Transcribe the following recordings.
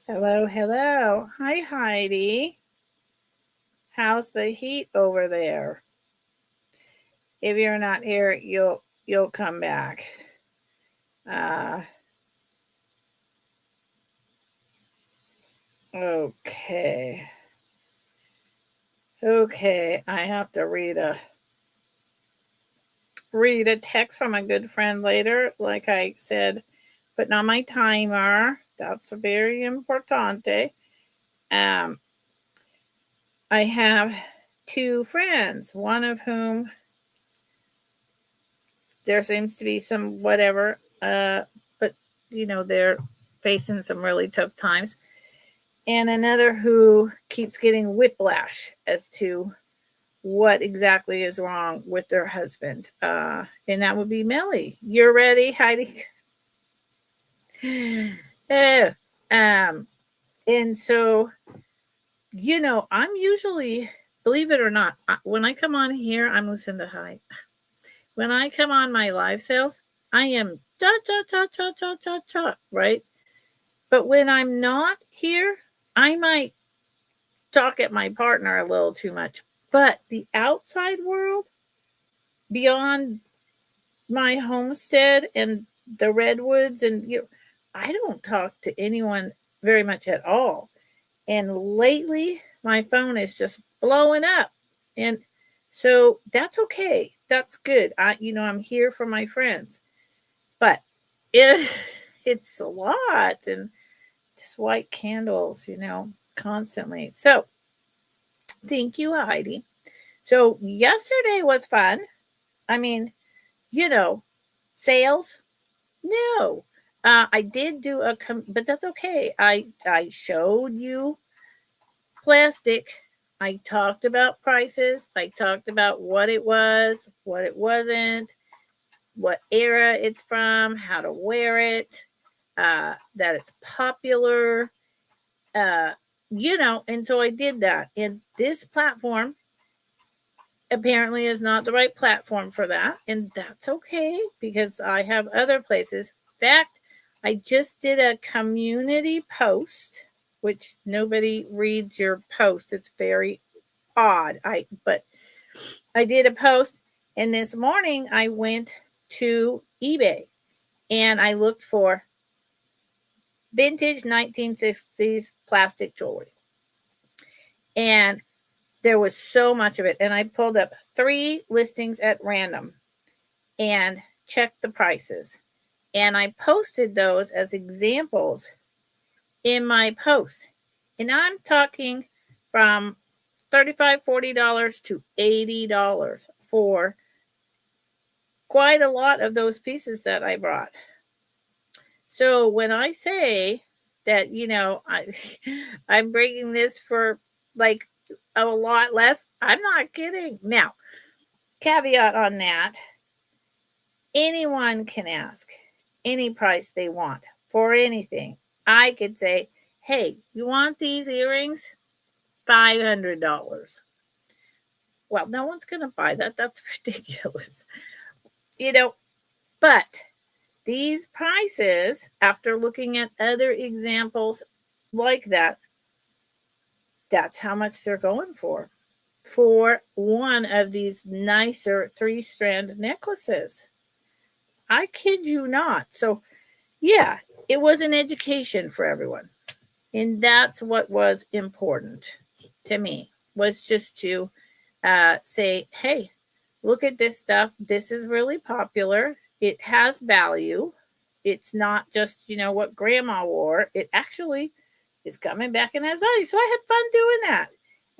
Hello, hello. Hi, Heidi. How's the heat over there? If you're not here, you'll come back. Uh, okay. Okay, I have to read a text from a good friend later. Like I said, putting on my timer. That's very importante. Um, I have two friends, one of whom there seems to be some whatever, but they're facing some really tough times, and another who keeps getting whiplash as to what exactly is wrong with their husband, and that would be Millie. You're ready, Heidi? Eh, um, and so I'm usually, believe it or not, when I come on here, I'm Lucinda. Hi. When I come on my live sales, I am cha cha cha cha cha cha cha, right? But when I'm not here, I might talk at my partner a little too much. But the outside world, beyond my homestead and the redwoods, and I don't talk to anyone very much at all. And lately, my phone is just blowing up, and so that's okay. That's good. I'm here for my friends, but it, it's a lot, and just white candles, constantly. So thank you, Heidi. So yesterday was fun. I mean, you know, sales. No, I did do but that's okay. I showed you plastic. I talked about prices. I talked about what it was, what it wasn't, what era it's from, how to wear it, that it's popular, uh, and so I did that. And this platform apparently is not the right platform for that, and that's okay because I have other places. In fact, I just did a community post, which nobody reads your post. It's very odd. I did a post, and this morning I went to eBay and I looked for vintage 1960s plastic jewelry. And there was so much of it. And I pulled up 3 listings at random and checked the prices. And I posted those as examples in my post. And I'm talking from $35, $40 to $80 for quite a lot of those pieces that I brought. So when I say that, I'm breaking this for like a lot less, I'm not kidding. Now, caveat on that, anyone can ask any price they want for anything. I could say, hey, you want these earrings? $500. Well, no one's going to buy that. That's ridiculous. You know, but these prices, after looking at other examples like that, that's how much they're going for one of these nicer 3-strand necklaces. I kid you not. So, yeah, it was an education for everyone. And that's what was important to me, was just to say, hey, look at this stuff. This is really popular. It has value. It's not just, what grandma wore. It actually is coming back and has value. So I had fun doing that.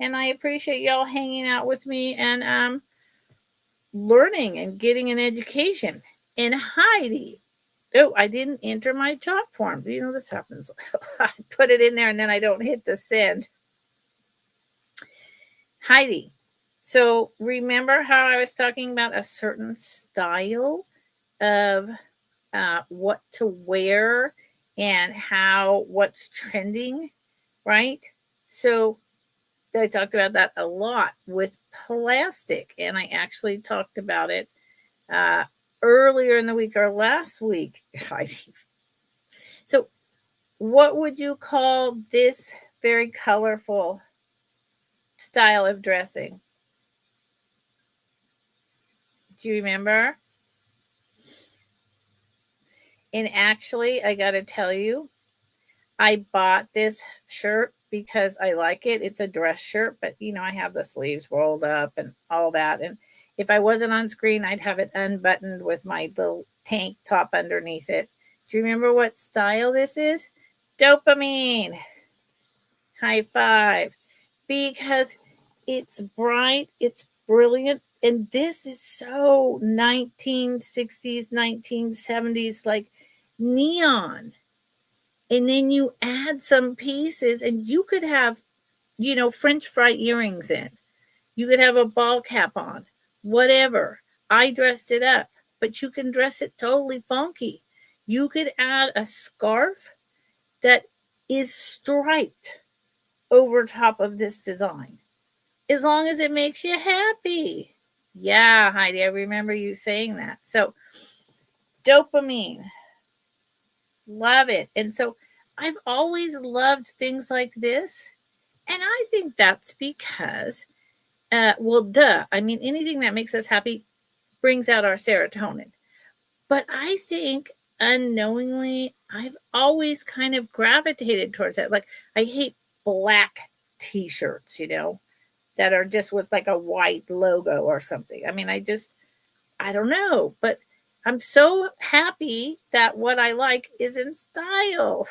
And I appreciate y'all hanging out with me and learning and getting an education. And Heidi, oh, I didn't enter my job form. This happens. I put it in there and then I don't hit the send. Heidi, so remember how I was talking about a certain style of what to wear and what's trending, right? So I talked about that a lot with plastic, and I actually talked about it earlier in the week or last week. So what would you call this very colorful style of dressing? Do you remember? And actually, I got to tell you, I bought this shirt because I like it. It's a dress shirt, but I have the sleeves rolled up and all that. And if I wasn't on screen, I'd have it unbuttoned with my little tank top underneath it. Do you remember what style this is? Dopamine. High five. Because it's bright, it's brilliant, and this is so 1960s, 1970s, like neon. And then you add some pieces, and you could have, French fry earrings in. You could have a ball cap on, whatever. I dressed it up, but you can dress it totally funky. You could add a scarf that is striped over top of this design, as long as it makes you happy. Yeah, Heidi, I remember you saying that. So, dopamine, love it. And so, I've always loved things like this. And I think that's because, I mean, anything that makes us happy brings out our serotonin. But I think unknowingly, I've always kind of gravitated towards that. Like, I hate black t shirts, that are just with like a white logo or something. I mean, I don't know, but I'm so happy that what I like is in style.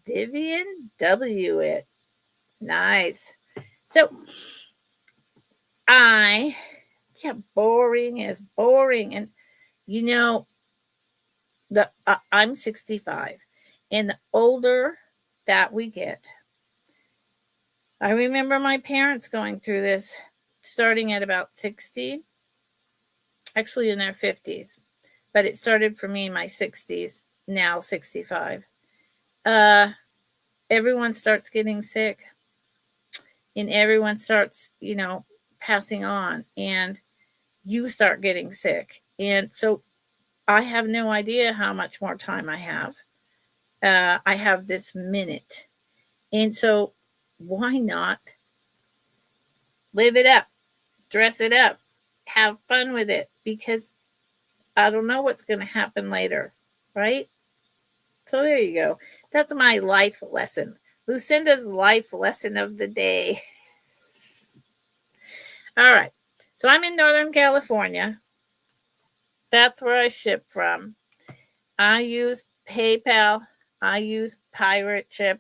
Vivian W. It. Nice. So boring is boring. And I'm 65, and the older that we get, I remember my parents going through this starting at about 60, actually in their 50s, but it started for me in my 60s, now 65. Everyone starts getting sick, and everyone starts, passing on, and you start getting sick. And so I have no idea how much more time I have. I have this minute. And so why not live it up, dress it up, have fun with it? Because I don't know what's going to happen later, right? So there you go. That's my life lesson. Lucinda's life lesson of the day. All right. So I'm in Northern California. That's where I ship from. I use PayPal. I use Pirate Ship.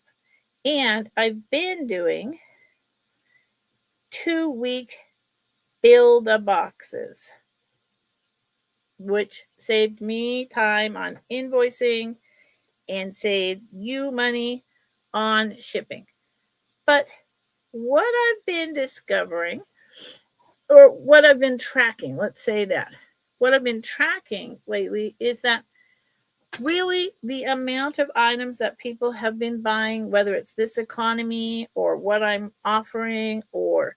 And I've been doing 2-week build-a-boxes, which saved me time on invoicing and saved you money on shipping. But what I've been discovering, or what I've been tracking, let's say that, what I've been tracking lately is that really the amount of items that people have been buying, whether it's this economy or what I'm offering or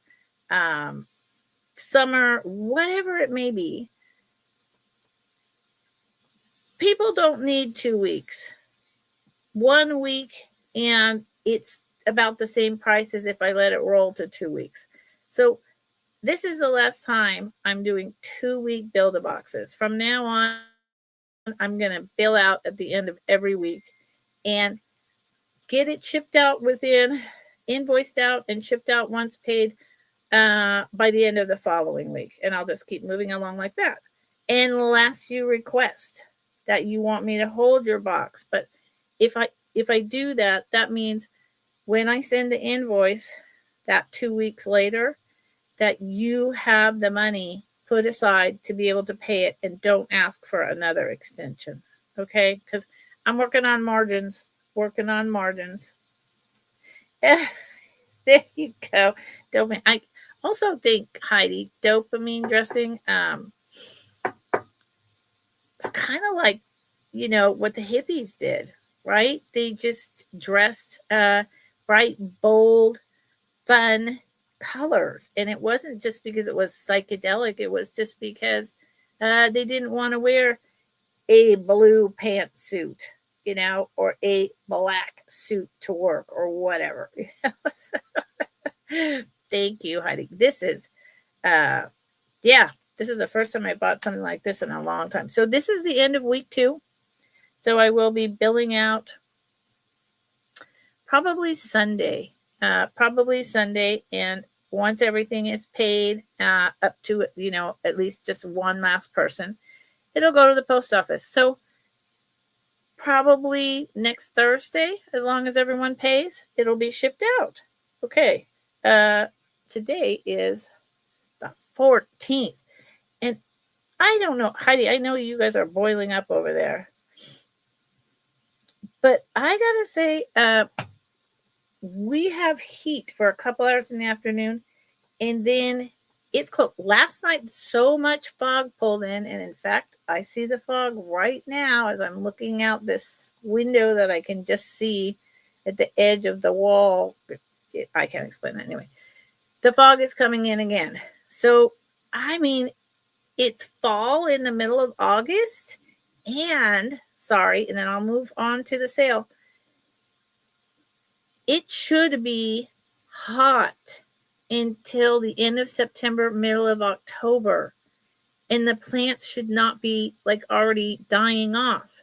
summer, whatever it may be, people don't need 2 weeks. 1 week, and it's about the same price as if I let it roll to 2 weeks. So this is the last time I'm doing 2-week build-a-boxes. From now on, I'm going to bill out at the end of every week and get it shipped out invoiced out and shipped out once paid by the end of the following week. And I'll just keep moving along like that. Unless you request that you want me to hold your box. But if I do that, that means when I send the invoice that 2 weeks later, that you have the money put aside to be able to pay it and don't ask for another extension. Okay? Because I'm working on margins. There you go. Dopamine. I also think, Heidi, dopamine dressing it's kind of like, what the hippies did, right? They just dressed bright, bold, fun colors. And it wasn't just because it was psychedelic. It was just because they didn't want to wear a blue pantsuit or a black suit to work or whatever. Thank you, Heidi. This is, yeah, this is the first time I bought something like this in a long time. So this is the end of week 2. So I will be billing out probably Sunday. And once everything is paid, up to, at least just one last person, it'll go to the post office. So probably next Thursday, as long as everyone pays, it'll be shipped out. Okay. Today is the 14th. And I don't know, Heidi, I know you guys are boiling up over there. But I gotta say, we have heat for a couple hours in the afternoon, and then it's cold. Last night, so much fog pulled in, and in fact, I see the fog right now as I'm looking out this window that I can just see at the edge of the wall. I can't explain that anyway. The fog is coming in again. So, I mean, it's fall in the middle of August, and then I'll move on to the sale. It should be hot until the end of September, middle of October. And the plants should not be like already dying off.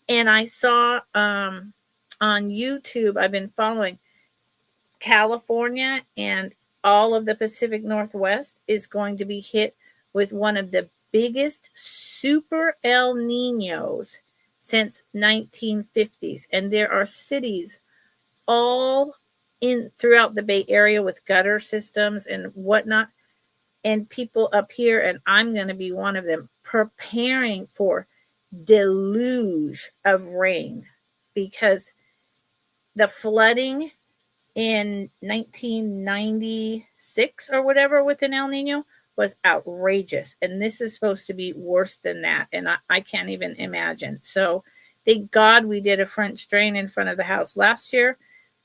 And I saw on YouTube, I've been following California and all of the Pacific Northwest is going to be hit with one of the biggest super El Niños since 1950s. And there are cities all in throughout the Bay Area with gutter systems and whatnot, and people up here, and I'm going to be one of them, preparing for deluge of rain, because the flooding in 1996 or whatever with an El Nino was outrageous, and this is supposed to be worse than that, and I can't even imagine. So thank God we did a French drain in front of the house last year,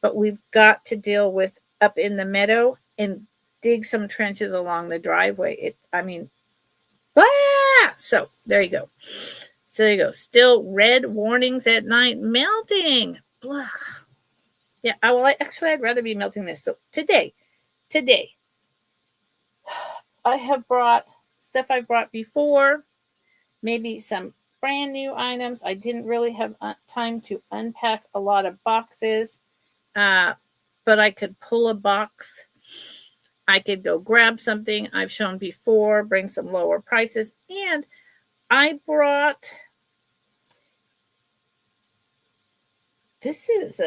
but we've got to deal with up in the meadow and dig some trenches along the driveway. So there you go. Still red warnings at night, melting. Blah. Yeah, I'd rather be melting this. So today, I have brought stuff I brought before, maybe some brand new items. I didn't really have time to unpack a lot of boxes. But I could pull a box. I could go grab something I've shown before, bring some lower prices. And I brought, this is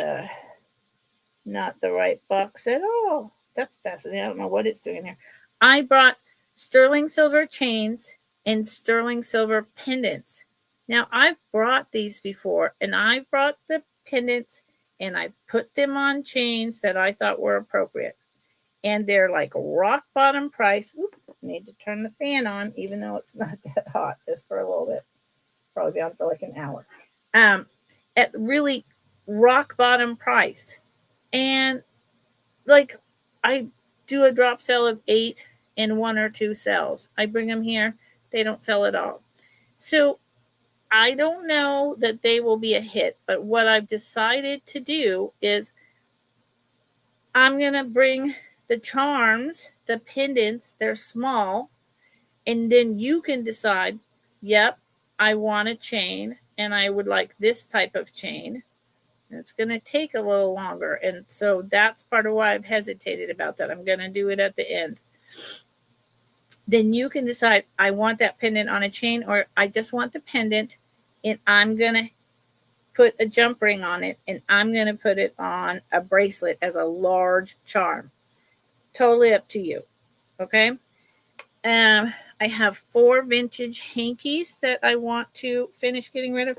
not the right box at all. That's fascinating. I don't know what it's doing here. I brought sterling silver chains and sterling silver pendants. Now, I've brought these before, and I brought the pendants and I put them on chains that I thought were appropriate. And they're like rock bottom price. Oops, need to turn the fan on, even though it's not that hot, just for a little bit. Probably be on for like an hour. At really rock bottom price. And like I do a drop sale of 8 and 1 or 2 sells. I bring them here. They don't sell at all. So I don't know that they will be a hit, but what I've decided to do is I'm going to bring the charms, the pendants, they're small, and then you can decide, yep, I want a chain, and I would like this type of chain. And it's going to take a little longer, and so that's part of why I've hesitated about that. I'm going to do it at the end. Then you can decide, I want that pendant on a chain, or I just want the pendant, and I'm going to put a jump ring on it, and I'm going to put it on a bracelet as a large charm. Totally up to you. Okay. I have 4 vintage hankies that I want to finish getting rid of.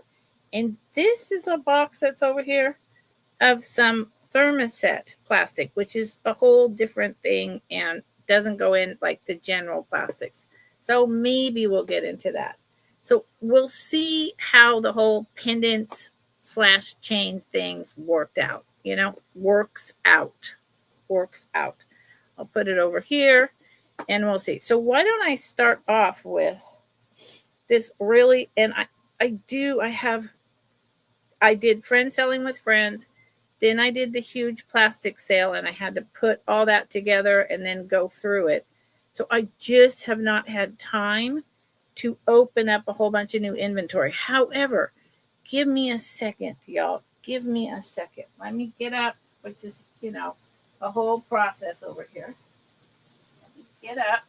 And this is a box that's over here of some thermoset plastic, which is a whole different thing and doesn't go in like the general plastics. So maybe we'll get into that. So we'll see how the whole pendants / chain things worked out. Works out. I'll put it over here and we'll see. So why don't I start off with this really, and I have I did friend selling with friends. Then I did the huge plastic sale, and I had to put all that together and then go through it. So I just have not had time to open up a whole bunch of new inventory. However, give me a second, y'all. Give me a second. Let me get up, which is, a whole process over here. Let me get up.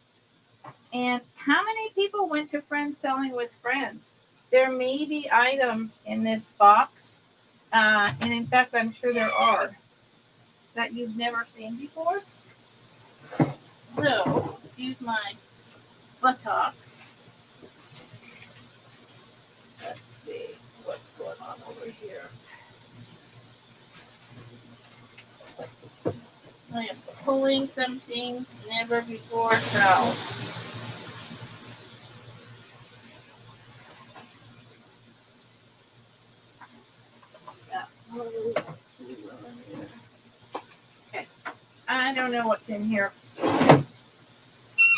And how many people went to friend selling with friends? There may be items in this box, and in fact, I'm sure there are, that you've never seen before. So, excuse my buttocks. Let's see what's going on over here. I am pulling some things never before shown. Okay, I don't know what's in here.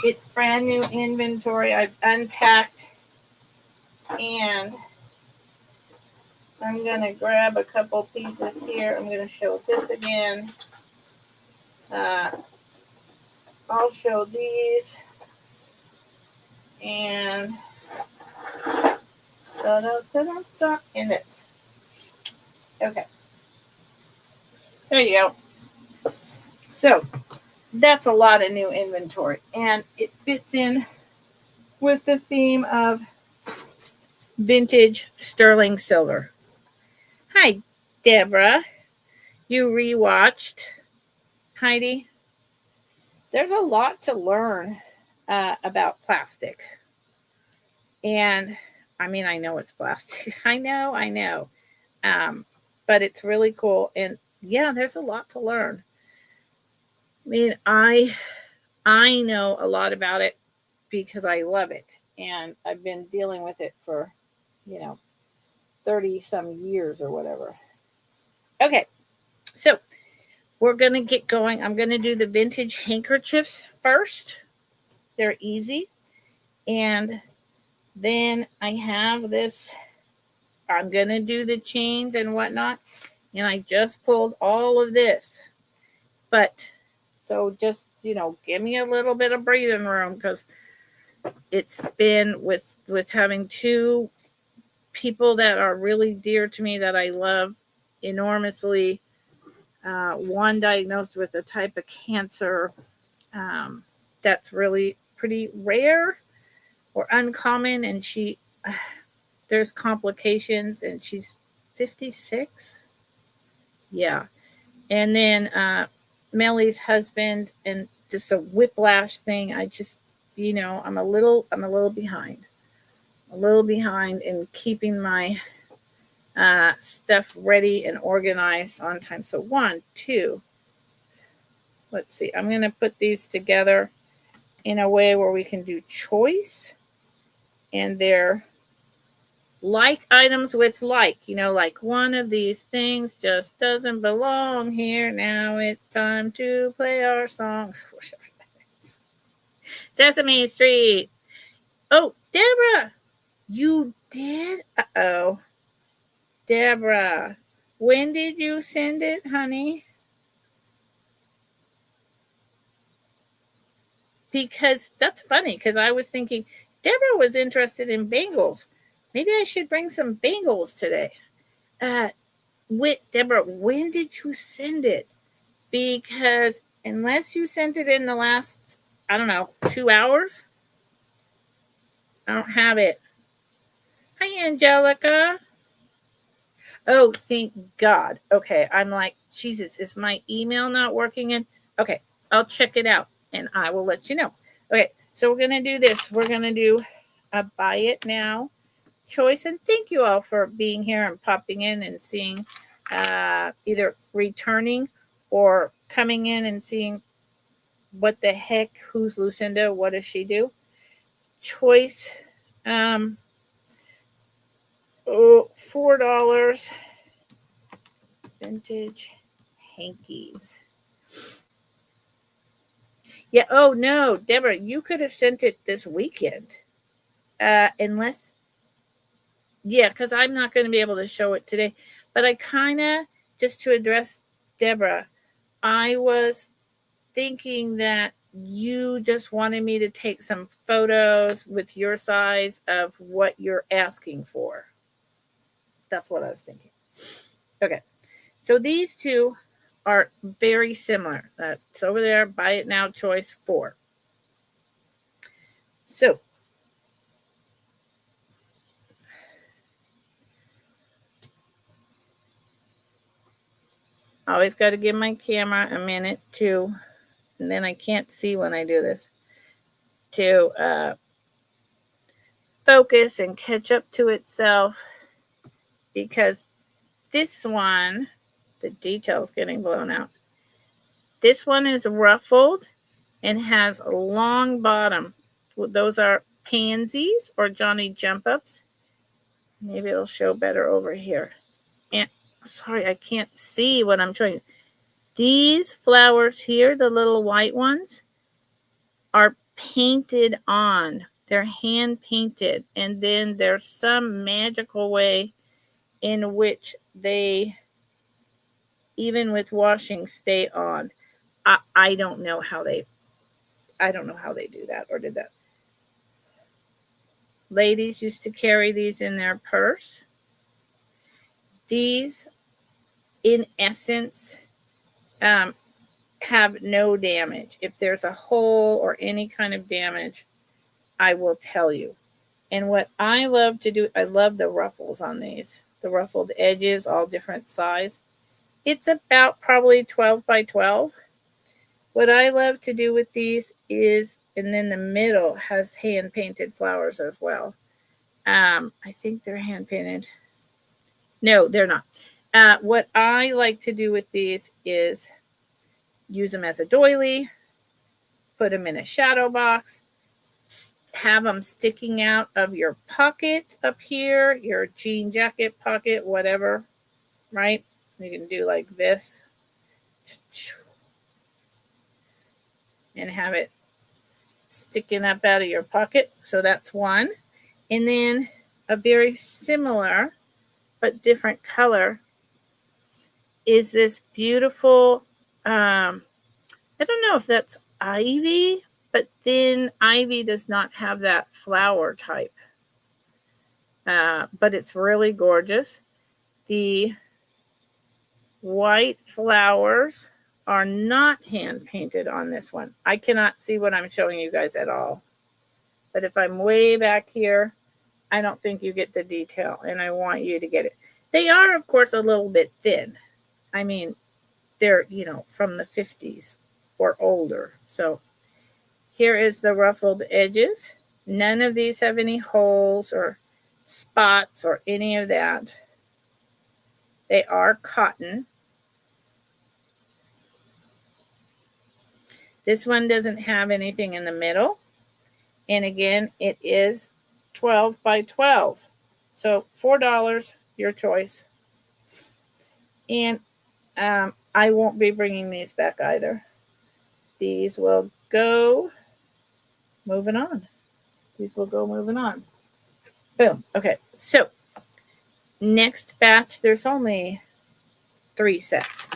It's brand new inventory. I've unpacked, and I'm going to grab a couple pieces here. I'm going to show this again. I'll show these. And and this. Okay. There you go. So that's a lot of new inventory. And it fits in with the theme of vintage sterling silver. Hi, Deborah. You rewatched, Heidi? There's a lot to learn about plastic. And I mean, I know it's plastic. I know. But it's really cool. And yeah, there's a lot to learn. I mean, I know a lot about it because I love it. And I've been dealing with it for, 30 some years or whatever. Okay. So we're going to get going. I'm going to do the vintage handkerchiefs first. They're easy. And then I have this. I'm going to do the chains and whatnot. And I just pulled all of this. But so just, give me a little bit of breathing room, because it's been with having two people that are really dear to me that I love enormously. One diagnosed with a type of cancer that's really pretty rare or uncommon, and there's complications, and she's 56. Yeah. And then Melly's husband, and just a whiplash thing. I just, I'm a little behind. A little behind in keeping my stuff ready and organized on time. So 1, 2. Let's see. I'm going to put these together in a way where we can do choice, and they're like items with like one of these things just doesn't belong here. Now it's time to play our song. Sesame Street. Oh, Deborah, you did? Uh-oh. Deborah, when did you send it, honey? Because that's funny, because I was thinking Deborah was interested in bangles. Maybe I should bring some bangles today. Deborah, when did you send it? Because unless you sent it in the last, 2 hours, I don't have it. Hi, Angelica. Oh, thank God. Okay, I'm like, Jesus, is my email not working? Okay, I'll check it out, and I will let you know. Okay, so we're going to do this. We're going to do a buy it now choice, and thank you all for being here and popping in and seeing, either returning or coming in and seeing what the heck, who's Lucinda, what does she do? Choice, $4 vintage hankies. Yeah. Oh no, Deborah, you could have sent it this weekend, unless Yeah, because I'm not going to be able to show it today. But I kind of, just to address Deborah, I was thinking that you just wanted me to take some photos with your size of what you're asking for. That's what I was thinking. Okay, so these two are very similar. It's over there, buy it now, choice 4. So always got to give my camera a minute to, and then I can't see when I do this, to focus and catch up to itself, because this one, the detail's getting blown out. This one is ruffled and has a long bottom. Those are pansies or Johnny jump ups. Maybe it'll show better over here. And sorry, I can't see what I'm showing you. These flowers here, the little white ones, are painted on. They're hand painted. And then there's some magical way in which they, even with washing, stay on. I don't know how they do that or did that. Ladies used to carry these in their purse. These, in essence, have no damage. If there's a hole or any kind of damage, I will tell you. And what I love to do, I love the ruffles on these. The ruffled edges, all different size. It's about probably 12 by 12. What I love to do with these is, and then the middle has hand painted flowers as well. I think they're hand painted. No, they're not. What I like to do with these is use them as a doily, put them in a shadow box, have them sticking out of your pocket up here, your jean jacket pocket, whatever, right? You can do like this and have it sticking up out of your pocket. So that's one. And then a very similar but different color is this beautiful, I don't know if that's ivy, but then ivy does not have that flower type. But it's really gorgeous. The white flowers are not hand painted on this one. I cannot see what I'm showing you guys at all. But if I'm way back here, I don't think you get the detail, and I want you to get it. They are, of course, a little bit thin. I mean, they're, from the 50s or older. So here is the ruffled edges. None of these have any holes or spots or any of that. They are cotton. This one doesn't have anything in the middle. And again, it is 12 by 12. So $4, your choice. And I won't be bringing these back either. These will go moving on. Boom. Okay, so next batch, there's only 3 sets.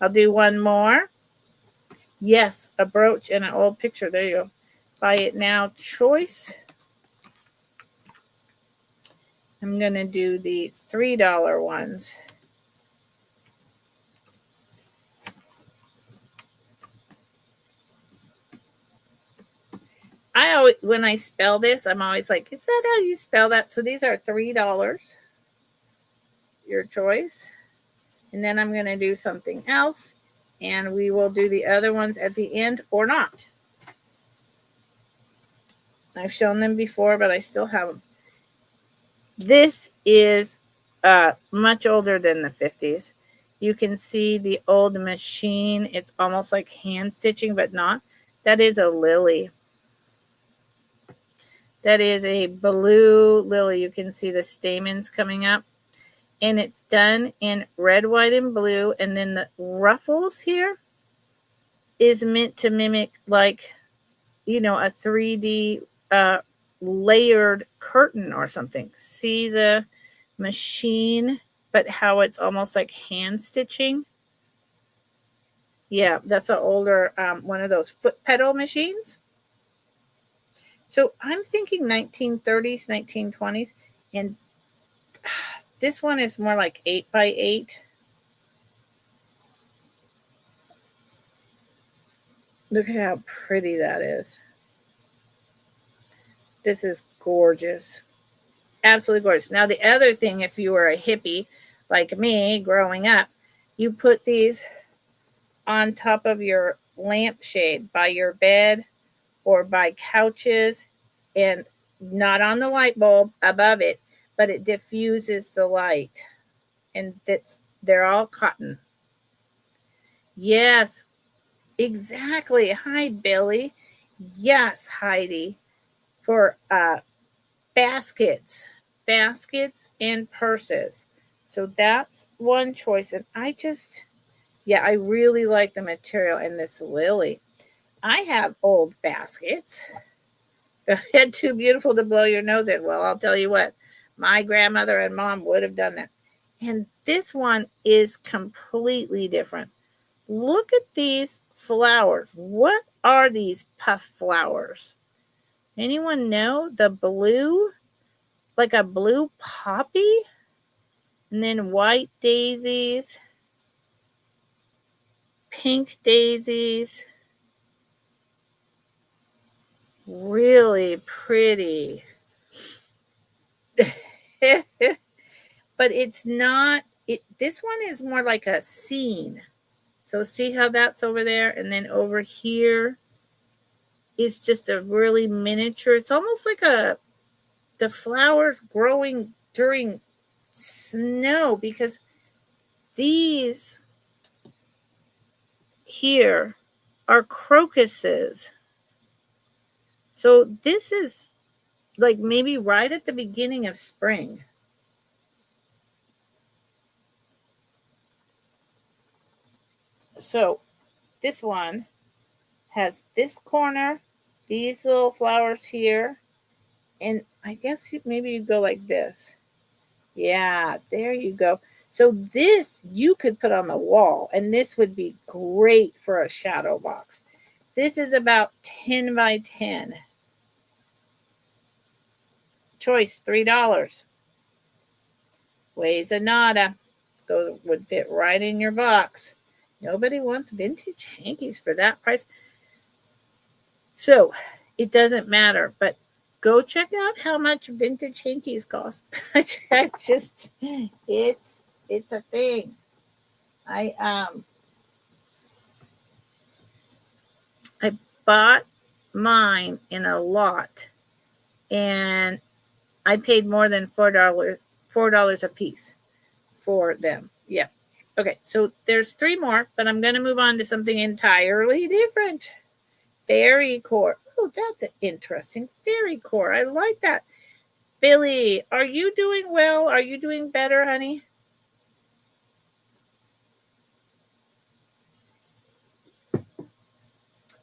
I'll do one more. Yes, a brooch and an old picture. There you go. Buy it now choice. I'm going to do the $3 ones. I always, when I spell this, I'm always like, is that how you spell that? So these are $3. Your choice. And then I'm going to do something else. And we will do the other ones at the end or not. I've shown them before, but I still have them. This is much older than the 50s. You can see the old machine. It's almost like hand stitching, but not. That is a lily. That is a blue lily. You can see the stamens coming up. And it's done in red, white, and blue. And then the ruffles here is meant to mimic like, a 3D layered curtain or something. See the machine, but how it's almost like hand stitching. Yeah, that's an older one of those foot pedal machines. So I'm thinking 1930s, 1920s, and this one is more like 8x8. Look at how pretty that is. This is gorgeous. Absolutely gorgeous. Now, the other thing, if you were a hippie like me growing up, you put these on top of your lampshade by your bed or by couches, and not on the light bulb above it, but it diffuses the light. And they're all cotton. Yes, exactly. Hi, Billy. Yes, Heidi. For baskets and purses. So that's one choice. And I really like the material in this lily. I have old baskets. Too beautiful to blow your nose in. Well, I'll tell you what, my grandmother and mom would have done that. And this one is completely different. Look at these flowers. What are these puff flowers? Anyone know? The blue, like a blue poppy, and then white daisies, pink daisies. Really pretty. But it's not, this one is more like a scene. So see how that's over there, and then over here is just a really miniature. It's almost like the flowers growing during snow, because these here are crocuses. So this is like maybe right at the beginning of spring. So this one has this corner, these little flowers here, and I guess maybe you go like this. Yeah, there you go. So this you could put on the wall, and this would be great for a shadow box. This is about 10 by 10. Choice, $3. Weighs a nada. Would fit right in your box. Nobody wants vintage hankies for that price. So it doesn't matter, but go check out how much vintage hankies cost. It's a thing. I bought mine in a lot, and I paid more than $4 a piece for them. Yeah. Okay, so there's 3 more, but I'm going to move on to something entirely different. Fairy core. Oh, that's interesting. Fairy core. I like that. Billy, are you doing well? Are you doing better, honey?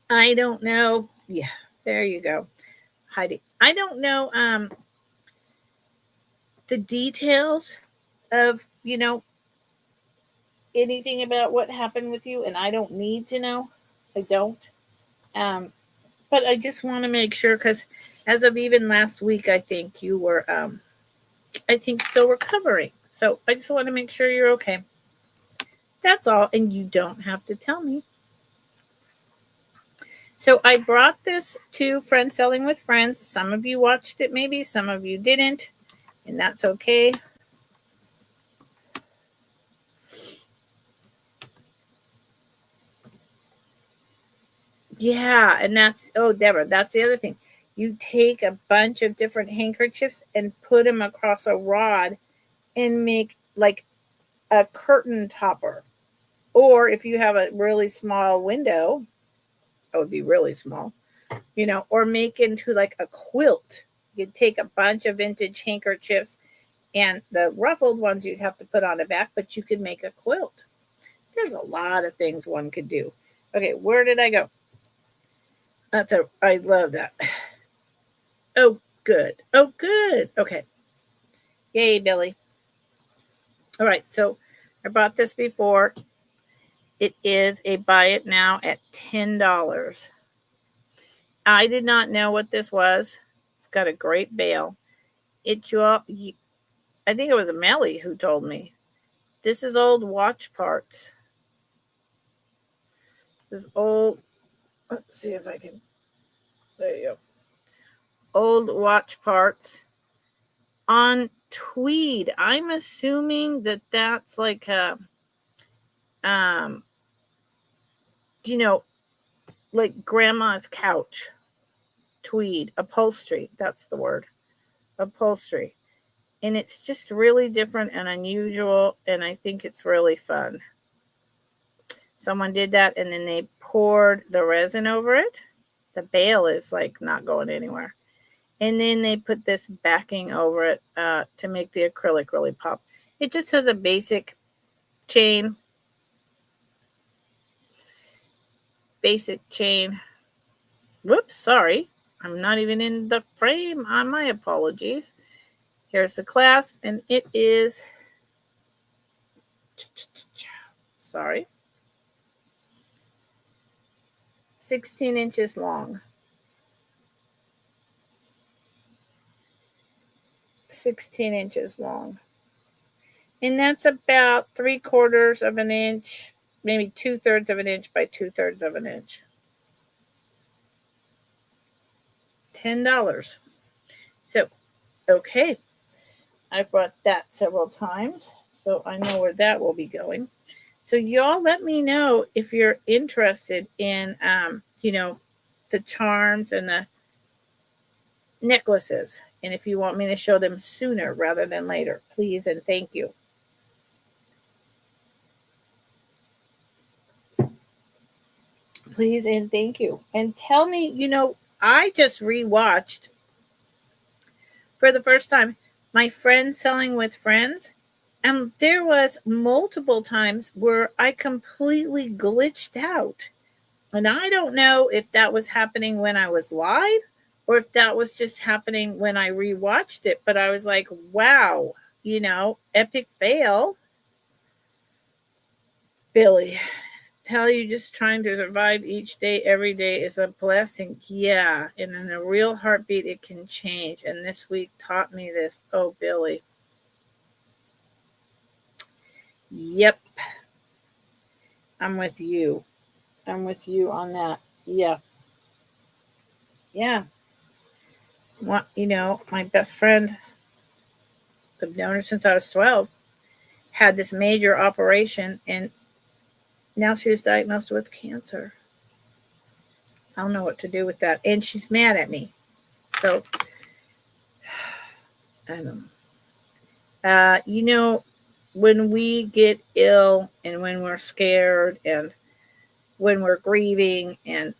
I don't know. Yeah, there you go. Heidi. I don't know the details of, anything about what happened with you, and I don't need to know. I don't. Um, but I just want to make sure, because as of even last week, I think you were, I think, still recovering. So I just want to make sure you're okay. That's all, and you don't have to tell me. So I brought this to Friends Selling with Friends. Some of you watched it, maybe some of you didn't, and that's okay. Yeah, and Deborah, that's the other thing. You take a bunch of different handkerchiefs and put them across a rod and make like a curtain topper. Or if you have a really small window, that would be really small, or make into like a quilt. You'd take a bunch of vintage handkerchiefs, and the ruffled ones you'd have to put on the back, but you could make a quilt. There's a lot of things one could do. Okay, where did I go? I love that. Oh, good. Oh, good. Okay. Yay, Billy. All right, so I bought this before. It is a buy it now at $10. I did not know what this was. It's got a great bail. I think it was Melly who told me. This is old watch parts. This old, let's see if I can, there you go. Old watch parts on tweed. I'm assuming that that's like a, um, like grandma's couch. Tweed, upholstery. That's the word. Upholstery. And it's just really different and unusual, and I think it's really fun. Someone did that, and then they poured the resin over it. The bail is like not going anywhere. And then they put this backing over it to make the acrylic really pop. It just has a basic chain. Whoops, sorry. I'm not even in the frame. My apologies. Here's the clasp, and it is, sorry, 16 inches long. 16 inches long. And that's about 3/4 of an inch, maybe 2/3 of an inch by 2/3 of an inch. $10. So, okay. I brought that several times, so I know where that will be going. So y'all let me know if you're interested in, the charms and the necklaces. And if you want me to show them sooner rather than later, please and thank you. Please and thank you. And tell me, I just rewatched for the first time my friend Selling with Friends. And there was multiple times where I completely glitched out. And I don't know if that was happening when I was live or if that was just happening when I rewatched it. But I was like, wow, epic fail. Billy, tell you just trying to survive each day, every day is a blessing. Yeah. And in a real heartbeat, it can change. And this week taught me this. Oh, Billy. Yep. I'm with you. I'm with you on that. Yeah. Yeah. What, my best friend, I've known her since I was 12, had this major operation, and now she was diagnosed with cancer. I don't know what to do with that. And she's mad at me. So, I don't know. When we get ill and when we're scared and when we're grieving and,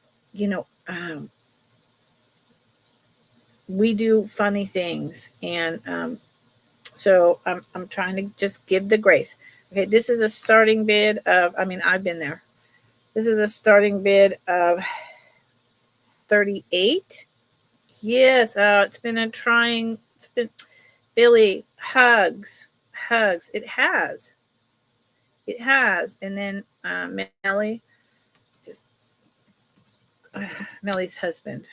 we do funny things. And so I'm trying to just give the grace. Okay, this is a starting bid of, I've been there. This is a starting bid of 38. Yes, it's been a trying, Billy, hugs. It has. And then Melly, just Melly's husband.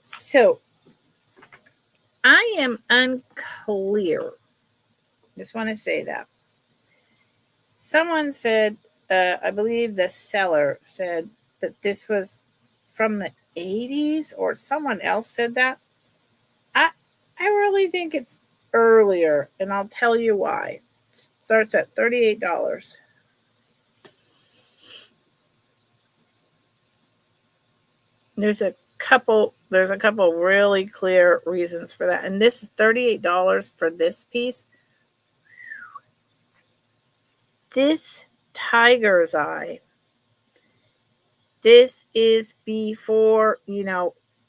So I am unclear. Just want to say that. Someone said, I believe the seller said that this was from the 80s, or someone else said that. I really think it's earlier, and I'll tell you why. It starts at $38. There's a couple really clear reasons for that. And this is $38 for this piece. This tiger's eye. This is before,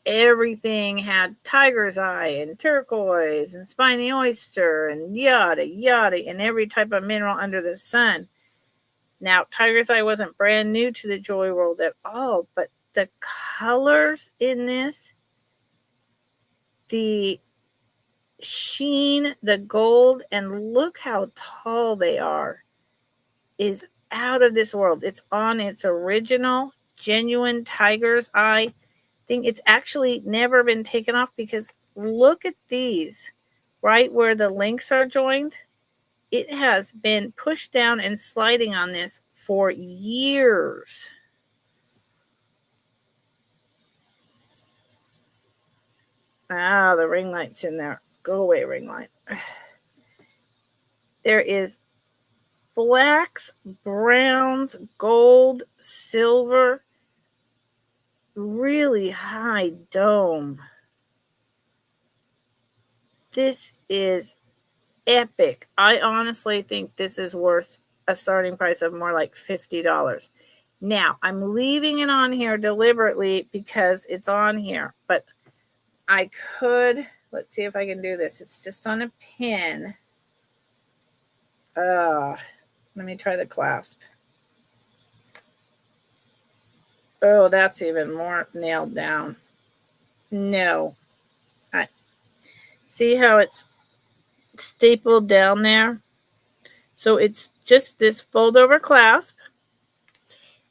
everything had tiger's eye and turquoise and spiny oyster and yada, yada, and every type of mineral under the sun. Now, tiger's eye wasn't brand new to the jewelry world at all, but the colors in this, the sheen, the gold, and look how tall they are, is out of this world. It's on its original genuine tiger's eye thing. It's actually never been taken off because look at these, right where the links are joined. It has been pushed down and sliding on this for years. Ah, the ring light's in there. Go away, ring light. There is blacks, browns, gold, silver, really high dome. This is epic. I honestly think this is worth a starting price of more like $50. Now, I'm leaving it on here deliberately because it's on here, but I could, let's see if I can do this. It's just on a pin. Let me try the clasp. Oh, that's even more nailed down. No. See how it's stapled down there? So it's just this fold over clasp.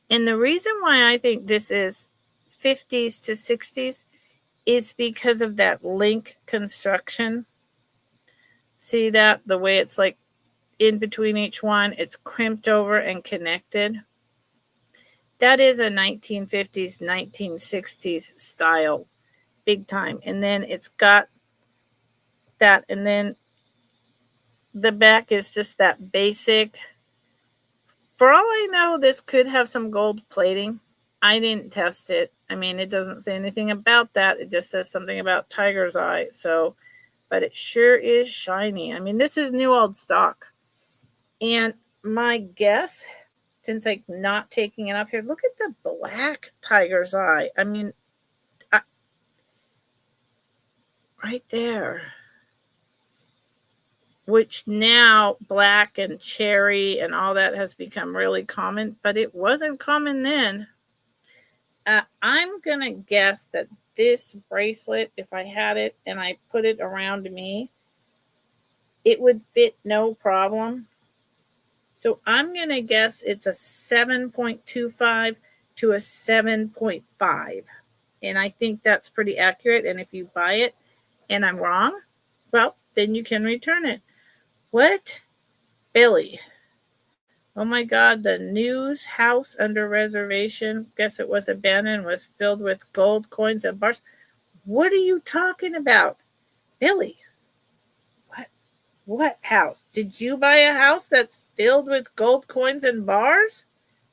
And the reason why I think this is 50s to 60s is because of that link construction. See that? The way it's like in between each one, it's crimped over and connected. That is a 1950s, 1960s style, big time. And then it's got that, and then the back is just that basic. For all I know, this could have some gold plating. I didn't test it. I mean, it doesn't say anything about that. It just says something about tiger's eye. So, but it sure is shiny. I mean, this is new old stock. And my guess, since I'm not taking it off here, look at the black tiger's eye. I mean, right there. Which now black and cherry and all that has become really common, but it wasn't common then. I'm going to guess that this bracelet, if I had it and I put it around me, it would fit no problem. So I'm going to guess it's a 7.25 to a 7.5. And I think that's pretty accurate. And if you buy it and I'm wrong, well, then you can return it. What? Billy. Oh my God, the news house under reservation, guess it was abandoned, was filled with gold coins and bars. What are you talking about? Billy, what house? Did you buy a house that's filled with gold coins and bars?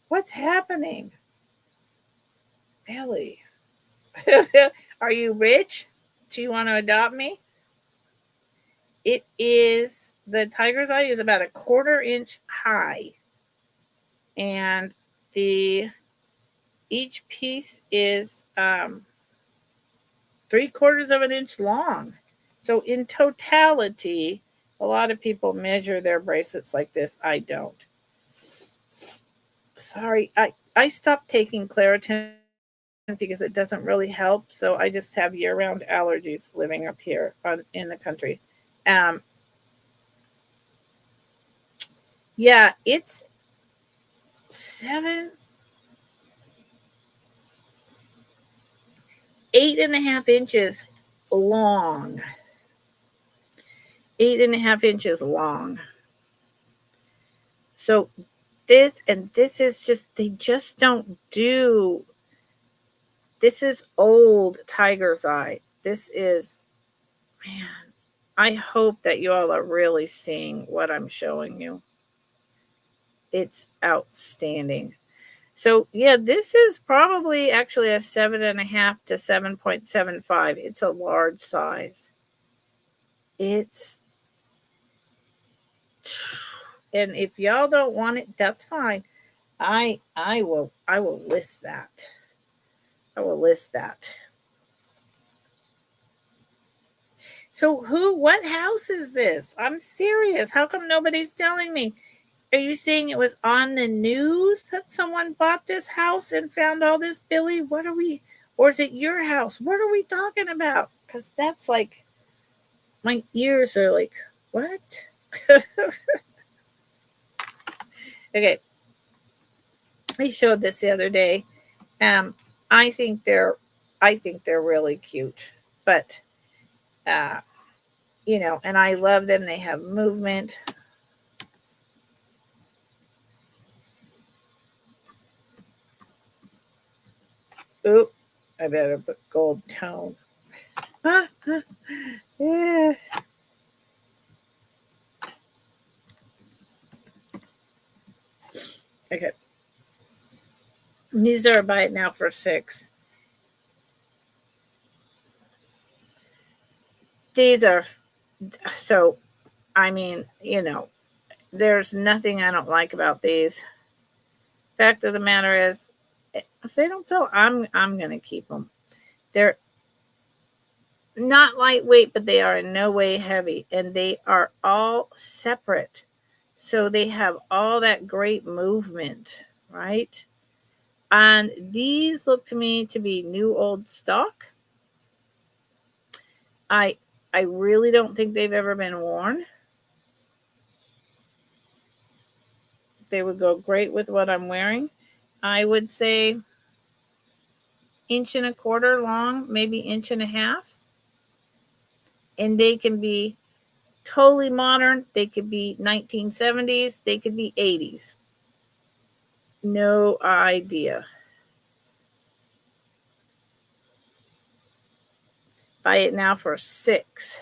What's happening? Billy, are you rich? Do you want to adopt me? It is, the tiger's eye is about a 1/4 inch high. And each piece is 3/4 of an inch long. So in totality, a lot of people measure their bracelets like this. I don't. Sorry, I stopped taking Claritin because it doesn't really help. So I just have year-round allergies living up here in the country. Yeah, it's 8.5 inches long. 8.5 inches long. So this is just, they just don't do, this is old tiger's eye. This is, man, I hope that you all are really seeing what I'm showing you. It's outstanding. So yeah, this is probably actually a 7.5 to 7.75. It's a large size. It's, and if y'all don't want it, that's fine. I will list that. I will list that. So what house is this? I'm serious. How come nobody's telling me? Are you saying it was on the news that someone bought this house and found all this, Billy? What are we, or is it your house? What are we talking about? Because that's like, my ears are like, what? Okay. I showed this the other day. Um, I think they're really cute, but and I love them. They have movement. Oop, I better put gold tone. Yeah. Okay. These are buy it now for $6. These are so. I mean, there's nothing I don't like about these. Fact of the matter is, if they don't sell, I'm gonna keep them. They're not lightweight, but they are in no way heavy, and they are all separate. So they have all that great movement, right? And these look to me to be new old stock. I I really don't think they've ever been worn. They would go great with what I'm wearing. I would say 1.25 inches long, maybe 1.5 inches. And they can be totally modern. They could be 1970s. They could be 80s. No idea. Buy it now for $6.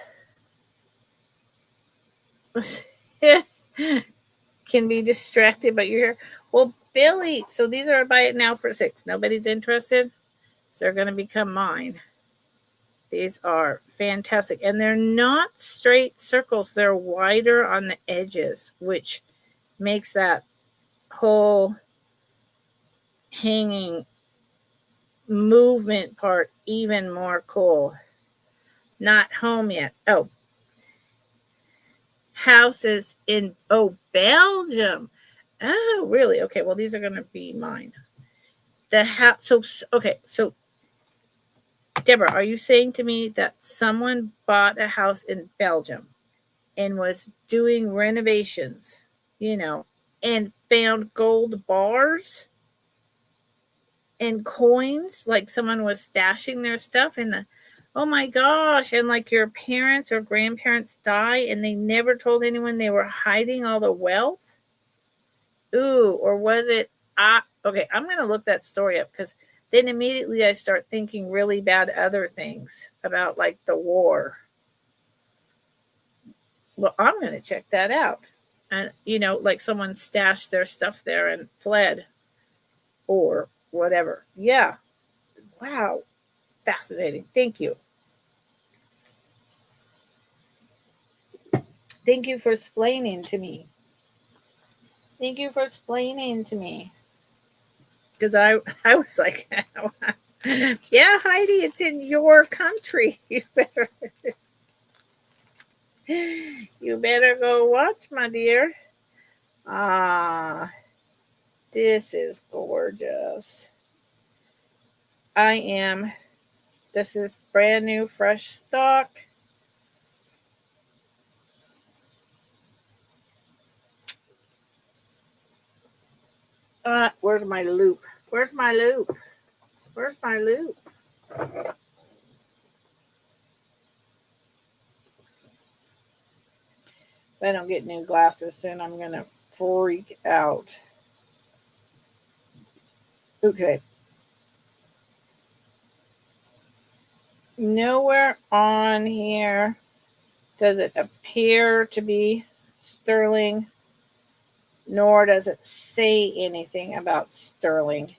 Can be distracted, but you're here. Well, Billy, so these are buy it now for $6. Nobody's interested, so they're going to become mine. These are fantastic, and they're not straight circles. They're wider on the edges, which makes that whole hanging movement part even more cool. Not home yet. Oh, houses in Belgium. Oh, really? Okay, well, these are going to be mine. The house. So okay, so Deborah, are you saying to me that someone bought a house in Belgium and was doing renovations, and found gold bars and coins, like someone was stashing their stuff in the, oh my gosh, and like your parents or grandparents die and they never told anyone they were hiding all the wealth? Ooh, or was it, okay, I'm going to look that story up, because then immediately I start thinking really bad other things about like the war. Well, I'm going to check that out. And, like someone stashed their stuff there and fled or whatever. Yeah. Wow. Fascinating. Thank you. Thank you for explaining to me. Thank you for explaining to me. Because I was like, yeah, Heidi, it's in your country. You better go watch, my dear. This is gorgeous. This is brand new, fresh stock. Where's my loop? Where's my loop? Where's my loop? If I don't get new glasses soon, I'm going to freak out. Okay. Nowhere on here does it appear to be sterling, nor does it say anything about sterling.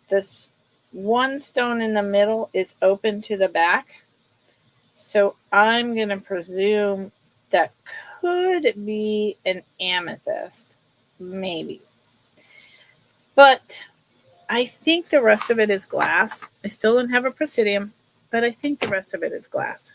This one stone in the middle is open to the back, so I'm going to presume that could be an amethyst, maybe. But I think the rest of it is glass. I still don't have a presidium, but I think the rest of it is glass.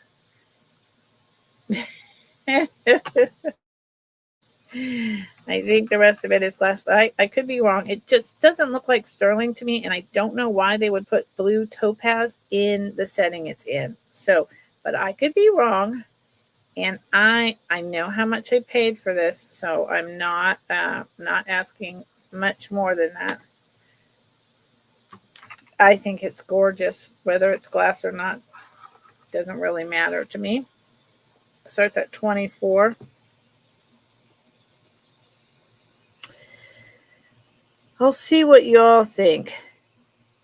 I think the rest of it is glass, but I could be wrong. It just doesn't look like sterling to me, and I don't know why they would put blue topaz in the setting it's in. So, but I could be wrong, and I know how much I paid for this, so I'm not asking much more than that. I think it's gorgeous, whether it's glass or not. Doesn't really matter to me. It starts at $24. I'll see what you all think.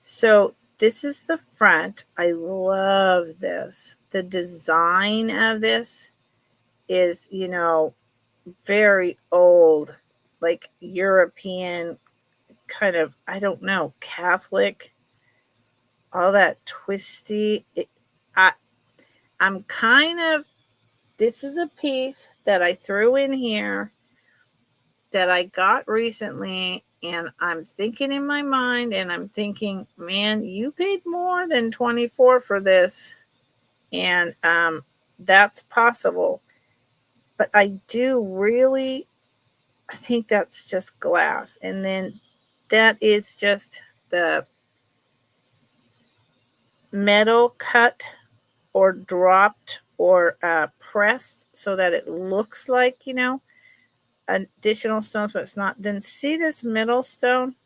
So this is the front. I love this. The design of this is, very old, like European kind of, I don't know, Catholic, all that twisty. I'm kind of, this is a piece that I threw in here that I got recently, and I'm thinking in my mind, and I'm thinking, man, you paid more than $24 for this, and that's possible. But I do really think that's just glass, and then that is just the metal cut or dropped or pressed so that it looks like, additional stones, but it's not. Then see this middle stone?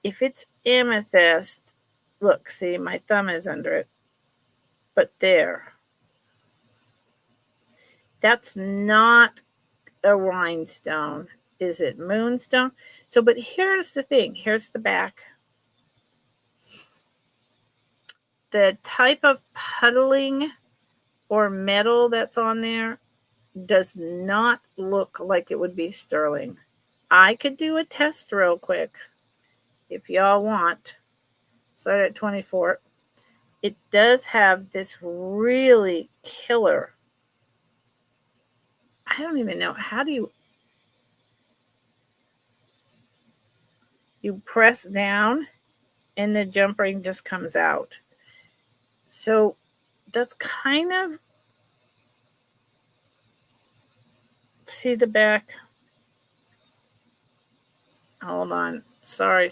If it's amethyst, look, see, my thumb is under it. But there. That's not a rhinestone. Is it moonstone? So, but here's the thing. Here's the back. The type of puddling or metal that's on there does not look like it would be sterling. I could do a test real quick if y'all want. Start at 24. It does have this really killer, I don't even know, how do you press down and the jump ring just comes out. So that's kind of, see the back. Hold on. Sorry.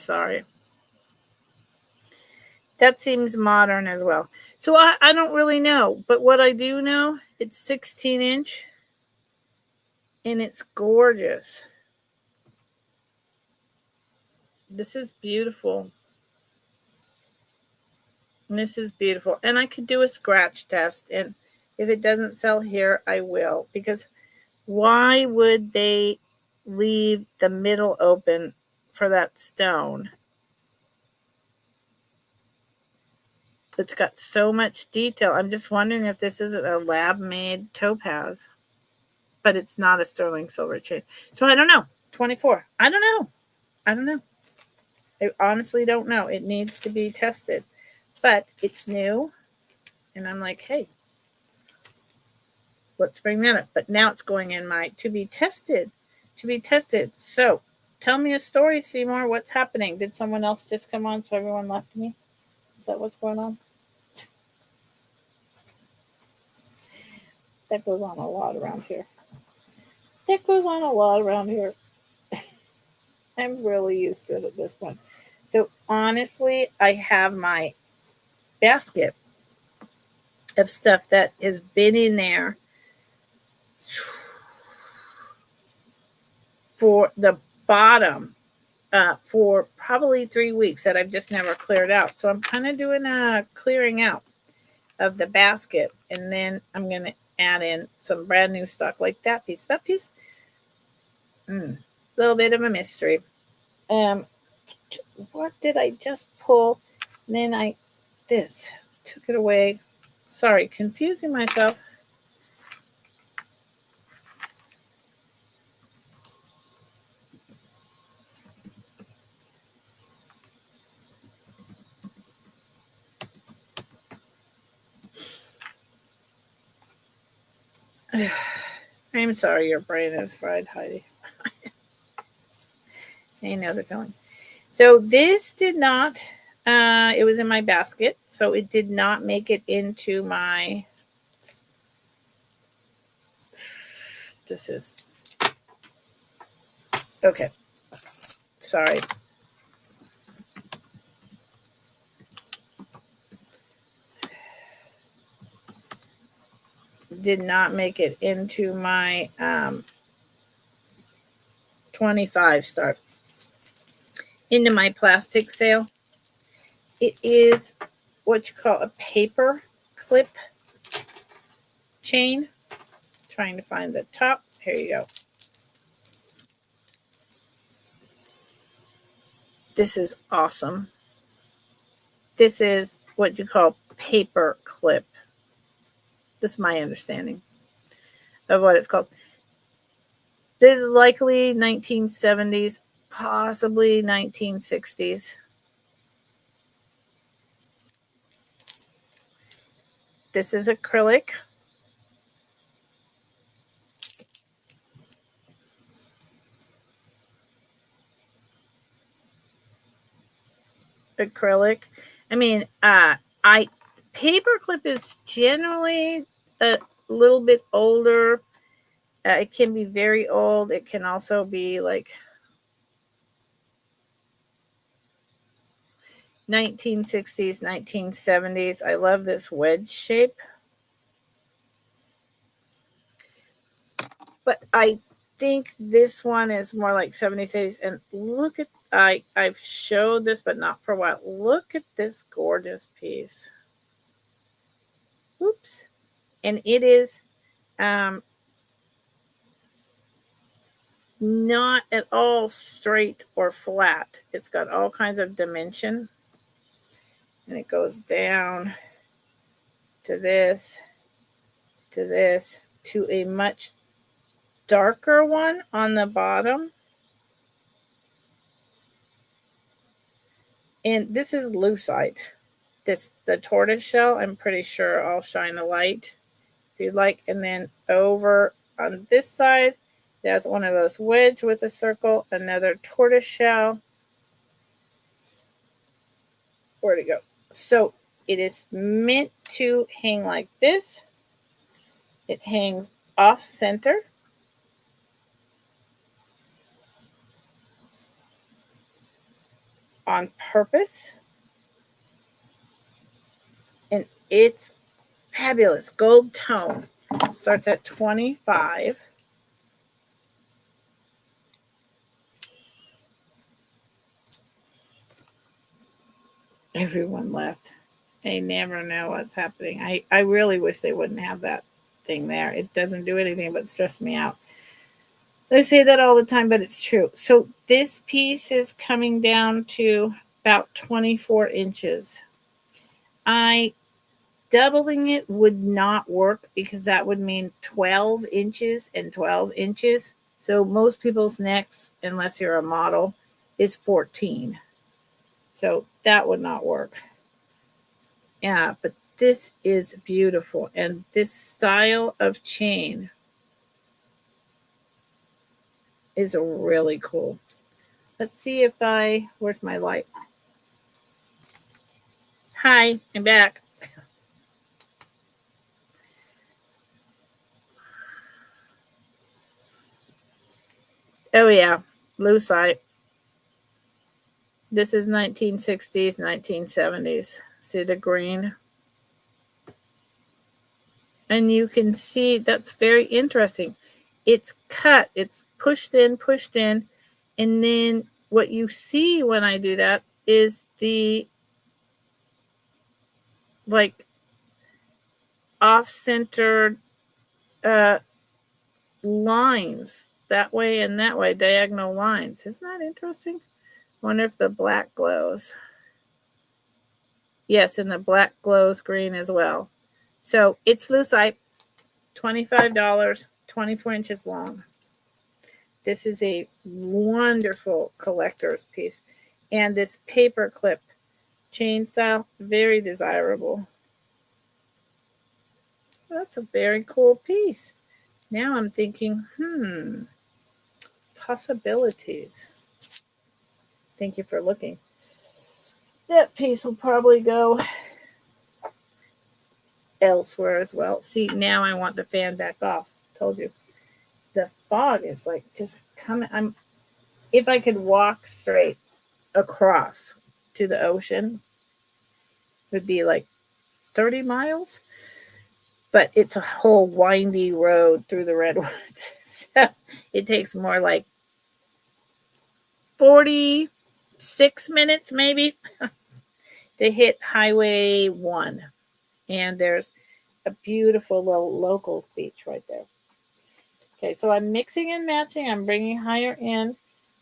That seems modern as well. So I don't really know. But what I do know, it's 16-inch. And it's gorgeous. This is beautiful. And this is beautiful. And I could do a scratch test. And if it doesn't sell here, I will. Because why would they leave the middle open for that stone? It's got so much detail. I'm just wondering if this isn't a lab-made topaz. But it's not a sterling silver chain. So I don't know. 24. I don't know. I honestly don't know. It needs to be tested. But it's new. And I'm like, hey, let's bring that up. But now it's going in my to be tested. So tell me a story, Seymour. What's happening? Did someone else just come on so everyone left me? Is that what's going on? That goes on a lot around here. I'm really used to it at this point. So honestly, I have my basket of stuff that has been in there for the bottom for probably 3 weeks that I've just never cleared out. So I'm kind of doing a clearing out of the basket, and then I'm going to add in some brand new stock like that piece. Little bit of a mystery. What did I just pull? And then this took it away. Sorry, confusing myself. I'm sorry your brain is fried, Heidi. I know the feeling. So this did not, it was in my basket, so it did not make it into my, this is Okay. Sorry. Did not make it into my 25 start. Into my plastic sale. It is what you call a paper clip chain. Trying to find the top. Here you go. This is awesome. This is what you call paper clip. This is my understanding of what it's called. This is likely 1970s, possibly 1960s. This is acrylic. Acrylic. I mean, paperclip is generally a little bit older. It can be very old. It can also be like 1960s, 1970s. I love this wedge shape. But I think this one is more like 70s, 80s. And look at, I've showed this, but not for a while. Look at this gorgeous piece. Oops. And it is not at all straight or flat. It's got all kinds of dimension. And it goes down to this, to a much darker one on the bottom. And this is lucite. The tortoise shell, I'm pretty sure I'll shine a light if you'd like. And then over on this side, there's one of those wedge with a circle, another tortoise shell. Where'd it go? So it is meant to hang like this. It hangs off center. On purpose. And it's fabulous. Gold tone. Starts at $25. Everyone left. I never know what's happening. I really wish they wouldn't have that thing there. It doesn't do anything but stress me out. I say that all the time, but it's true. So this piece is coming down to about 24 inches. Doubling it would not work because that would mean 12 inches and 12 inches. So most people's necks, unless you're a model, is 14. So that would not work. Yeah, but this is beautiful. And this style of chain is really cool. Let's see if where's my light? Hi, I'm back. Oh yeah, lucite. This is 1960s, 1970s. See the green? And you can see that's very interesting. It's cut, it's pushed in, and then what you see when I do that is the like off-centered lines that way and that way, diagonal lines. Isn't that interesting? Wonder if the black glows. Yes, and the black glows green as well. So it's lucite, $25, 24 inches long. This is a wonderful collector's piece. And this paper clip chain style, very desirable. That's a very cool piece. Now I'm thinking, possibilities. Thank you for looking. That piece will probably go elsewhere as well. See, now I want the fan back off. Told you. The fog is like just coming. if I could walk straight across to the ocean, it would be like 30 miles. But it's a whole windy road through the redwoods. So it takes more like 46 minutes maybe to hit Highway 1. And there's a beautiful little locals beach right there. Okay, so I'm mixing and matching. I'm bringing higher end,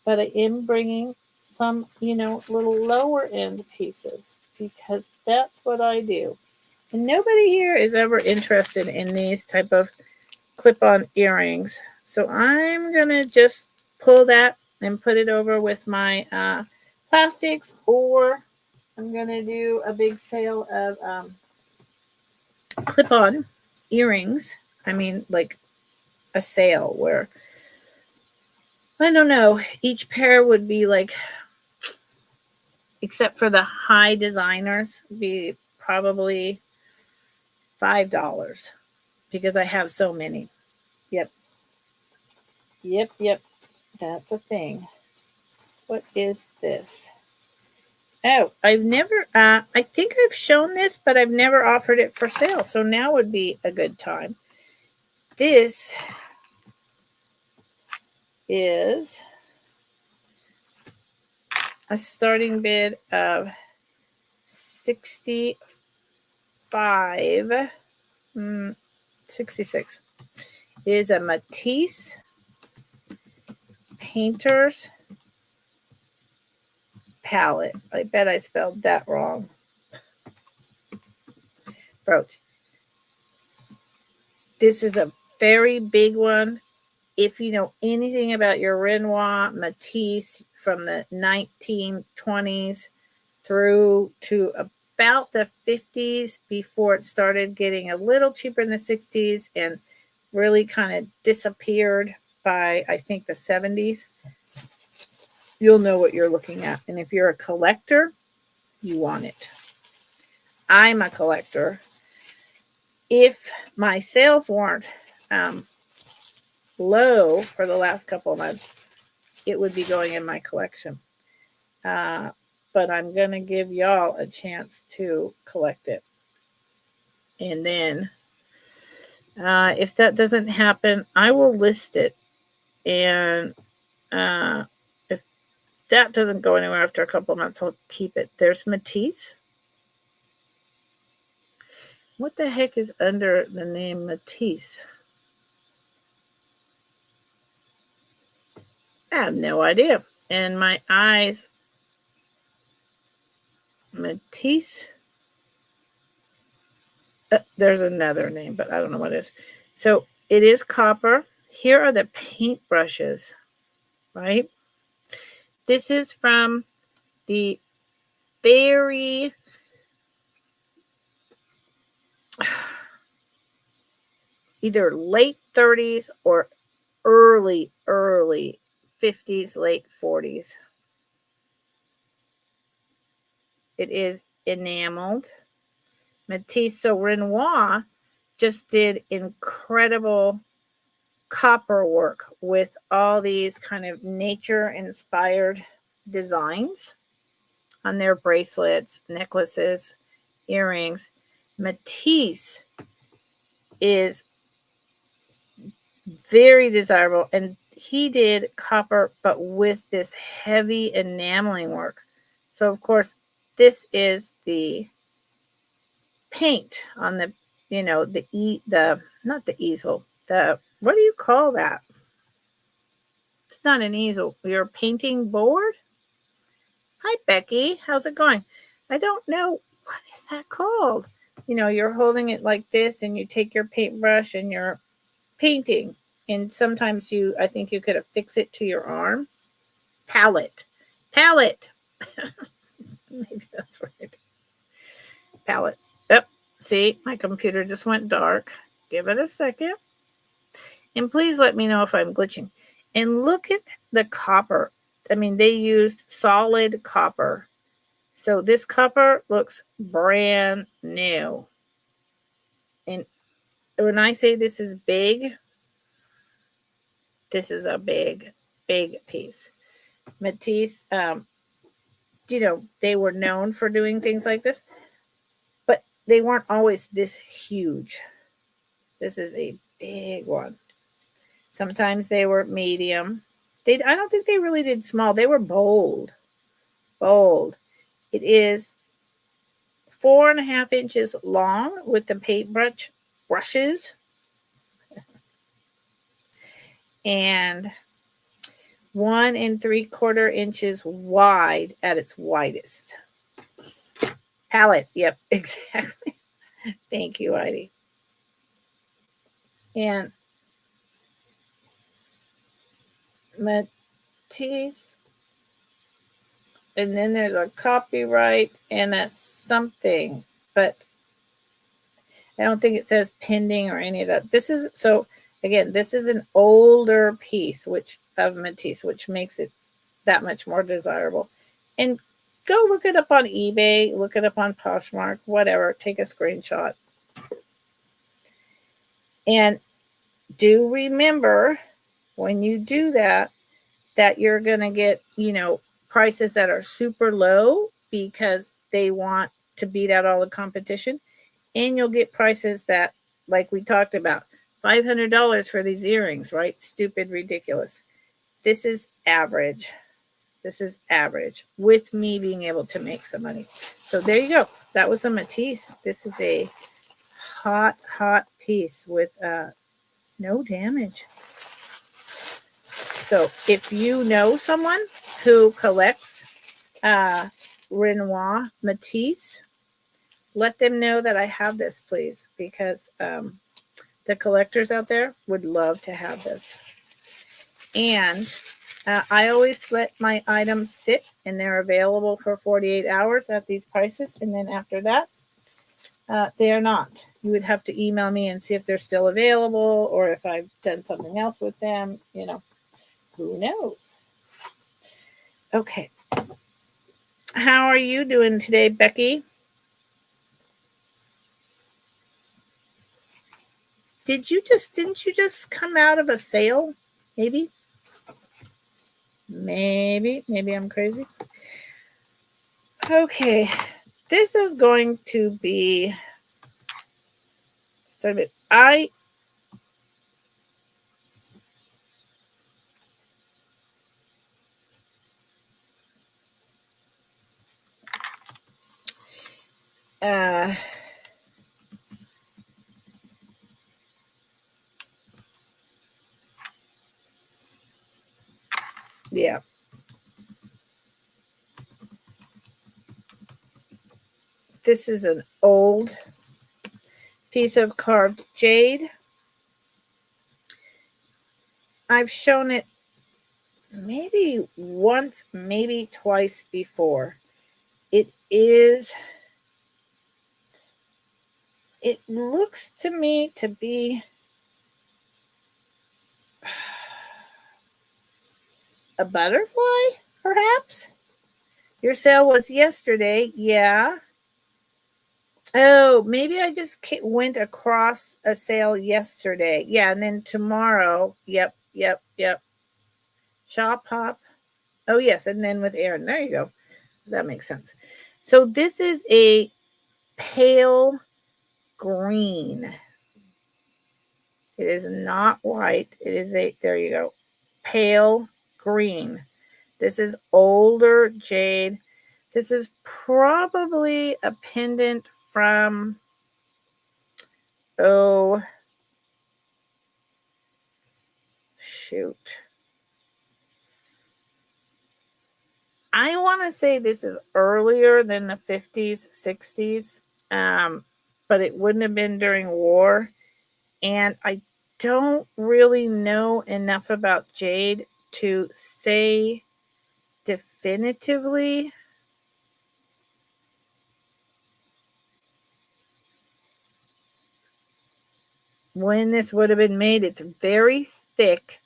but I am bringing some, little lower end pieces because that's what I do. And nobody here is ever interested in these type of clip-on earrings. So I'm going to just pull that and put it over with my plastics, or I'm going to do a big sale of clip-on earrings. I mean, like a sale where, I don't know, each pair would be like, except for the high designers, be probably $5 because I have so many. Yep. That's a thing. What is this? Oh, I've never, I think I've shown this, but I've never offered it for sale. So now would be a good time. This is a starting bid of 65, 66. It is a Matisse Painter's palette. I bet I spelled that wrong. Brooch. This is a very big one. If you know anything about your Renoir Matisse from the 1920s through to about the 50s, before it started getting a little cheaper in the 60s and really kind of disappeared by, I think, the 70s, you'll know what you're looking at. And if you're a collector, you want it. I'm a collector. If my sales weren't low for the last couple of months, it would be going in my collection. But I'm going to give y'all a chance to collect it. And then if that doesn't happen, I will list it. And if that doesn't go anywhere after a couple of months, I'll keep it. There's Matisse. What the heck is under the name Matisse? I have no idea. And my eyes, Matisse. There's another name, but I don't know what it is. So it is copper. Here are the paint brushes, right? This is from the very either late 30s or early 50s, late 40s. It is enameled. Matisse. So Renoir just did incredible copper work with all these kind of nature inspired designs on their bracelets, necklaces, earrings. Matisse is very desirable, and he did copper but with this heavy enameling work. So of course this is the paint on the, the not the easel, the, what do you call that? It's not an easel. Your painting board? Hi, Becky. How's it going? I don't know. What is that called? You're holding it like this and you take your paintbrush and you're painting. And sometimes I think you could affix it to your arm. Palette. Maybe that's right. Palette. Yep. See, my computer just went dark. Give it a second. And please let me know if I'm glitching. And look at the copper. I mean, they used solid copper. So this copper looks brand new. And when I say this is big, this is a big, big piece. Matisse, they were known for doing things like this, but they weren't always this huge. This is a big one. Sometimes they were medium. I don't think they really did small. They were bold. Bold. It is 4.5 inches long with the paintbrush brushes, and 1 3/4 inches wide at its widest. Palette. Yep, exactly. Thank you, Heidi. And Matisse, and then there's a copyright and a something, but I don't think it says pending or any of that. This is an older piece of Matisse, which makes it that much more desirable. And go look it up on eBay, look it up on Poshmark, whatever. Take a screenshot. And do remember when you do that you're going to get, prices that are super low because they want to beat out all the competition. And you'll get prices that, like we talked about, $500 for these earrings, right? Stupid, ridiculous. This is average. This is average with me being able to make some money. So there you go. That was a Matisse. This is a hot, hot piece with no damage. So if you know someone who collects Renoir Matisse, let them know that I have this, please, because the collectors out there would love to have this. And I always let my items sit, and they're available for 48 hours at these prices. And then after that, they are not. You would have to email me and see if they're still available or if I've done something else with them. Who knows? Okay. How are you doing today, Becky? Didn't you just come out of a sale? Maybe I'm crazy. Okay. This is going to be yeah. This is an old piece of carved jade. I've shown it maybe once, maybe twice before. It looks to me to be a butterfly, perhaps? Your sale was yesterday. Yeah. Oh, maybe I just went across a sale yesterday. Yeah, and then tomorrow. Yep. Shop hop. Oh, yes, and then with Aaron. There you go. That makes sense. So this is a pale green. It is not white. It is there you go, pale green. This is older jade. This is probably a pendant from, shoot. I want to say this is earlier than the 50s, 60s, but it wouldn't have been during war. And I don't really know enough about jade to say definitively. When this would have been made. It's very thick.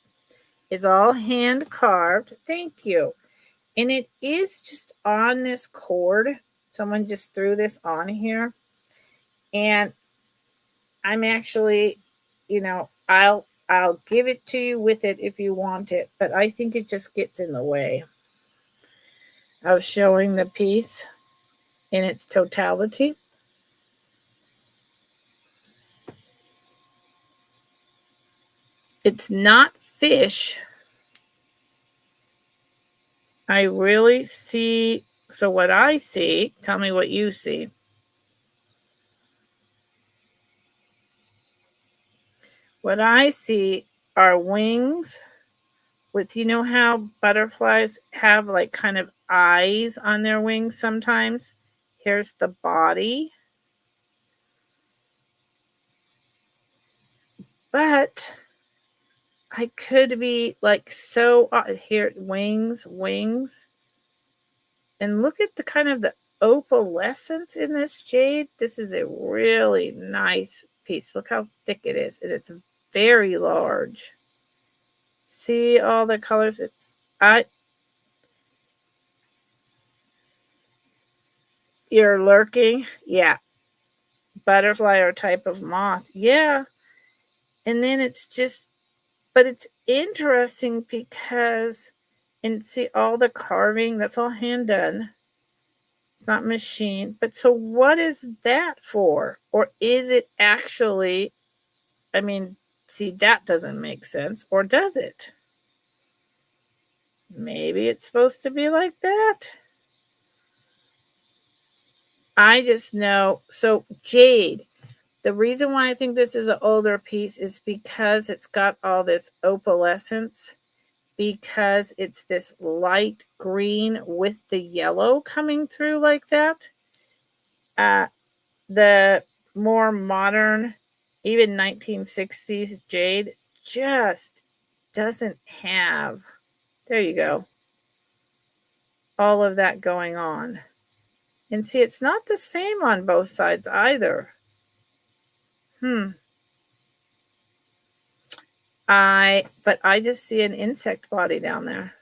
It's all hand carved. Thank you. And it is just on this cord. Someone just threw this on here. And I'm actually, I'll give it to you with it if you want it, but I think it just gets in the way. of showing the piece in its totality. It's not fish. I really see, so what I see, tell me what you see. What I see are wings with, you know how butterflies have like kind of eyes on their wings sometimes? Here's the body. But I could be like so here, wings. And look at the kind of the opalescence in this jade. This is a really nice piece. Look how thick it is. And it's very large. See all the colors? You're lurking? Yeah. Butterfly or type of moth. Yeah. And then it's just, but it's interesting because, and see all the carving, that's all hand done. It's not machine. But so what is that for? Or is it actually, I mean, see, that doesn't make sense. Or does it? Maybe it's supposed to be like that. I just know. So jade, the reason why I think this is an older piece is because it's got all this opalescence, because it's this light green with the yellow coming through like that. The more modern, even 1960s jade just doesn't have, there you go, all of that going on. And see, it's not the same on both sides either. But I just see an insect body down there.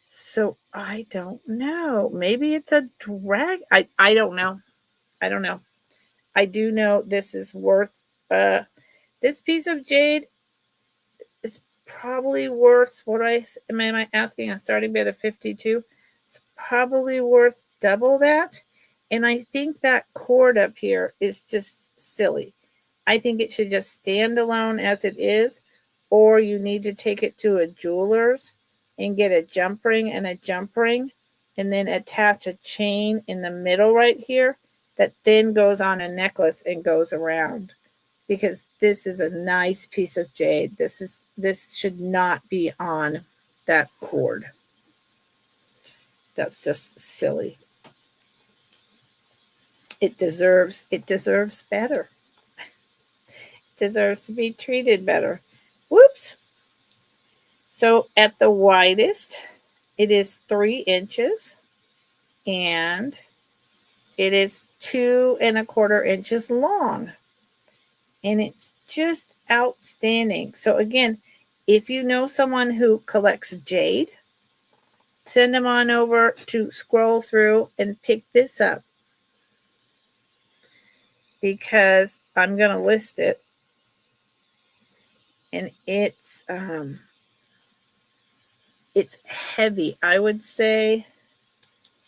So I don't know. Maybe it's a drag. I don't know. I don't know. I do know this is worth, this piece of jade is probably worth, what am I asking? A starting bid of 52. It's probably worth double that. And I think that cord up here is just silly. I think it should just stand alone as it is, or you need to take it to a jeweler's and get a jump ring and a jump ring, and then attach a chain in the middle right here that then goes on a necklace and goes around. Because this is a nice piece of jade. This should not be on that cord. That's just silly. It deserves better. It deserves to be treated better. Whoops. So at the widest, it is 3 inches, and it is 2¼ inches long. And it's just outstanding. So again, if you know someone who collects jade, send them on over to scroll through and pick this up, because I'm going to list it. And it's heavy. I would say,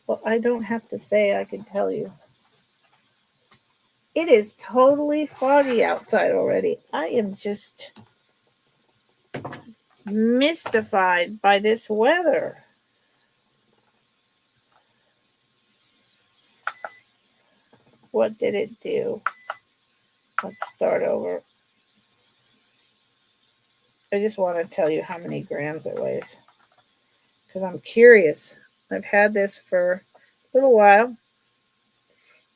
well, I don't have to say, I can tell you. It is totally foggy outside already. I am just mystified by this weather. What did it do? Let's start over. I just want to tell you how many grams it weighs, because I'm curious. I've had this for a little while.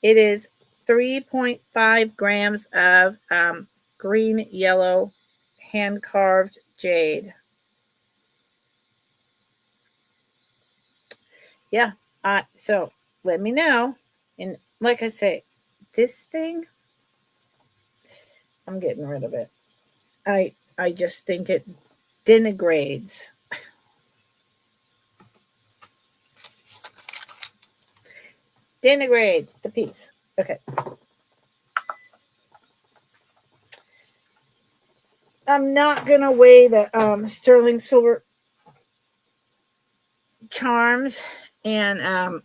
It is 3.5 grams of green yellow hand carved jade. Yeah. So let me know. And like I say, this thing, I'm getting rid of it. I just think it denigrates. Denigrates the piece. Okay. I'm not going to weigh the sterling silver charms And,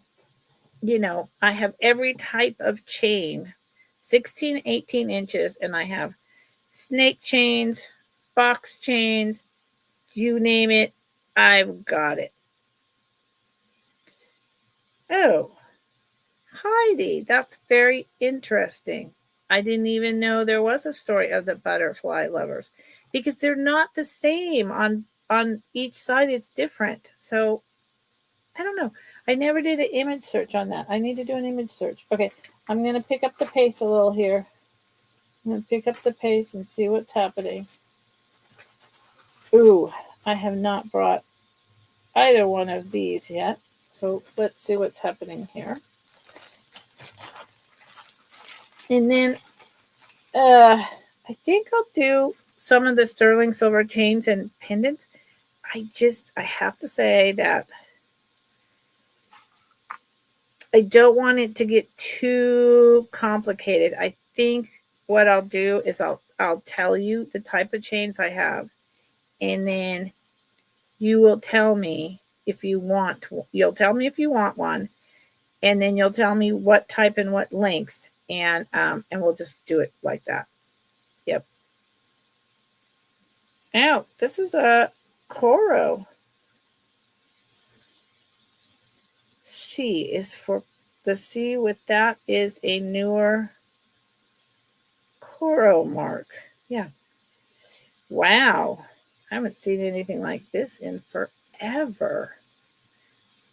you know, I have every type of chain, 16, 18 inches, and I have snake chains, box chains, you name it, I've got it. Oh, Heidi, that's very interesting. I didn't even know there was a story of the butterfly lovers because they're not the same on each side. It's different. So I don't know. I never did an image search on that. I need to do an image search. Okay, I'm going to pick up the pace a little here. I'm going to pick up the pace and see what's happening. Ooh, I have not brought either one of these yet. So let's see what's happening here. And then I think I'll do some of the sterling silver chains and pendants. I have to say that I don't want it to get too complicated. I think what I'll do is I'll tell you the type of chains I have, and then you will tell me if you want. You'll tell me if you want one, and then you'll tell me what type and what length, and we'll just do it like that. Yep. Now this is a Coro. C is for the C with that is a newer Coro mark. Yeah. Wow. I haven't seen anything like this in forever.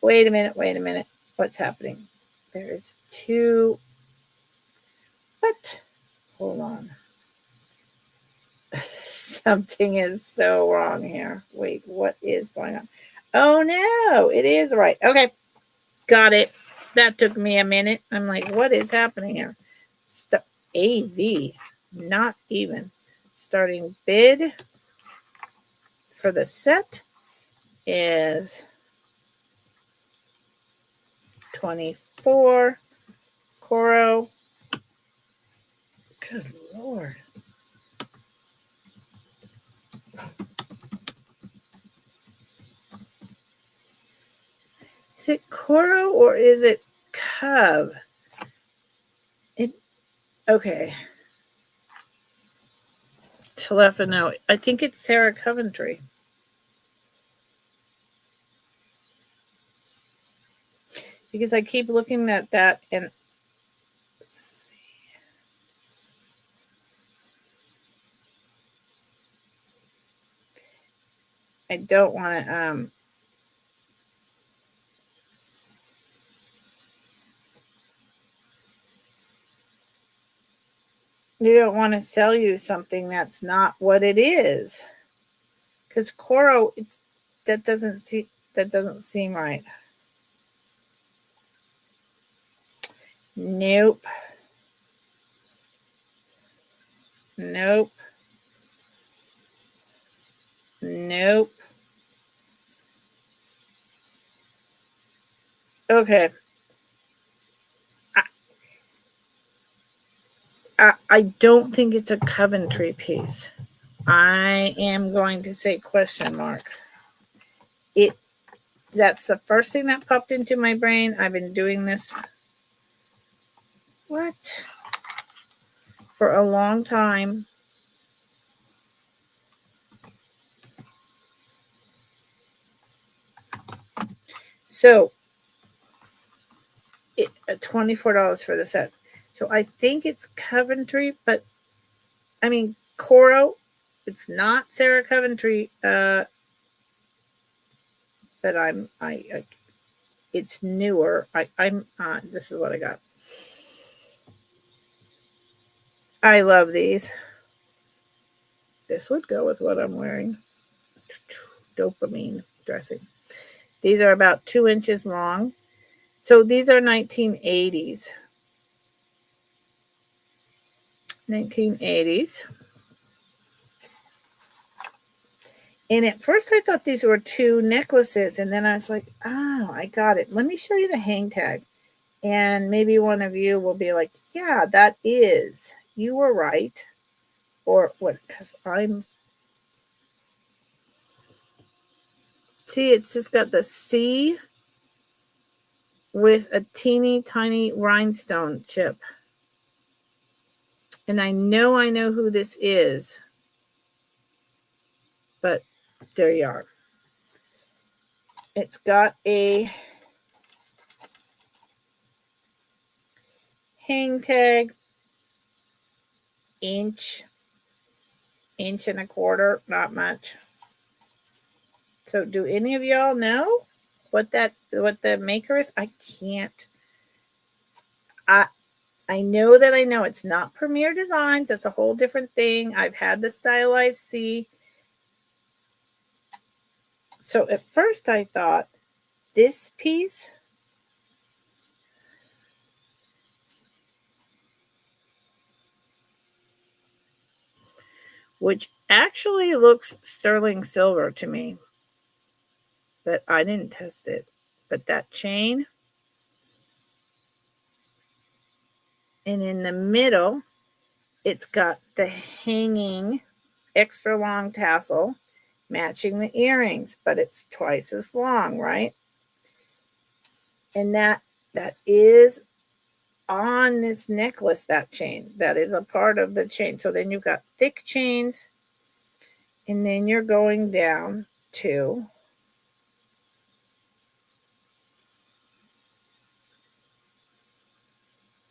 Wait a minute. Wait a minute. What's happening? There is two. What? Hold on. Something is so wrong here. Wait, what is going on? Oh no, it is right. Okay. Got it. That took me a minute. I'm like, what is happening here? AV, not even. Starting bid for the set is 24. Coro. Good Lord. Is it Coro or is it Cub? Okay. Telefono. I think it's Sarah Coventry. Because I keep looking at that and let's see. I don't want to you don't want to sell you something that's not what it is. Because Coro, that doesn't seem right. Nope. Nope. Nope. Okay. I don't think it's a Coventry piece. I am going to say question mark. That's the first thing that popped into my brain. I've been doing this for a long time. So $24 for the set. So I think it's Coventry, but I mean Coro. It's not Sarah Coventry. But it's newer. I'm this is what I got. I love these. This would go with what I'm wearing. Dopamine dressing. These are about 2 inches long. So these are 1980s. 1980s. And at first I thought these were two necklaces. And then I was like, oh, I got it. Let me show you the hang tag. And maybe one of you will be like, yeah, that is. You were right. Or what? Because I'm. See, it's just got the C with a teeny tiny rhinestone chip. And I know who this is. But there you are. It's got a hang tag, inch and a quarter, not much. So do any of y'all know what the maker is? I can't. I know that I know it's not Premier Designs. That's a whole different thing. I've had the Stylized C. So at first I thought this piece which actually looks sterling silver to me, but I didn't test it. But that chain, and in the middle, it's got the hanging extra long tassel matching the earrings, but it's twice as long, right? And that is on this necklace, that chain. That is a part of the chain. So then you've got thick chains, and then you're going down to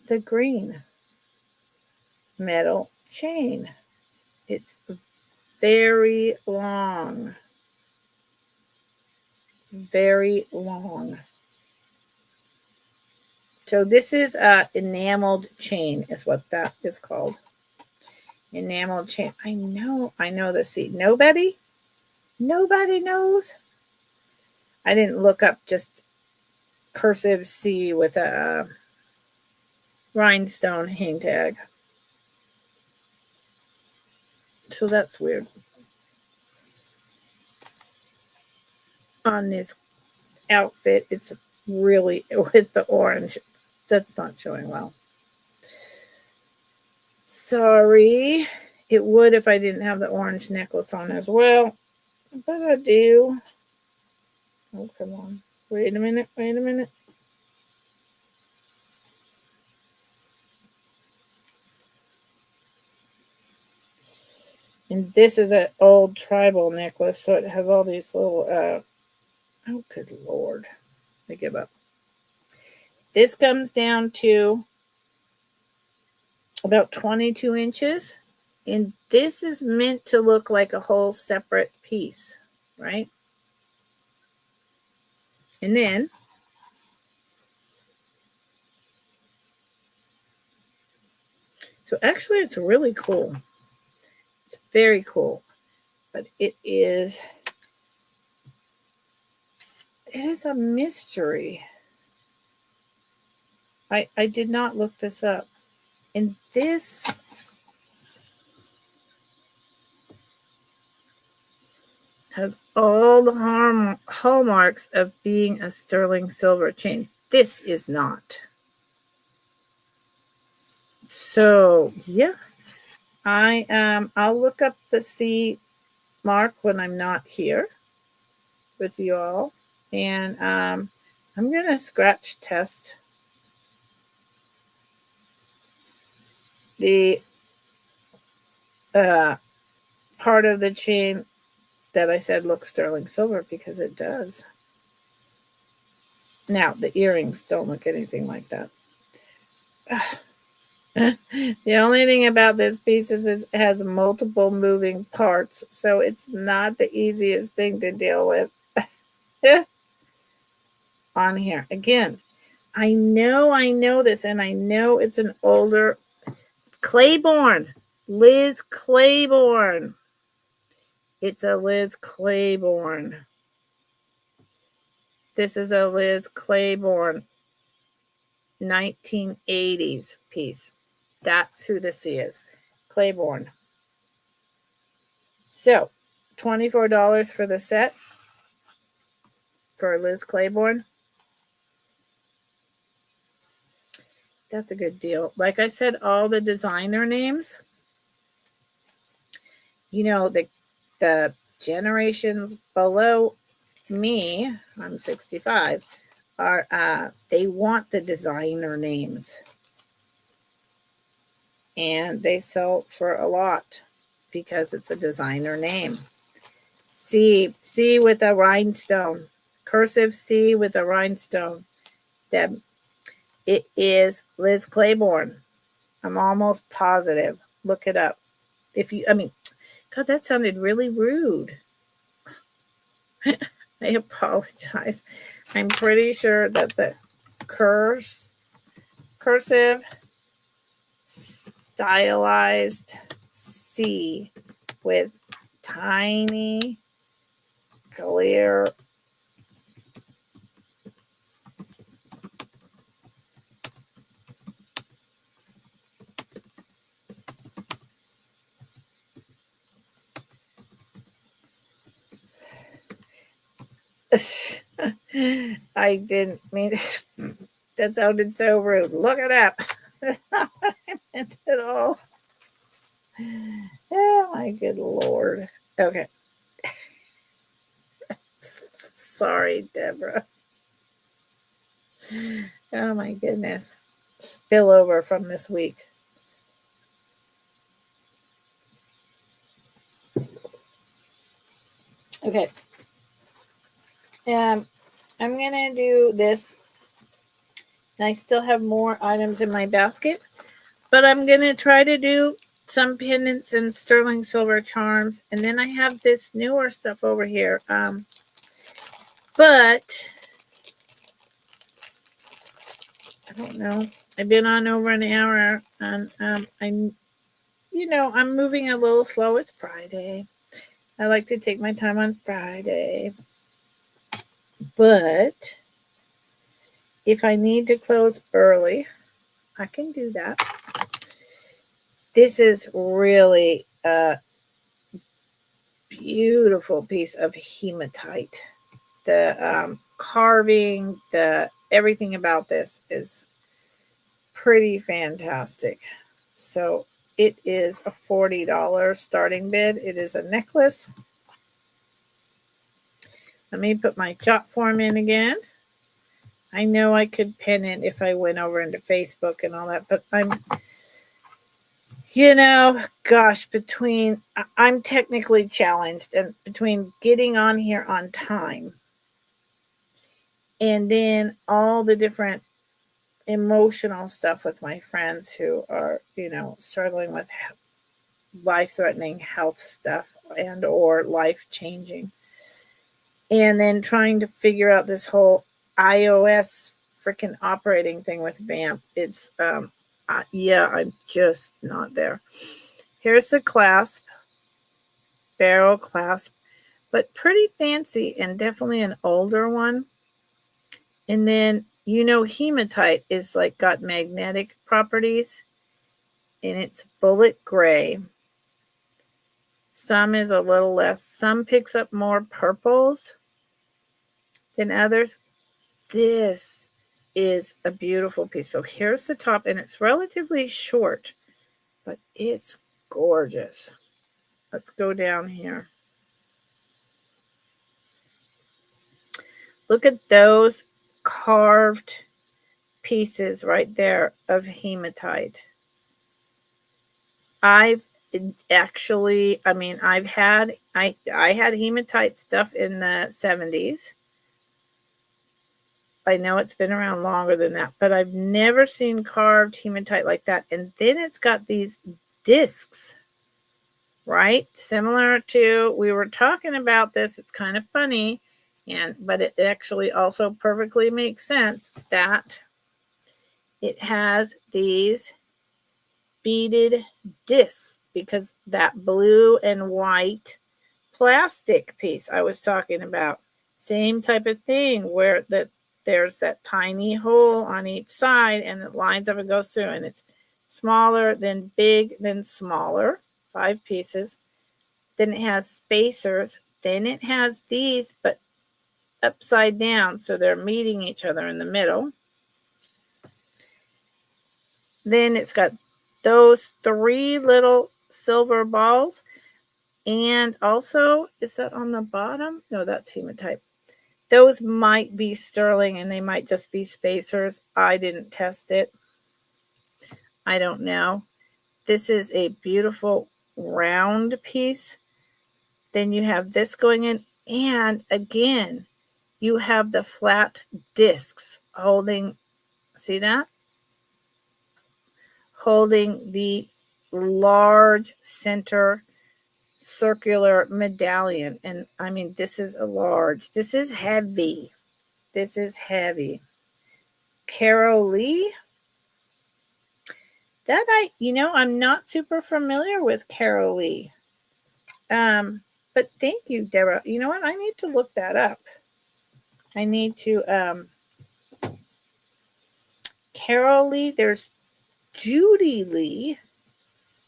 the green metal chain. It's very long. Very long. So this is a enameled chain is what that is called. Enameled chain. I know the C. Nobody knows. I didn't look up just cursive C with a rhinestone hang tag. So that's weird. On this outfit, it's really with the orange. That's not showing well. Sorry. It would if I didn't have the orange necklace on as well. But I do. Oh, come on. Wait a minute. And this is an old tribal necklace, so it has all these little, oh, good Lord. I give up. This comes down to about 22 inches. And this is meant to look like a whole separate piece, right? And then so actually it's really cool. It's very cool. But it is a mystery. I did not look this up. And this has all the hallmarks of being a sterling silver chain. This is not. So yeah, I'll look up the C mark when I'm not here with you all, and I'm gonna scratch test the part of the chain that I said looks sterling silver, because it does. Now the earrings don't look anything like that. The only thing about this piece is it has multiple moving parts, so it's not the easiest thing to deal with. On here again, I know this, and I know it's an older Claiborne, Liz Claiborne. It's a Liz Claiborne. This is a Liz Claiborne 1980s piece. That's who this is, Claiborne. So, $24 for the set for Liz Claiborne. That's a good deal. Like I said, all the designer names, you know, the generations below me, I'm 65, are they want the designer names, and they sell for a lot because it's a designer name. C with a rhinestone, cursive C with a rhinestone. That it is Liz Claiborne. I'm almost positive. Look it up. God, that sounded really rude. I apologize. I'm pretty sure that the cursive stylized C with tiny clear I didn't mean that sounded so rude. Look it up. That's not what I meant at all. Oh my good Lord. Okay. Sorry, Deborah. Oh my goodness. Spillover from this week. Okay. I'm going to do this. I still have more items in my basket, but I'm going to try to do some pendants and sterling silver charms. And then I have this newer stuff over here. But I don't know. I've been on over an hour, and I'm moving a little slow. It's Friday. I like to take my time on Friday. But if I need to close early, I can do that. This is really a beautiful piece of hematite. The carving, everything about this is pretty fantastic. So it is a $40 starting bid. It is a necklace. Let me put my jot form in again. I know I could pin it if I went over into Facebook and all that, but I'm technically challenged, and between getting on here on time and then all the different emotional stuff with my friends who are, struggling with life-threatening health stuff and or life-changing, and then trying to figure out this whole iOS freaking operating thing with Vamp. It's I'm just not there. Here's the clasp, barrel clasp, but pretty fancy and definitely an older one. And then hematite is like got magnetic properties, and it's bullet gray. Some is a little less. Some picks up more purples than others. This is a beautiful piece. So here's the top, and it's relatively short, but it's gorgeous. Let's go down here. Look at those carved pieces right there of hematite. I had hematite stuff in the 70s. I know it's been around longer than that, but I've never seen carved hematite like that. And then it's got these discs, right? Similar to, we were talking about this. It's kind of funny, but it actually also perfectly makes sense that it has these beaded discs, because that blue and white plastic piece I was talking about, same type of thing, where there's that tiny hole on each side and it lines up and goes through, and it's smaller, then big, then smaller, 5 pieces. Then it has spacers. Then it has these, but upside down, so they're meeting each other in the middle. Then it's got those 3 little silver balls. And also, is that on the bottom? No, that's hematite. Those might be sterling and they might just be spacers. I didn't test it. I don't know. This is a beautiful round piece. Then you have this going in. And again, you have the flat discs holding, see that? Holding the large center circular medallion. And I mean, this is a large. This is heavy. This is heavy. Carol Lee. That I'm not super familiar with Carol Lee. But thank you, Deborah. You know what? I need to look that up. I need to, Carol Lee. There's Judy Lee.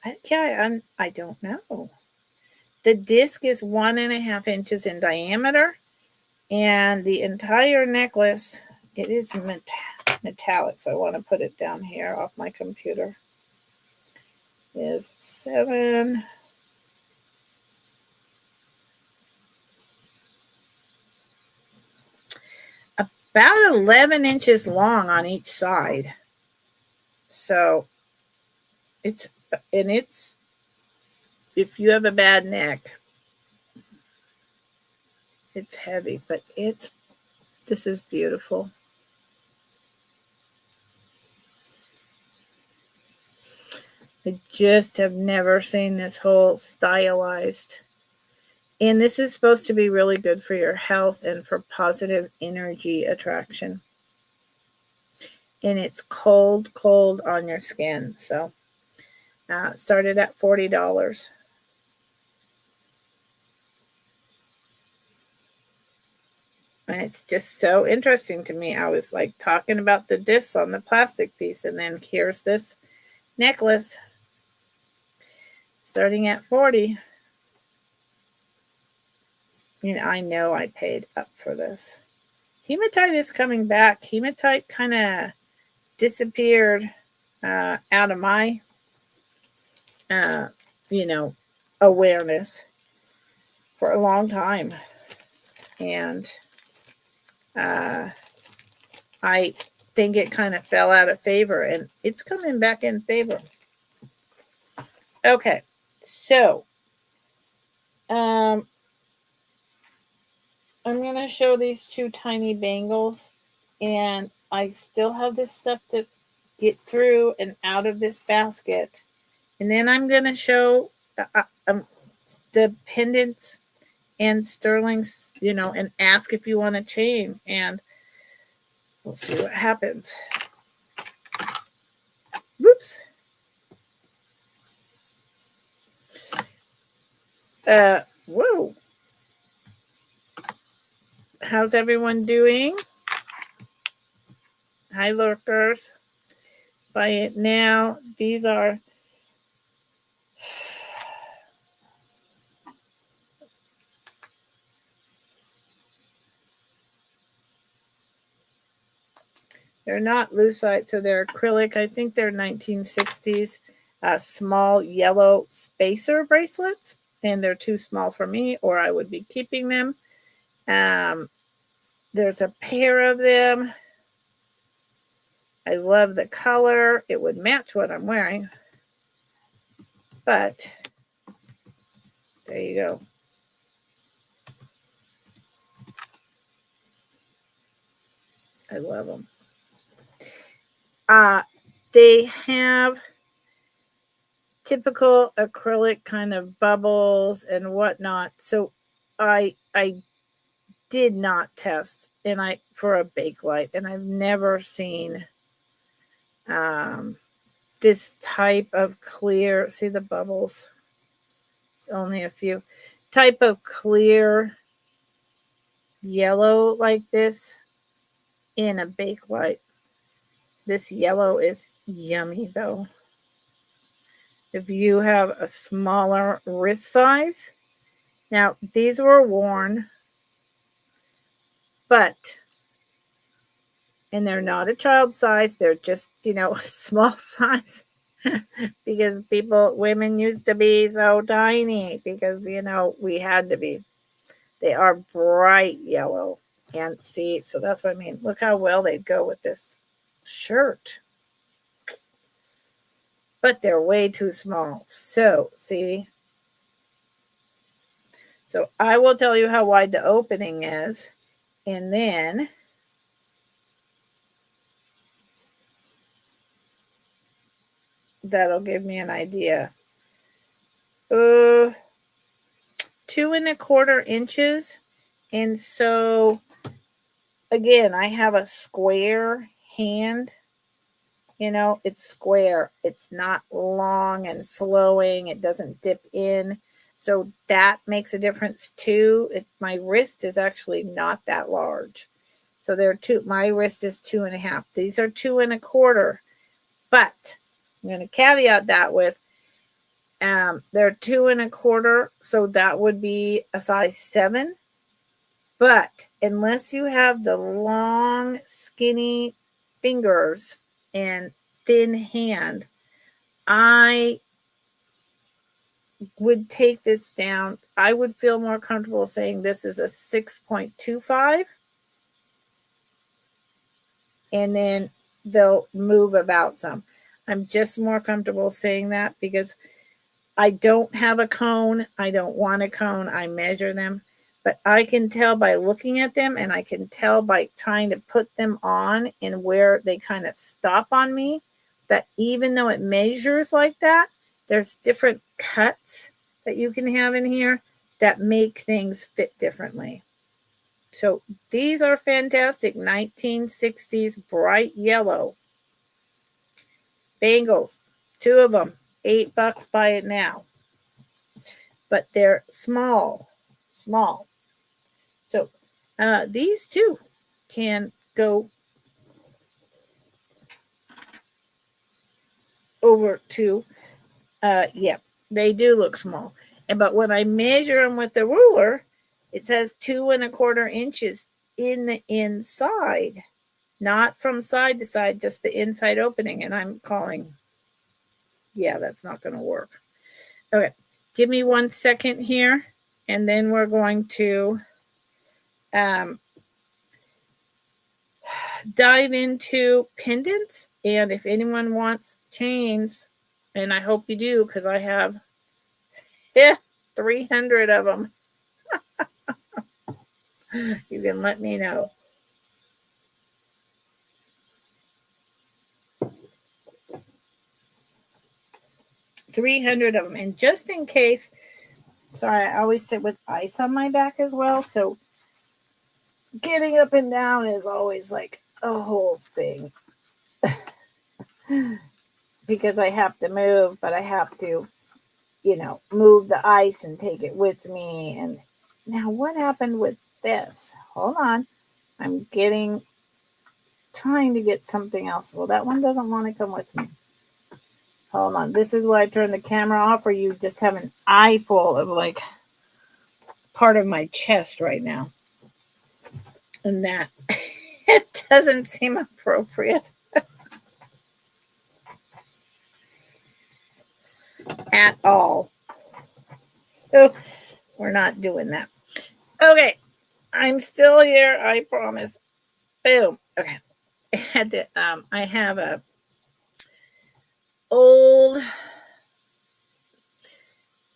I don't know. The disc is 1.5 inches in diameter, and the entire necklace, it is metallic, so I want to put it down here off my computer, is 7. About 11 inches long on each side. So it's, if you have a bad neck, it's heavy, but this is beautiful. I just have never seen this whole stylized. And this is supposed to be really good for your health and for positive energy attraction. And it's cold on your skin. So it started at $40. And it's just so interesting to me. I was like talking about the discs on the plastic piece, and then here's this necklace starting at $40. I know I paid up for this. Hematite is coming back. Hematite kind of disappeared out of my, awareness for a long time. And I think it kind of fell out of favor, and it's coming back in favor. Okay, so I'm going to show these 2 tiny bangles, and I still have this stuff to get through and out of this basket. And then I'm going to show the pendants and sterlings, and ask if you want a chain, and we'll see what happens. Whoops. Whoa. How's everyone doing? Hi, lurkers. Buy it now. These are they're not lucite, so they're acrylic. I think they're 1960s small yellow spacer bracelets, and they're too small for me, or I would be keeping them. There's a pair of them. I love the color. It would match what I'm wearing. But there you go. I love them. They have typical acrylic kind of bubbles and whatnot. So I did not test for a Bakelite, and I've never seen this type of clear. See the bubbles? It's only a few. Type of clear yellow like this in a Bakelite. This yellow is yummy though. If you have a smaller wrist size, now these were worn, and they're not a child size, they're just, a small size because women used to be so tiny because, we had to be. They are bright yellow. And see, so that's what I mean. Look how well they'd go with this shirt. But they're way too small. So, see. So I will tell you how wide the opening is. And then that'll give me an idea. 2¼ inches. And so, again, I have a square hand. You know, it's square. It's not long and flowing. It doesn't dip in. So that makes a difference too. My wrist is actually not that large. So my wrist is 2½. These are 2¼ but I'm going to caveat that with, they're 2¼ so that would be a size 7. But unless you have the long, skinny fingers and thin hand, I would take this down. I would feel more comfortable saying this is a 6.25. And then they'll move about some. I'm just more comfortable saying that because I don't have a cone. I don't want a cone. I measure them. But I can tell by looking at them, and I can tell by trying to put them on and where they kind of stop on me, that even though it measures like that, there's different cuts that you can have in here that make things fit differently. So these are fantastic 1960s bright yellow bangles. 2 of them, $8. Buy it now. But they're small. So these two can go over to, yeah, they do look small. But when I measure them with the ruler, it says 2¼ inches in the inside, not from side to side, just the inside opening. And I'm calling, yeah, that's not going to work. Okay, give me 1 second here, and then we're going to dive into pendants. And if anyone wants chains, and I hope you do, because I have 300 of them, you can let me know. $300 of them. And just in case, sorry, I always sit with ice on my back as well. So getting up and down is always like a whole thing. Because I have to move, but I have to, move the ice and take it with me. And now what happened with this? Hold on. I'm trying to get something else. Well, that one doesn't want to come with me. Hold on. This is why I turn the camera off, or you just have an eye full of like part of my chest right now. And that it doesn't seem appropriate at all. So we're not doing that. Okay. I'm still here. I promise. Boom. Okay. I have a old,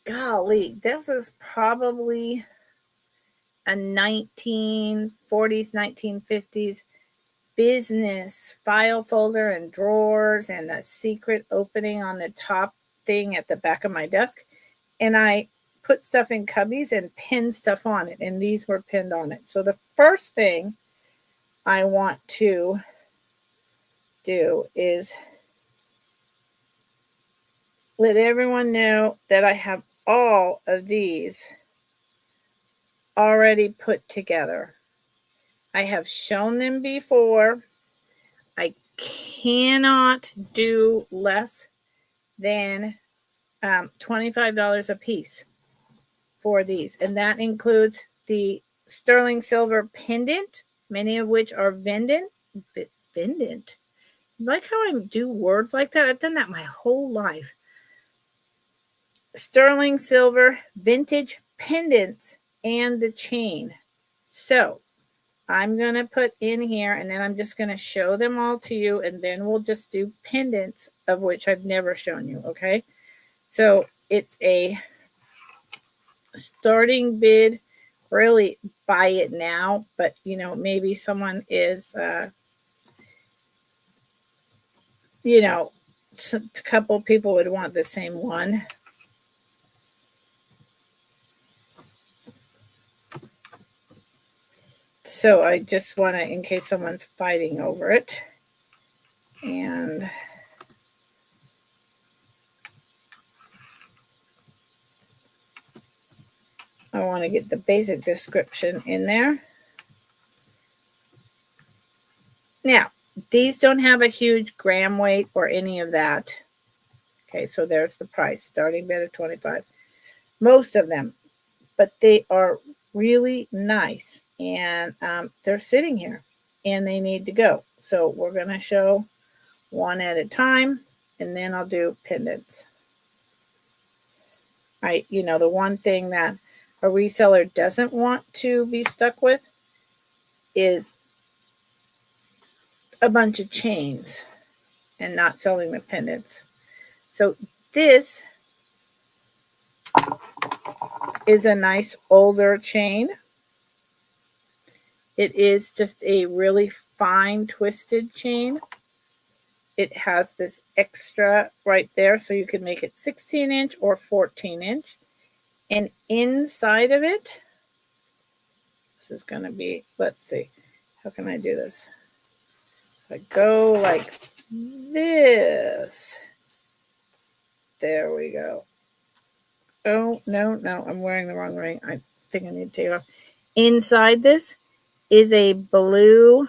golly, this is probably a 1940s, 1950s business file folder and drawers and a secret opening on the top thing at the back of my desk. And I put stuff in cubbies and pinned stuff on it. And these were pinned on it. So the first thing I want to do is let everyone know that I have all of these already put together. I have shown them before. I cannot do less than $25 a piece for these. And that includes the sterling silver pendant, many of which are pendant. Like how I do words like that? I've done that my whole life. Sterling silver vintage pendants and the chain. So I'm going to put in here, and then I'm just going to show them all to you, and then we'll just do pendants, of which I've never shown you, okay? So it's a starting bid. Really buy it now, but you know, maybe someone is you know, a couple people would want the same one. So I just want to, in case someone's fighting over it, and I want to get the basic description in there. Now, these don't have a huge gram weight or any of that. Okay, so there's the price, starting bid of $25. Most of them, but they are really nice, and they're sitting here, and they need to go. So we're going to show one at a time, and then I'll do pendants. You know, the one thing that a reseller doesn't want to be stuck with is a bunch of chains and not selling the pendants. So this is a nice older chain. It is just a really fine twisted chain. It has this extra right there, so you can make it 16-inch or 14-inch. And inside of it, this is going to be, let's see, how can I do this? If I go like this, there we go. Oh, no, I'm wearing the wrong ring. I think I need to take it off. Inside this is a blue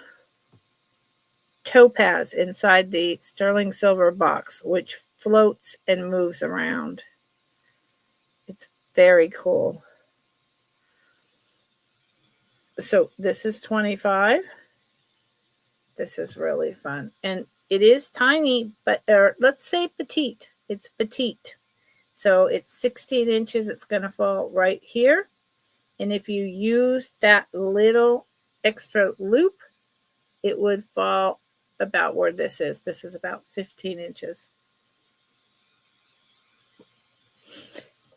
topaz inside the sterling silver box, which floats and moves around. It's very cool. So this is $25. This is really fun. And it is tiny, but let's say petite. It's petite. So it's 16 inches. It's going to fall right here. And if you use that little extra loop, it would fall about where this is. This is about 15 inches.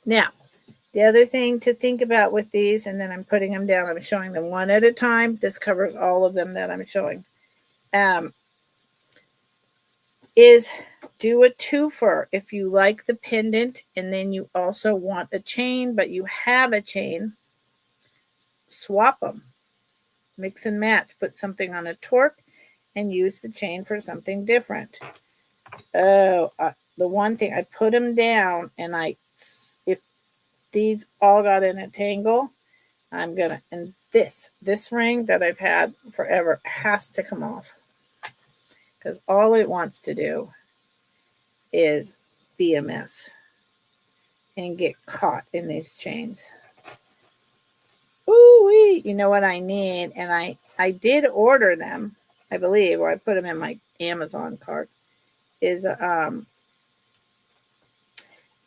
Now, the other thing to think about with these, and then I'm putting them down, I'm showing them one at a time. This covers all of them that I'm showing. Is do a twofer. If you like the pendant and then you also want a chain, but you have a chain, swap them. Mix and match. Put something on a torque and use the chain for something different. Oh, the one thing, I put them down, and if these all got in a tangle, I'm gonna, and this ring that I've had forever has to come off, because all it wants to do is be a mess and get caught in these chains. Ooh-wee, you know what I need, and I did order them, I believe, or I put them in my Amazon cart, is a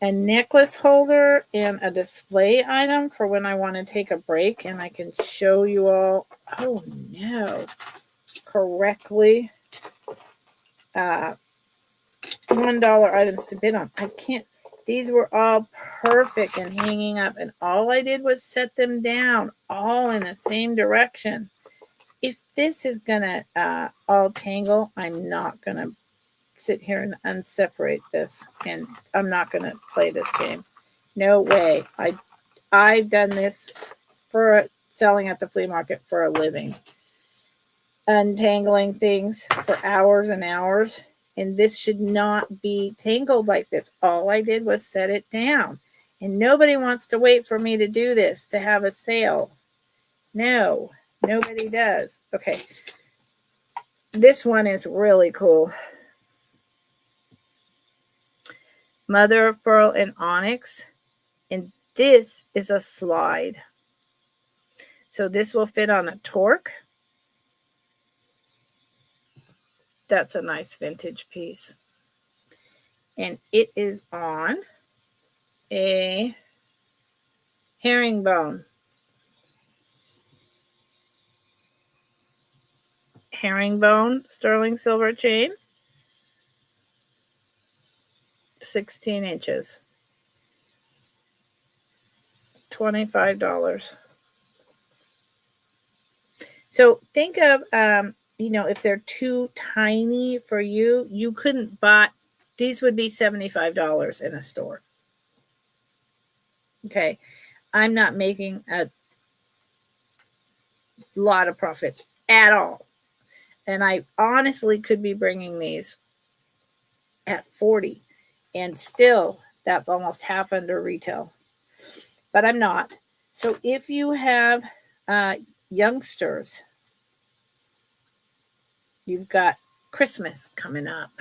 necklace holder and a display item for when I want to take a break, and I can show you all, oh no, correctly. $1 items to bid on. I can't, these were all perfect and hanging up, and all I did was set them down all in the same direction. If this is gonna all tangle, I'm not gonna sit here and unseparate this, and I'm not gonna play this game. No way. I've done this for selling at the flea market for a living, untangling things for hours and hours, and this should not be tangled like this. All I did was set it down, and nobody wants to wait for me to do this to have a sale. No, nobody does. Okay, this one is really cool. Mother of pearl and onyx, and this is a slide. So this will fit on a torque. That's a nice vintage piece. And it is on a herringbone. herringbone sterling silver chain, 16 inches, $25. So think of, if they're too tiny for you, you couldn't buy, these would be $75 in a store. Okay. I'm not making a lot of profits at all. And I honestly could be bringing these at 40 and still that's almost half under retail, but I'm not. So if you have youngsters, you've got Christmas coming up.